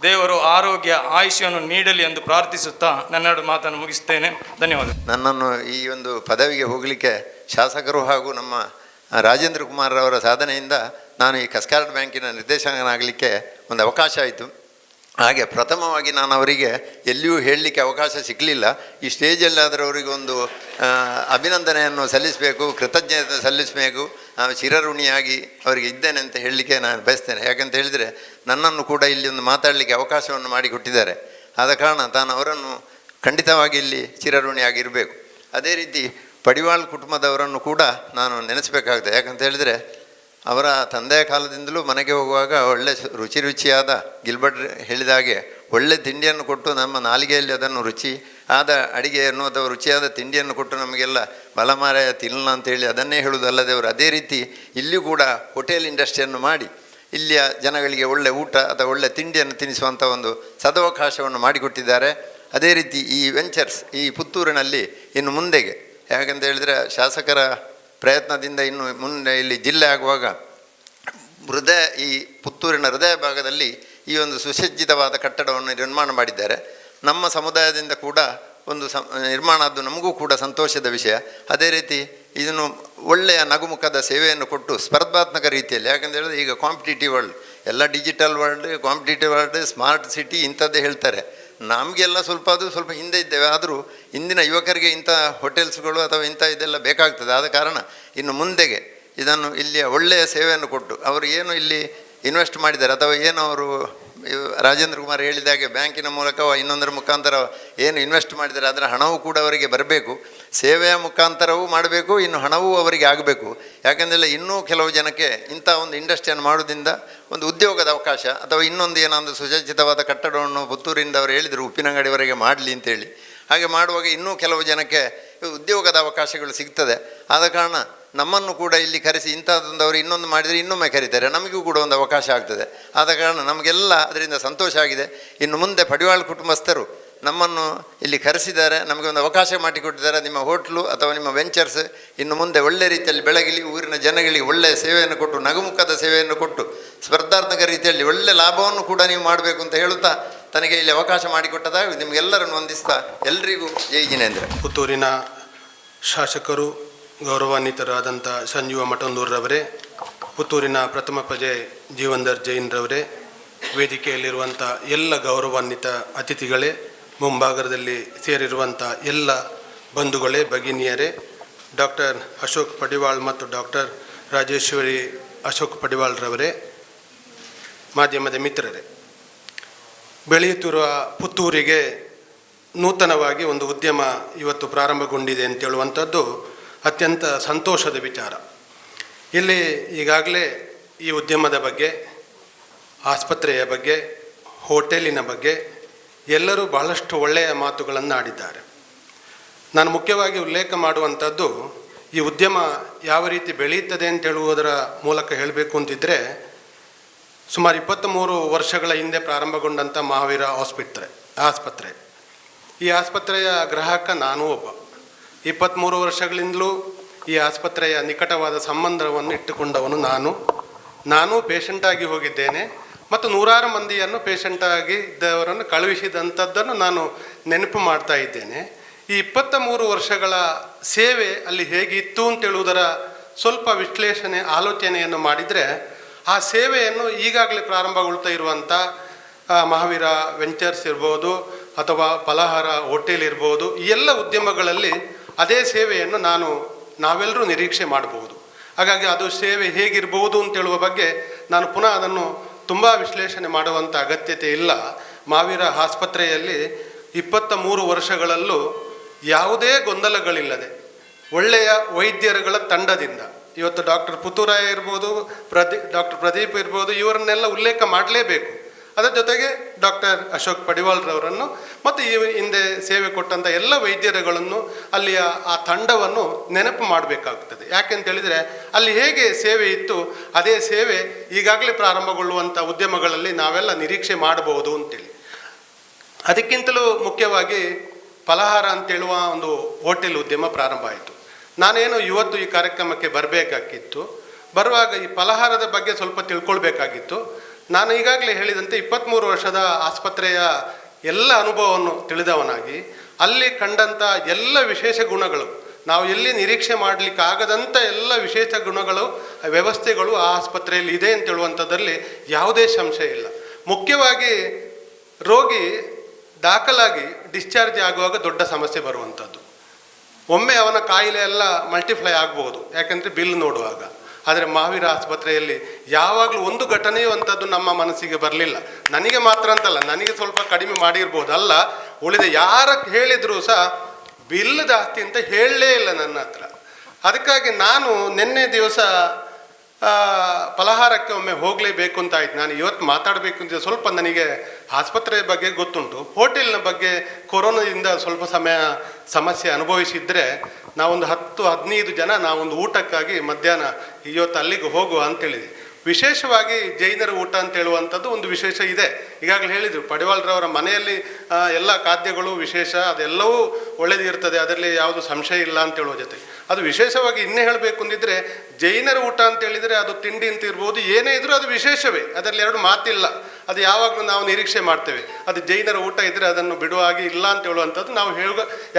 ದೇವರು ಆರೋಗ್ಯ ಆಯುಷ್ಯವನ್ನು ನೀಡಲಿ ಎಂದು ಪ್ರಾರ್ಥಿಸುತ್ತಾ ನನ್ನೆರಡು ಮಾತನ್ನು ಮುಗಿಸ್ತೇನೆ. ಧನ್ಯವಾದ. ನನ್ನನ್ನು ಈ ಒಂದು ಪದವಿಗೆ ಹೋಗಲಿಕ್ಕೆ ಶಾಸಕರು ಹಾಗೂ ನಮ್ಮ ರಾಜೇಂದ್ರ ಕುಮಾರ್ ಅವರ ಸಾಧನೆಯಿಂದ ನಾನು ಈ ಕಸ್ಕಾರ್ಡ್ ಬ್ಯಾಂಕಿನ ನಿರ್ದೇಶಕನಾಗಲಿಕ್ಕೆ ಒಂದು ಅವಕಾಶ ಆಯಿತು. ಹಾಗೆ ಪ್ರಥಮವಾಗಿ ನಾನು ಅವರಿಗೆ ಎಲ್ಲಿಯೂ ಹೇಳಲಿಕ್ಕೆ ಅವಕಾಶ ಸಿಗಲಿಲ್ಲ. ಈ ಸ್ಟೇಜಲ್ಲಾದರೂ ಅವರಿಗೆ ಒಂದು ಅಭಿನಂದನೆಯನ್ನು ಸಲ್ಲಿಸಬೇಕು, ಕೃತಜ್ಞತೆ ಸಲ್ಲಿಸಬೇಕು. ನಾನು ಚಿರಋಣಿಯಾಗಿ ಅವರಿಗೆ ಇದ್ದೇನೆ ಅಂತ ಹೇಳಲಿಕ್ಕೆ ನಾನು ಬಯಸ್ತೇನೆ. ಯಾಕಂತ ಹೇಳಿದರೆ ನನ್ನನ್ನು ಕೂಡ ಇಲ್ಲಿ ಒಂದು ಮಾತಾಡಲಿಕ್ಕೆ ಅವಕಾಶವನ್ನು ಮಾಡಿಕೊಟ್ಟಿದ್ದಾರೆ. ಆದ ಕಾರಣ ತಾನು ಅವರನ್ನು ಖಂಡಿತವಾಗಿ ಇಲ್ಲಿ ಚಿರಋಣಿಯಾಗಿರಬೇಕು. ಅದೇ ರೀತಿ ಪಡಿವಾಳ್ ಕುಟುಂಬದವರನ್ನು ಕೂಡ ನಾನು ನೆನೆಸಬೇಕಾಗ್ತದೆ. ಯಾಕಂತ ಹೇಳಿದರೆ ಅವರ ತಂದೆಯ ಕಾಲದಿಂದಲೂ ಮನೆಗೆ ಹೋಗುವಾಗ ಒಳ್ಳೆ ರುಚಿಯಾದ ಗಿಲ್ಬರ್ಟ್ ಹೇಳಿದ ಹಾಗೆ ಒಳ್ಳೆ ತಿಂಡಿಯನ್ನು ಕೊಟ್ಟು ನಮ್ಮ ನಾಲಿಗೆಯಲ್ಲಿ ಅದನ್ನು ರುಚಿ ಆದ ಅಡಿಗೆಯನ್ನು ಅಥವಾ ರುಚಿಯಾದ ತಿಂಡಿಯನ್ನು ಕೊಟ್ಟು ನಮಗೆಲ್ಲ ಬಲಮಾರಾಯ ತಿನ್ನಲ್ಲ ಅಂತೇಳಿ ಅದನ್ನೇ ಹೇಳುವುದಲ್ಲದೆ ಅವರು ಅದೇ ರೀತಿ ಇಲ್ಲಿಯೂ ಕೂಡ ಹೋಟೆಲ್ ಇಂಡಸ್ಟ್ರಿಯನ್ನು ಮಾಡಿ ಇಲ್ಲಿಯ ಜನಗಳಿಗೆ ಒಳ್ಳೆ ಊಟ ಅಥವಾ ಒಳ್ಳೆ ತಿಂಡಿಯನ್ನು ತಿನ್ನಿಸುವಂಥ ಒಂದು ಸದವಕಾಶವನ್ನು ಮಾಡಿಕೊಟ್ಟಿದ್ದಾರೆ. ಅದೇ ರೀತಿ ಈ ವೆಂಚರ್ಸ್ ಈ ಪುತ್ತೂರಿನಲ್ಲಿ ಇನ್ನು ಮುಂದೆಗೆ ಯಾಕಂತ ಹೇಳಿದರೆ ಶಾಸಕರ ಪ್ರಯತ್ನದಿಂದ ಇನ್ನು ಮುಂದೆ ಇಲ್ಲಿ ಜಿಲ್ಲೆ ಆಗುವಾಗ ಈ ಪುತ್ತೂರಿನ ಹೃದಯ ಭಾಗದಲ್ಲಿ ಈ ಒಂದು ಸುಸಜ್ಜಿತವಾದ ಕಟ್ಟಡವನ್ನು ನಿರ್ಮಾಣ ಮಾಡಿದ್ದಾರೆ. ನಮ್ಮ ಸಮುದಾಯದಿಂದ ಕೂಡ ಒಂದು ನಿರ್ಮಾಣ ಆದ್ದು ನಮಗೂ ಕೂಡ ಸಂತೋಷದ ವಿಷಯ. ಅದೇ ರೀತಿ ಇದನ್ನು ಒಳ್ಳೆಯ ನಗುಮುಖದ ಸೇವೆಯನ್ನು ಕೊಟ್ಟು ಸ್ಪರ್ಧಾತ್ಮಕ ರೀತಿಯಲ್ಲಿ, ಯಾಕಂತ ಹೇಳಿದ್ರೆ ಈಗ ಕಾಂಪಿಟೇಟಿವ್ ವರ್ಲ್ಡ್, ಎಲ್ಲ digital world, competitive world, smart city ಇಂಥದ್ದೇ ಹೇಳ್ತಾರೆ. ನಮಗೆಲ್ಲ ಸ್ವಲ್ಪ ಹಿಂದೆ ಇದ್ದೇವೆ. ಆದರೂ ಇಂದಿನ ಯುವಕರಿಗೆ ಇಂಥ ಹೋಟೆಲ್ಸ್ಗಳು ಅಥವಾ ಇಂಥ ಇದೆಲ್ಲ ಬೇಕಾಗ್ತದೆ. ಆದ ಕಾರಣ ಇನ್ನು ಮುಂದೆಗೆ ಇದನ್ನು ಇಲ್ಲಿಯ ಒಳ್ಳೆಯ ಸೇವೆಯನ್ನು ಕೊಟ್ಟು ಅವರು ಏನು ಇಲ್ಲಿ ಇನ್ವೆಸ್ಟ್ ಮಾಡಿದ್ದಾರೆ ಅಥವಾ ಏನು ಅವರು ರಾಜೇಂದ್ರ ಕುಮಾರ್ ಹೇಳಿದಾಗೆ ಬ್ಯಾಂಕಿನ ಮೂಲಕ ಇನ್ನೊಂದರ ಮುಖಾಂತರ ಏನು ಇನ್ವೆಸ್ಟ್ ಮಾಡಿದ್ದಾರೆ ಅದರ ಹಣವೂ ಕೂಡ ಅವರಿಗೆ ಬರಬೇಕು. ಸೇವೆಯ ಮುಖಾಂತರವೂ ಮಾಡಬೇಕು, ಇನ್ನು ಹಣವೂ ಅವರಿಗೆ ಆಗಬೇಕು. ಯಾಕೆಂದರೆ ಇನ್ನೂ ಕೆಲವು ಜನಕ್ಕೆ ಇಂಥ ಒಂದು ಇಂಡಸ್ಟ್ರಿಯನ್ನು ಮಾಡೋದ್ರಿಂದ ಒಂದು ಉದ್ಯೋಗದ ಅವಕಾಶ ಅಥವಾ ಇನ್ನೊಂದು ಏನೊಂದು ಸುಸಜ್ಜಿತವಾದ ಕಟ್ಟಡವನ್ನು ಪುತ್ತೂರಿಂದ ಅವರು ಹೇಳಿದರು ಉಪ್ಪಿನಂಗಡಿವರೆಗೆ ಮಾಡಲಿ ಅಂತೇಳಿ. ಹಾಗೆ ಮಾಡುವಾಗ ಇನ್ನೂ ಕೆಲವು ಜನಕ್ಕೆ ಉದ್ಯೋಗದ ಅವಕಾಶಗಳು ಸಿಗ್ತದೆ. ಆದ ಕಾರಣ ನಮ್ಮನ್ನು ಕೂಡ ಇಲ್ಲಿ ಕರೆಸಿ ಇಂಥದ್ದೊಂದು ಅವರು ಇನ್ನೊಂದು ಮಾಡಿದರೆ ಇನ್ನೊಮ್ಮೆ ಕರೀತಾರೆ, ನಮಗೂ ಕೂಡ ಒಂದು ಅವಕಾಶ ಆಗ್ತದೆ. ಆದ ಕಾರಣ ನಮಗೆಲ್ಲ ಅದರಿಂದ ಸಂತೋಷ ಆಗಿದೆ. ಇನ್ನು ಮುಂದೆ ಪಡಿವಾಳ ಕುಟುಂಬಸ್ಥರು ನಮ್ಮನ್ನು ಇಲ್ಲಿ ಕರೆಸಿದ್ದಾರೆ, ನಮಗೆ ಒಂದು ಅವಕಾಶ ಮಾಡಿಕೊಟ್ಟಿದ್ದಾರೆ. ನಿಮ್ಮ ಹೋಟ್ಲು ಅಥವಾ ನಿಮ್ಮ ವೆಂಚರ್ಸ್ ಇನ್ನು ಮುಂದೆ ಒಳ್ಳೆ ರೀತಿಯಲ್ಲಿ ಬೆಳಗಲಿ, ಊರಿನ ಜನಗಳಿಗೆ ಒಳ್ಳೆಯ ಸೇವೆಯನ್ನು ಕೊಟ್ಟು ನಗುಮುಖದ ಸೇವೆಯನ್ನು ಕೊಟ್ಟು ಸ್ಪರ್ಧಾತ್ಮಕ ರೀತಿಯಲ್ಲಿ ಒಳ್ಳೆ ಲಾಭವನ್ನು ಕೂಡ ನೀವು ಮಾಡಬೇಕು ಅಂತ ಹೇಳುತ್ತಾ ತನಗೆ ಇಲ್ಲಿ ಅವಕಾಶ ಮಾಡಿಕೊಟ್ಟದಾಗ ನಿಮಗೆಲ್ಲರನ್ನು ವಂದಿಸ್ತಾ ಎಲ್ರಿಗೂ ಜೈ ಜಿನೇಂದ್ರ. ಪುತ್ತೂರಿನ ಶಾಸಕರು ಗೌರವಾನ್ವಿತರಾದಂಥ ಸಂಜೀವ ಮಠಂದೂರ್ರವರೇ, ಪುತ್ತೂರಿನ ಪ್ರಥಮ ಪ್ರಜೆ ಜೀವಂದರ್ ಜೈನ್ರವರೇ, ವೇದಿಕೆಯಲ್ಲಿರುವಂಥ ಎಲ್ಲ ಗೌರವಾನ್ವಿತ ಅತಿಥಿಗಳೇ, ಮುಂಭಾಗದಲ್ಲಿ ಸೇರಿರುವಂಥ ಎಲ್ಲ ಬಂಧುಗಳೇ, ಭಗಿನಿಯರೇ, ಡಾಕ್ಟರ್ ಅಶೋಕ್ ಪಡಿವಾಳ್ ಮತ್ತು ಡಾಕ್ಟರ್ ರಾಜೇಶ್ವರಿ ಅಶೋಕ್ ಪಡಿವಾಳ್ರವರೇ, ಮಾಧ್ಯಮದ ಮಿತ್ರರೇ, ಬೆಳೆಯುತ್ತಿರುವ ಪುತ್ತೂರಿಗೆ ನೂತನವಾಗಿ ಒಂದು ಉದ್ಯಮ ಇವತ್ತು ಪ್ರಾರಂಭಗೊಂಡಿದೆ ಅಂತೇಳುವಂಥದ್ದು ಅತ್ಯಂತ ಸಂತೋಷದ ವಿಚಾರ. ಇಲ್ಲಿ ಈಗಾಗಲೇ ಈ ಉದ್ಯಮದ ಬಗ್ಗೆ, ಆಸ್ಪತ್ರೆಯ ಬಗ್ಗೆ, ಹೋಟೆಲಿನ ಬಗ್ಗೆ ಎಲ್ಲರೂ ಬಹಳಷ್ಟು ಒಳ್ಳೆಯ ಮಾತುಗಳನ್ನು ಆಡಿದ್ದಾರೆ. ನಾನು ಮುಖ್ಯವಾಗಿ ಉಲ್ಲೇಖ ಮಾಡುವಂಥದ್ದು ಈ ಉದ್ಯಮ ಯಾವ ರೀತಿ ಬೆಳೆಯುತ್ತದೆ ಅಂತ ಹೇಳುವುದರ ಮೂಲಕ ಹೇಳಬೇಕು ಅಂತಿದ್ದರೆ, ಸುಮಾರು 23 ವರ್ಷಗಳ ಹಿಂದೆ ಪ್ರಾರಂಭಗೊಂಡಂಥ ಮಹಾವೀರ ಆಸ್ಪತ್ರೆ. ಈ ಆಸ್ಪತ್ರೆಯ ಗ್ರಾಹಕ ನಾನು ಒಬ್ಬ. 23 ವರ್ಷಗಳಿಂದಲೂ ಈ ಆಸ್ಪತ್ರೆಯ ನಿಕಟವಾದ ಸಂಬಂಧವನ್ನು ಇಟ್ಟುಕೊಂಡವನು ನಾನು ಪೇಷಂಟಾಗಿ ಹೋಗಿದ್ದೇನೆ ಮತ್ತು ನೂರಾರು ಮಂದಿಯನ್ನು ಪೇಷಂಟಾಗಿ ಇದ್ದವರನ್ನು ಕಳುಹಿಸಿದಂಥದ್ದನ್ನು ನಾನು ನೆನಪು ಮಾಡ್ತಾ ಇದ್ದೇನೆ. ಈ 23 ವರ್ಷಗಳ ಸೇವೆ ಅಲ್ಲಿ ಹೇಗಿತ್ತು ಅಂತೇಳುವುದರ ಸ್ವಲ್ಪ ವಿಶ್ಲೇಷಣೆ ಆಲೋಚನೆಯನ್ನು ಮಾಡಿದರೆ, ಆ ಸೇವೆಯನ್ನು ಈಗಾಗಲೇ ಪ್ರಾರಂಭಗೊಳ್ತಾ ಇರುವಂಥ ಮಹಾವೀರ ವೆಂಚರ್ಸ್ ಇರ್ಬೋದು ಅಥವಾ ಫಲಹಾರ ಹೋಟೆಲ್ ಇರ್ಬೋದು, ಈ ಎಲ್ಲ ಉದ್ಯಮಗಳಲ್ಲಿ ಅದೇ ಸೇವೆಯನ್ನು ನಾವೆಲ್ಲರೂ ನಿರೀಕ್ಷೆ ಮಾಡಬಹುದು. ಹಾಗಾಗಿ ಅದು ಸೇವೆ ಹೇಗಿರ್ಬೋದು ಅಂತೇಳುವ ಬಗ್ಗೆ ನಾನು ಪುನಃ ಅದನ್ನು ತುಂಬ ವಿಶ್ಲೇಷಣೆ ಮಾಡುವಂಥ ಅಗತ್ಯತೆ ಇಲ್ಲ. ಮಹಾವೀರ ಆಸ್ಪತ್ರೆಯಲ್ಲಿ 23 ವರ್ಷಗಳಲ್ಲೂ ಯಾವುದೇ ಗೊಂದಲಗಳಿಲ್ಲದೆ ಒಳ್ಳೆಯ ವೈದ್ಯರುಗಳ ತಂಡದಿಂದ, ಇವತ್ತು ಡಾಕ್ಟರ್ ಪುತ್ತೂರಾಯ ಇರ್ಬೋದು, ಡಾಕ್ಟರ್ ಪ್ರದೀಪ್ ಇರ್ಬೋದು, ಇವರನ್ನೆಲ್ಲ ಉಲ್ಲೇಖ ಮಾಡಲೇಬೇಕು. ಅದರ ಜೊತೆಗೆ ಡಾಕ್ಟರ್ ಅಶೋಕ್ ಪಡಿವಾಳ್ರವರನ್ನು ಮತ್ತು ಈ ಹಿಂದೆ ಸೇವೆ ಕೊಟ್ಟಂಥ ಎಲ್ಲ ವೈದ್ಯರುಗಳನ್ನು, ಅಲ್ಲಿಯ ಆ ತಂಡವನ್ನು ನೆನಪು ಮಾಡಬೇಕಾಗ್ತದೆ. ಯಾಕೆಂತೇಳಿದರೆ ಅಲ್ಲಿ ಹೇಗೆ ಸೇವೆ ಇತ್ತು ಅದೇ ಸೇವೆ ಈಗಾಗಲೇ ಪ್ರಾರಂಭಗೊಳ್ಳುವಂಥ ಉದ್ಯಮಗಳಲ್ಲಿ ನಾವೆಲ್ಲ ನಿರೀಕ್ಷೆ ಮಾಡಬಹುದು ಅಂತೇಳಿ. ಅದಕ್ಕಿಂತಲೂ ಮುಖ್ಯವಾಗಿ ಫಲಹಾರ ಅಂತೇಳುವ ಒಂದು ಹೋಟೆಲ್ ಉದ್ಯಮ ಪ್ರಾರಂಭ ಆಯಿತು. ನಾನೇನು ಇವತ್ತು ಈ ಕಾರ್ಯಕ್ರಮಕ್ಕೆ ಬರಬೇಕಾಗಿತ್ತು, ಬರುವಾಗ ಈ ಫಲಹಾರದ ಬಗ್ಗೆ ಸ್ವಲ್ಪ ತಿಳ್ಕೊಳ್ಬೇಕಾಗಿತ್ತು. ನಾನು ಈಗಾಗಲೇ ಹೇಳಿದಂತೆ 23 ವರ್ಷದ ಆಸ್ಪತ್ರೆಯ ಎಲ್ಲ ಅನುಭವವನ್ನು ತಿಳಿದವನಾಗಿ ಅಲ್ಲಿ ಕಂಡಂಥ ಎಲ್ಲ ವಿಶೇಷ ಗುಣಗಳು, ನಾವು ಎಲ್ಲಿ ನಿರೀಕ್ಷೆ ಮಾಡಲಿಕ್ಕಾಗದಂಥ ಎಲ್ಲ ವಿಶೇಷ ಗುಣಗಳು, ವ್ಯವಸ್ಥೆಗಳು ಆ ಆಸ್ಪತ್ರೆಯಲ್ಲಿ ಇದೆ ಅಂತ ಹೇಳುವಂಥದ್ರಲ್ಲಿ ಯಾವುದೇ ಸಂಶಯ ಇಲ್ಲ. ಮುಖ್ಯವಾಗಿ ರೋಗಿ ದಾಖಲಾಗಿ ಡಿಸ್ಚಾರ್ಜ್ ಆಗುವಾಗ ದೊಡ್ಡ ಸಮಸ್ಯೆ ಬರುವಂಥದ್ದು. ಒಮ್ಮೆ ಅವನ ಕಾಯಿಲೆ ಎಲ್ಲ ಮಲ್ಟಿಫ್ಲೈ ಆಗ್ಬೋದು, ಯಾಕೆಂದರೆ ಬಿಲ್ ನೋಡುವಾಗ. ಆದರೆ ಮಹಾವೀರ ಆಸ್ಪತ್ರೆಯಲ್ಲಿ ಯಾವಾಗಲೂ ಒಂದು ಘಟನೆಯೂ ಅಂಥದ್ದು ನಮ್ಮ ಮನಸ್ಸಿಗೆ ಬರಲಿಲ್ಲ. ನನಗೆ ಮಾತ್ರ ಅಂತಲ್ಲ, ನನಗೆ ಸ್ವಲ್ಪ ಕಡಿಮೆ ಮಾಡಿರ್ಬೋದು, ಅಲ್ಲ ಉಳಿದ ಯಾರ ಹೇಳಿದರೂ ಸಹ ಬಿಲ್ ಜಾಸ್ತಿ ಅಂತ ಹೇಳಲೇ ಇಲ್ಲ ನನ್ನ ಹತ್ರ. ಅದಕ್ಕಾಗಿ ನಾನು ನಿನ್ನೆ ದಿವಸ ಫಲಹಾರಕ್ಕೆ ಒಮ್ಮೆ ಹೋಗಲೇಬೇಕು ಅಂತ ಆಯ್ತು. ನಾನು ಇವತ್ತು ಮಾತಾಡಬೇಕು ಅಂತ ಸ್ವಲ್ಪ ನನಗೆ ಆಸ್ಪತ್ರೆಯ ಬಗ್ಗೆ ಗೊತ್ತುಂಟು, ಹೋಟೆಲ್ನ ಬಗ್ಗೆ ಕೊರೋನಾದಿಂದ ಸ್ವಲ್ಪ ಸಮಸ್ಯೆ ಅನುಭವಿಸಿದರೆ ನಾವೊಂದು 10-15 ಜನ ನಾವೊಂದು ಊಟಕ್ಕಾಗಿ ಮಧ್ಯಾಹ್ನ ಇವತ್ತು ಅಲ್ಲಿಗೆ ಹೋಗುವ ಅಂತೇಳಿದೆ. ವಿಶೇಷವಾಗಿ ಜೈನರ ಊಟ ಅಂತ ಹೇಳುವಂಥದ್ದು ಒಂದು ವಿಶೇಷ ಇದೆ. ಈಗಾಗಲೇ ಹೇಳಿದರು, ಪಡಿವಾಳ್ರವರ ಮನೆಯಲ್ಲಿ ಎಲ್ಲ ಖಾದ್ಯಗಳು ವಿಶೇಷ, ಅದೆಲ್ಲವೂ ಒಳ್ಳೆದಿರ್ತದೆ, ಅದರಲ್ಲಿ ಯಾವುದು ಸಂಶಯ ಇಲ್ಲ ಅಂತ ಹೇಳುವ ಜೊತೆ ಅದು ವಿಶೇಷವಾಗಿ ಇನ್ನೇ ಹೇಳಬೇಕು ಅಂದಿದ್ರೆ, ಜೈನರ ಊಟ ಅಂತ ಹೇಳಿದರೆ ಅದು ತಿಂಡಿ ಅಂತ ಇರ್ಬೋದು, ಏನೇ ಇದ್ರೂ ಅದು ವಿಶೇಷವೇ, ಅದರಲ್ಲಿ ಎರಡು ಮಾತಿಲ್ಲ. ಅದು ಯಾವಾಗಲೂ ನಾವು ನಿರೀಕ್ಷೆ ಮಾಡ್ತೇವೆ, ಅದು ಜೈನರ ಊಟ ಇದ್ದರೆ ಅದನ್ನು ಬಿಡುವ ಹಾಗೆ ಇಲ್ಲ ಅಂತ ಹೇಳುವಂಥದ್ದು ನಾವು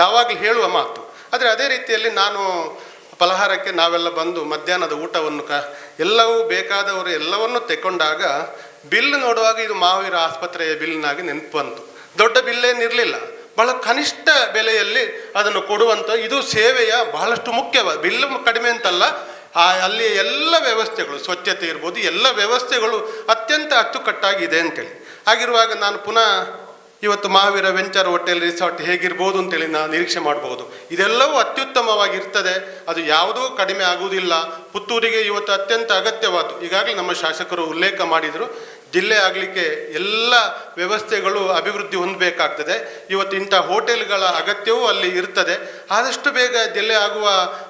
ಯಾವಾಗಲೂ ಹೇಳುವ ಮಾತು. ಆದರೆ ಅದೇ ರೀತಿಯಲ್ಲಿ ನಾನು ಫಲಹಾರಕ್ಕೆ ನಾವೆಲ್ಲ ಬಂದು ಮಧ್ಯಾಹ್ನದ ಊಟವನ್ನು ಎಲ್ಲವೂ ಬೇಕಾದವರು ಎಲ್ಲವನ್ನೂ ತೆಕ್ಕೊಂಡಾಗ ಬಿಲ್ ನೋಡುವಾಗ ಇದು ಮಹಾವೀರ ಆಸ್ಪತ್ರೆಯ ಬಿಲ್ನಾಗಿ ನೆನಪು ಬಂತು. ದೊಡ್ಡ ಬಿಲ್ಲೇನಿರಲಿಲ್ಲ, ಬಹಳ ಕನಿಷ್ಠ ಬೆಲೆಯಲ್ಲಿ ಅದನ್ನು ಕೊಡುವಂಥ ಇದು ಸೇವೆಯ ಬಹಳಷ್ಟು ಮುಖ್ಯವಾದ ಬಿಲ್. ಕಡಿಮೆ ಅಂತಲ್ಲ, ಅಲ್ಲಿ ಎಲ್ಲ ವ್ಯವಸ್ಥೆಗಳು, ಸ್ವಚ್ಛತೆ ಇರ್ಬೋದು, ಎಲ್ಲ ವ್ಯವಸ್ಥೆಗಳು ಅತ್ಯಂತ ಅಚ್ಚುಕಟ್ಟಾಗಿದೆ ಅಂತೇಳಿ. ಹಾಗಿರುವಾಗ ನಾನು ಪುನಃ ಇವತ್ತು ಮಹಾವೀರ ವೆಂಚರ್ ಹೋಟೆಲ್ ರಿಸಾರ್ಟ್ ಹೇಗಿರ್ಬೋದು ಅಂತೇಳಿ ನಾನು ನಿರೀಕ್ಷೆ ಮಾಡ್ಬೋದು. ಇದೆಲ್ಲವೂ ಅತ್ಯುತ್ತಮವಾಗಿರ್ತದೆ, ಅದು ಯಾವುದೂ ಕಡಿಮೆ ಆಗುವುದಿಲ್ಲ. ಪುತ್ತೂರಿಗೆ ಇವತ್ತು ಅತ್ಯಂತ ಅಗತ್ಯವಾದ್ದು, ಈಗಾಗಲೇ ನಮ್ಮ ಶಾಸಕರು ಉಲ್ಲೇಖ ಮಾಡಿದರು, ಜಿಲ್ಲೆ ಆಗಲಿಕ್ಕೆ ಎಲ್ಲ ವ್ಯವಸ್ಥೆಗಳು ಅಭಿವೃದ್ಧಿ ಹೊಂದಬೇಕಾಗ್ತದೆ. ಇವತ್ತು ಇಂಥ ಹೋಟೆಲ್ಗಳ ಅಗತ್ಯವೂ ಅಲ್ಲಿ ಇರ್ತದೆ. ಆದಷ್ಟು ಬೇಗ ಜಿಲ್ಲೆ ಆಗುವ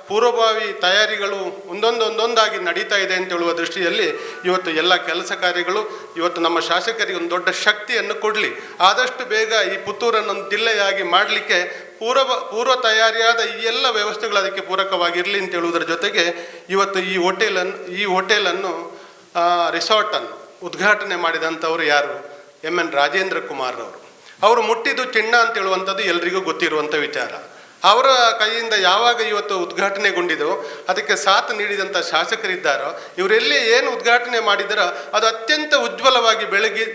ಪೂರ್ವಭಾವಿ ತಯಾರಿಗಳು ಒಂದೊಂದಾಗಿ ನಡೀತಾ ಇದೆ ಅಂತ ಹೇಳುವ ದೃಷ್ಟಿಯಲ್ಲಿ ಇವತ್ತು ಎಲ್ಲ ಕೆಲಸ ಕಾರ್ಯಗಳು ಇವತ್ತು ನಮ್ಮ ಶಾಸಕರಿಗೆ ಒಂದು ದೊಡ್ಡ ಶಕ್ತಿಯನ್ನು ಕೊಡಲಿ. ಆದಷ್ಟು ಬೇಗ ಈ ಪುತ್ತೂರನ್ನು ಒಂದು ಜಿಲ್ಲೆಯಾಗಿ ಮಾಡಲಿಕ್ಕೆ ಪೂರ್ವ ತಯಾರಿಯಾದ ಈ ಎಲ್ಲ ವ್ಯವಸ್ಥೆಗಳು ಅದಕ್ಕೆ ಪೂರಕವಾಗಿರಲಿ ಅಂತ ಹೇಳುವುದರ ಜೊತೆಗೆ ಇವತ್ತು ಈ ಹೋಟೆಲನ್ನು ರಿಸಾರ್ಟನ್ನು ಉದ್ಘಾಟನೆ ಮಾಡಿದಂಥವರು ಯಾರು? ಎನ್ ರಾಜೇಂದ್ರ ಕುಮಾರ್ ಅವರು ಮುಟ್ಟಿದ್ದು ಚಿನ್ನ ಅಂತ ಹೇಳುವಂಥದ್ದು ಎಲ್ರಿಗೂ ಗೊತ್ತಿರುವಂಥ ವಿಚಾರ. ಅವರ ಕೈಯಿಂದ ಯಾವಾಗ ಇವತ್ತು ಉದ್ಘಾಟನೆಗೊಂಡಿದೋ ಅದಕ್ಕೆ ಸಾಥ್ ನೀಡಿದಂಥ ಶಾಸಕರಿದ್ದಾರೋ, ಇವರೆಲ್ಲಿ ಏನು ಉದ್ಘಾಟನೆ ಮಾಡಿದರೋ ಅದು ಅತ್ಯಂತ ಉಜ್ವಲವಾಗಿ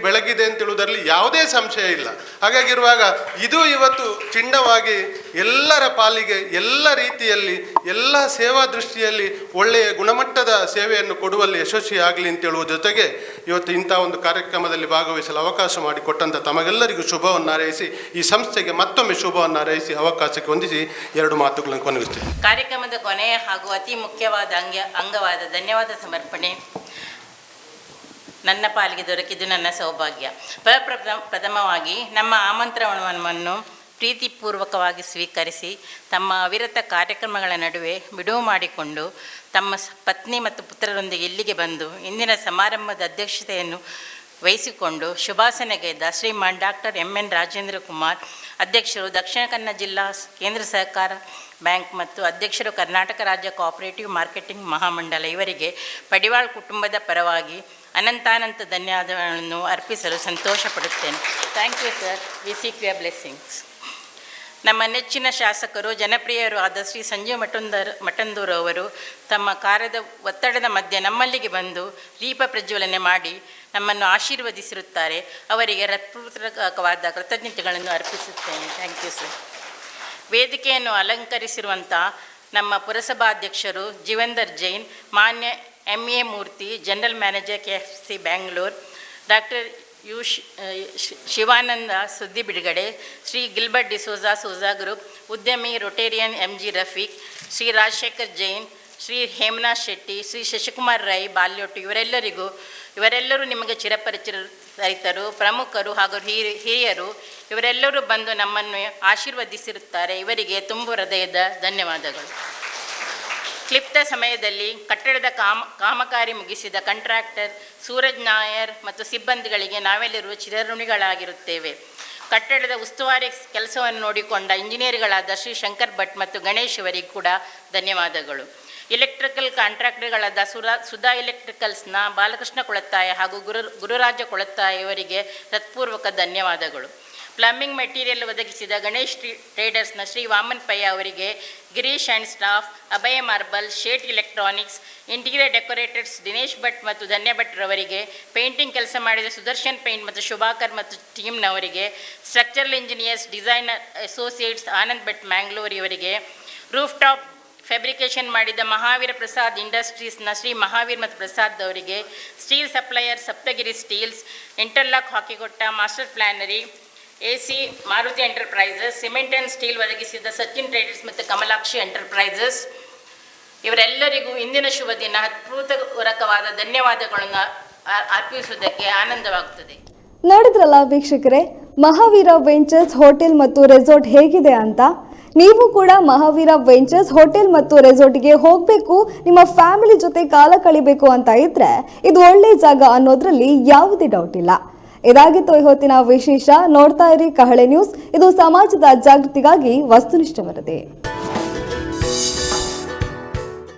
ಬೆಳಗಿದೆ ಅಂತ ಹೇಳುವುದರಲ್ಲಿ ಯಾವುದೇ ಸಂಶಯ ಇಲ್ಲ. ಹಾಗಾಗಿರುವಾಗ ಇದು ಇವತ್ತು ಚಿನ್ನವಾಗಿ ಎಲ್ಲರ ಪಾಲಿಗೆ ಎಲ್ಲ ರೀತಿಯಲ್ಲಿ ಎಲ್ಲ ಸೇವಾ ದೃಷ್ಟಿಯಲ್ಲಿ ಒಳ್ಳೆಯ ಗುಣಮಟ್ಟದ ಸೇವೆಯನ್ನು ಕೊಡುವಲ್ಲಿ ಯಶಸ್ವಿ ಆಗಲಿ ಅಂತ ಹೇಳುವ ಜೊತೆಗೆ ಇವತ್ತು ಇಂಥ ಒಂದು ಕಾರ್ಯಕ್ರಮದಲ್ಲಿ ಭಾಗವಹಿಸಲು ಅವಕಾಶ ಮಾಡಿಕೊಟ್ಟಂಥ ತಮಗೆಲ್ಲರಿಗೂ ಶುಭವನ್ನು ಹಾರೈಸಿ, ಈ ಸಂಸ್ಥೆಗೆ ಮತ್ತೊಮ್ಮೆ ಶುಭವನ್ನು ಹಾರೈಸಿ ಅವಕಾಶಕ್ಕೆ ಹೊಂದಿಸಿ ಎರಡು ಮಾತುಗಳನ್ನು ಕೊನೆಗೊಳಿಸ್ತೇನೆ. ಕಾರ್ಯಕ್ರಮದ ಕೊನೆಯ ಹಾಗೂ ಅತಿ ಮುಖ್ಯವಾದ ಅಂಗವಾದ ಧನ್ಯವಾದ ಸಮರ್ಪಣೆ ನನ್ನ ಪಾಲಿಗೆ ದೊರಕಿದ್ದು ನನ್ನ ಸೌಭಾಗ್ಯ. ಪ್ರಥಮವಾಗಿ ನಮ್ಮ ಆಮಂತ್ರಣವನ್ನು ಪ್ರೀತಿಪೂರ್ವಕವಾಗಿ ಸ್ವೀಕರಿಸಿ ತಮ್ಮ ಅವಿರತ ಕಾರ್ಯಕ್ರಮಗಳ ನಡುವೆ ಬಿಡುವು ಮಾಡಿಕೊಂಡು ತಮ್ಮ ಪತ್ನಿ ಮತ್ತು ಪುತ್ರರೊಂದಿಗೆ ಇಲ್ಲಿಗೆ ಬಂದು ಇಂದಿನ ಸಮಾರಂಭದ ಅಧ್ಯಕ್ಷತೆಯನ್ನು ವಹಿಸಿಕೊಂಡು ಶುಭಾಸನೆಗೈದ ಶ್ರೀಮಾನ್ ಡಾಕ್ಟರ್ ಎನ್ ರಾಜೇಂದ್ರ ಕುಮಾರ್, ಅಧ್ಯಕ್ಷರು ದಕ್ಷಿಣ ಕನ್ನಡ ಜಿಲ್ಲಾ ಕೇಂದ್ರ ಸಹಕಾರ ಬ್ಯಾಂಕ್ ಮತ್ತು ಅಧ್ಯಕ್ಷರು ಕರ್ನಾಟಕ ರಾಜ್ಯ ಕೋಆಪರೇಟಿವ್ ಮಾರ್ಕೆಟಿಂಗ್ ಮಹಾಮಂಡಲ, ಇವರಿಗೆ ಪಡಿವಾಳ್ ಕುಟುಂಬದ ಪರವಾಗಿ ಅನಂತಾನಂತ ಧನ್ಯವಾದಗಳನ್ನು ಅರ್ಪಿಸಲು ಸಂತೋಷ ಪಡುತ್ತೇನೆ. Thank you sir, we seek your blessings. ನಮ್ಮ ನೆಚ್ಚಿನ ಶಾಸಕರು ಜನಪ್ರಿಯರು ಆದ ಶ್ರೀ ಸಂಜೀವ್ ಮಠಂದೂರು ಅವರು ತಮ್ಮ ಕಾರ್ಯದ ಒತ್ತಡದ ಮಧ್ಯೆ ನಮ್ಮಲ್ಲಿಗೆ ಬಂದು ದೀಪ ಪ್ರಜ್ವಲನೆ ಮಾಡಿ ನಮ್ಮನ್ನು ಆಶೀರ್ವದಿಸಿರುತ್ತಾರೆ. ಅವರಿಗೆ ಹೃತ್ಪೂರ್ವಕವಾದ ಕೃತಜ್ಞತೆಗಳನ್ನು ಅರ್ಪಿಸುತ್ತೇನೆ. Thank you sir. ವೇದಿಕೆಯನ್ನು ಅಲಂಕರಿಸಿರುವಂಥ ನಮ್ಮ ಪುರಸಭಾಧ್ಯಕ್ಷರು ಜೀವಂದರ್ ಜೈನ್, ಮಾನ್ಯ MA Murthy, general manager KFC Bangalore, doctor Shivananda Suddi Bidugade, Shri Gilbert D'Souza group, ಉದ್ಯಮಿ ರೊಟೇರಿಯನ್ MG ರಫೀಕ್, ಶ್ರೀ ರಾಜಶೇಖರ್ ಜೈನ್, ಶ್ರೀ ಹೇಮನಾಥ್ ಶೆಟ್ಟಿ, ಶ್ರೀ ಶಶಿಕುಮಾರ್ ರೈ ಬಾಲ್ಯೋಟು, ಇವರೆಲ್ಲರೂ ನಿಮಗೆ ಚಿರಪರಿಚಿತರು, ಪ್ರಮುಖರು ಹಾಗೂ ಹಿರಿಯರು. ಇವರೆಲ್ಲರೂ ಬಂದು ನಮ್ಮನ್ನು ಆಶೀರ್ವದಿಸಿರುತ್ತಾರೆ. ಇವರಿಗೆ ತುಂಬು ಹೃದಯದ ಧನ್ಯವಾದಗಳು. ಕ್ಲಿಪ್ತ ಸಮಯದಲ್ಲಿ ಕಟ್ಟಡದ ಕಾಮಗಾರಿ ಮುಗಿಸಿದ ಕಾಂಟ್ರಾಕ್ಟರ್ ಸೂರಜ್ ನಾಯರ್ ಮತ್ತು ಸಿಬ್ಬಂದಿಗಳಿಗೆ ನಾವೆಲ್ಲರೂ ಚಿರಋಣಿಗಳಾಗಿರುತ್ತೇವೆ. ಕಟ್ಟಡದ ಉಸ್ತುವಾರಿ ಕೆಲಸವನ್ನು ನೋಡಿಕೊಂಡ ಇಂಜಿನಿಯರ್ಗಳಾದ ಶ್ರೀ ಶಂಕರ್ ಭಟ್ ಮತ್ತು ಗಣೇಶ್ ಅವರಿಗೆ ಕೂಡ ಧನ್ಯವಾದಗಳು. ಎಲೆಕ್ಟ್ರಿಕಲ್ ಕಾಂಟ್ರಾಕ್ಟರ್ಗಳಾದ ಸುಧಾ ಎಲೆಕ್ಟ್ರಿಕಲ್ಸ್ನ ಬಾಲಕೃಷ್ಣ ಕೊಳತ್ತಾಯ ಹಾಗೂ ಗುರುರಾಜ ಕೊಳತ್ತಾಯ ಇವರಿಗೆ ಹೃತ್ಪೂರ್ವಕ ಧನ್ಯವಾದಗಳು. ಪ್ಲಂಬಿಂಗ್ ಮೆಟೀರಿಯಲ್ ಒದಗಿಸಿದ ಗಣೇಶ್ ಟ್ರೇಡರ್ಸ್ನ ಶ್ರೀ ವಾಮನ್ ಪಯ್ಯ ಅವರಿಗೆ, Girish and staff, Abhaya marble, Shet electronics, interior decorators Dinesh Bhat ಮತ್ತು ಧನ್ಯ ಭಟ್ರವರಿಗೆ, ಪೇಂಟಿಂಗ್ ಕೆಲಸ ಮಾಡಿದ ಸುದರ್ಶನ್ ಪೇಂಟ್ ಮತ್ತು ಶುಭಾಕರ್ ಮತ್ತು ಟೀಮ್ನವರಿಗೆ, structural engineers designer associates Anand Bhat Mangalore ಇವರಿಗೆ, ರೂಫ್ ಟಾಪ್ ಫ್ಯಾಬ್ರಿಕೇಷನ್ ಮಾಡಿದ ಮಹಾವೀರ ಪ್ರಸಾದ್ ಇಂಡಸ್ಟ್ರೀಸ್ನ ಶ್ರೀ ಮಹಾವೀರ್ ಮತ್ತು ಪ್ರಸಾದ್ ಅವರಿಗೆ, steel supplier Saptagiri steels, interlock ಹಾಕಿಕೊಟ್ಟ ಮಾಸ್ಟರ್ ಪ್ಲ್ಯಾನರಿ AC Maruti enterprises, cement and steel ಒದಗಿಸಿದ ಸಚಿನ್ ಟ್ರೇಡರ್ಸ್ ಮತ್ತು ಕಮಲಾಕ್ಷಿ ಎಂಟರ್ಪ್ರೈಸಸ್, ಇವರೆಲ್ಲರಿಗೂ ಇಂದಿನ ಶುಭ ದಿನ ಹೃತ್ಪೂರ್ವಕವಾದ ಧನ್ಯವಾದಗಳನ್ನು ಅರ್ಪಿಸುವುದಕ್ಕೆ ಆನಂದವಾಗುತ್ತದೆ. ನೋಡಿದ್ರಲ್ಲ ವೀಕ್ಷಕರೇ, ಮಹಾವೀರ ವೆಂಚರ್ಸ್ ಹೋಟೆಲ್ ಮತ್ತು ರೆಸಾರ್ಟ್ ಹೇಗಿದೆ ಅಂತ. ನೀವು ಕೂಡ ಮಹಾವೀರ ವೆಂಚರ್ಸ್ ಹೋಟೆಲ್ ಮತ್ತು ರೆಸಾರ್ಟ್ಗೆ ಹೋಗಬೇಕು, ನಿಮ್ಮ ಫ್ಯಾಮಿಲಿ ಜೊತೆ ಕಾಲ ಕಳಿಬೇಕು ಅಂತ ಇದ್ರೆ ಇದು ಒಳ್ಳೆ ಜಾಗ ಅನ್ನೋದ್ರಲ್ಲಿ ಯಾವುದೇ ಡೌಟ್ ಇಲ್ಲ. ಇದಾಗಿತ್ತು ಇವತ್ತಿನ ವಿಶೇಷ. ನೋಡ್ತಾ ಇರಿ ಕಹಳೆ ನ್ಯೂಸ್. ಇದು ಸಮಾಜದ ಜಾಗೃತಿಗಾಗಿ ವಸ್ತುನಿಷ್ಠ ವರದಿ.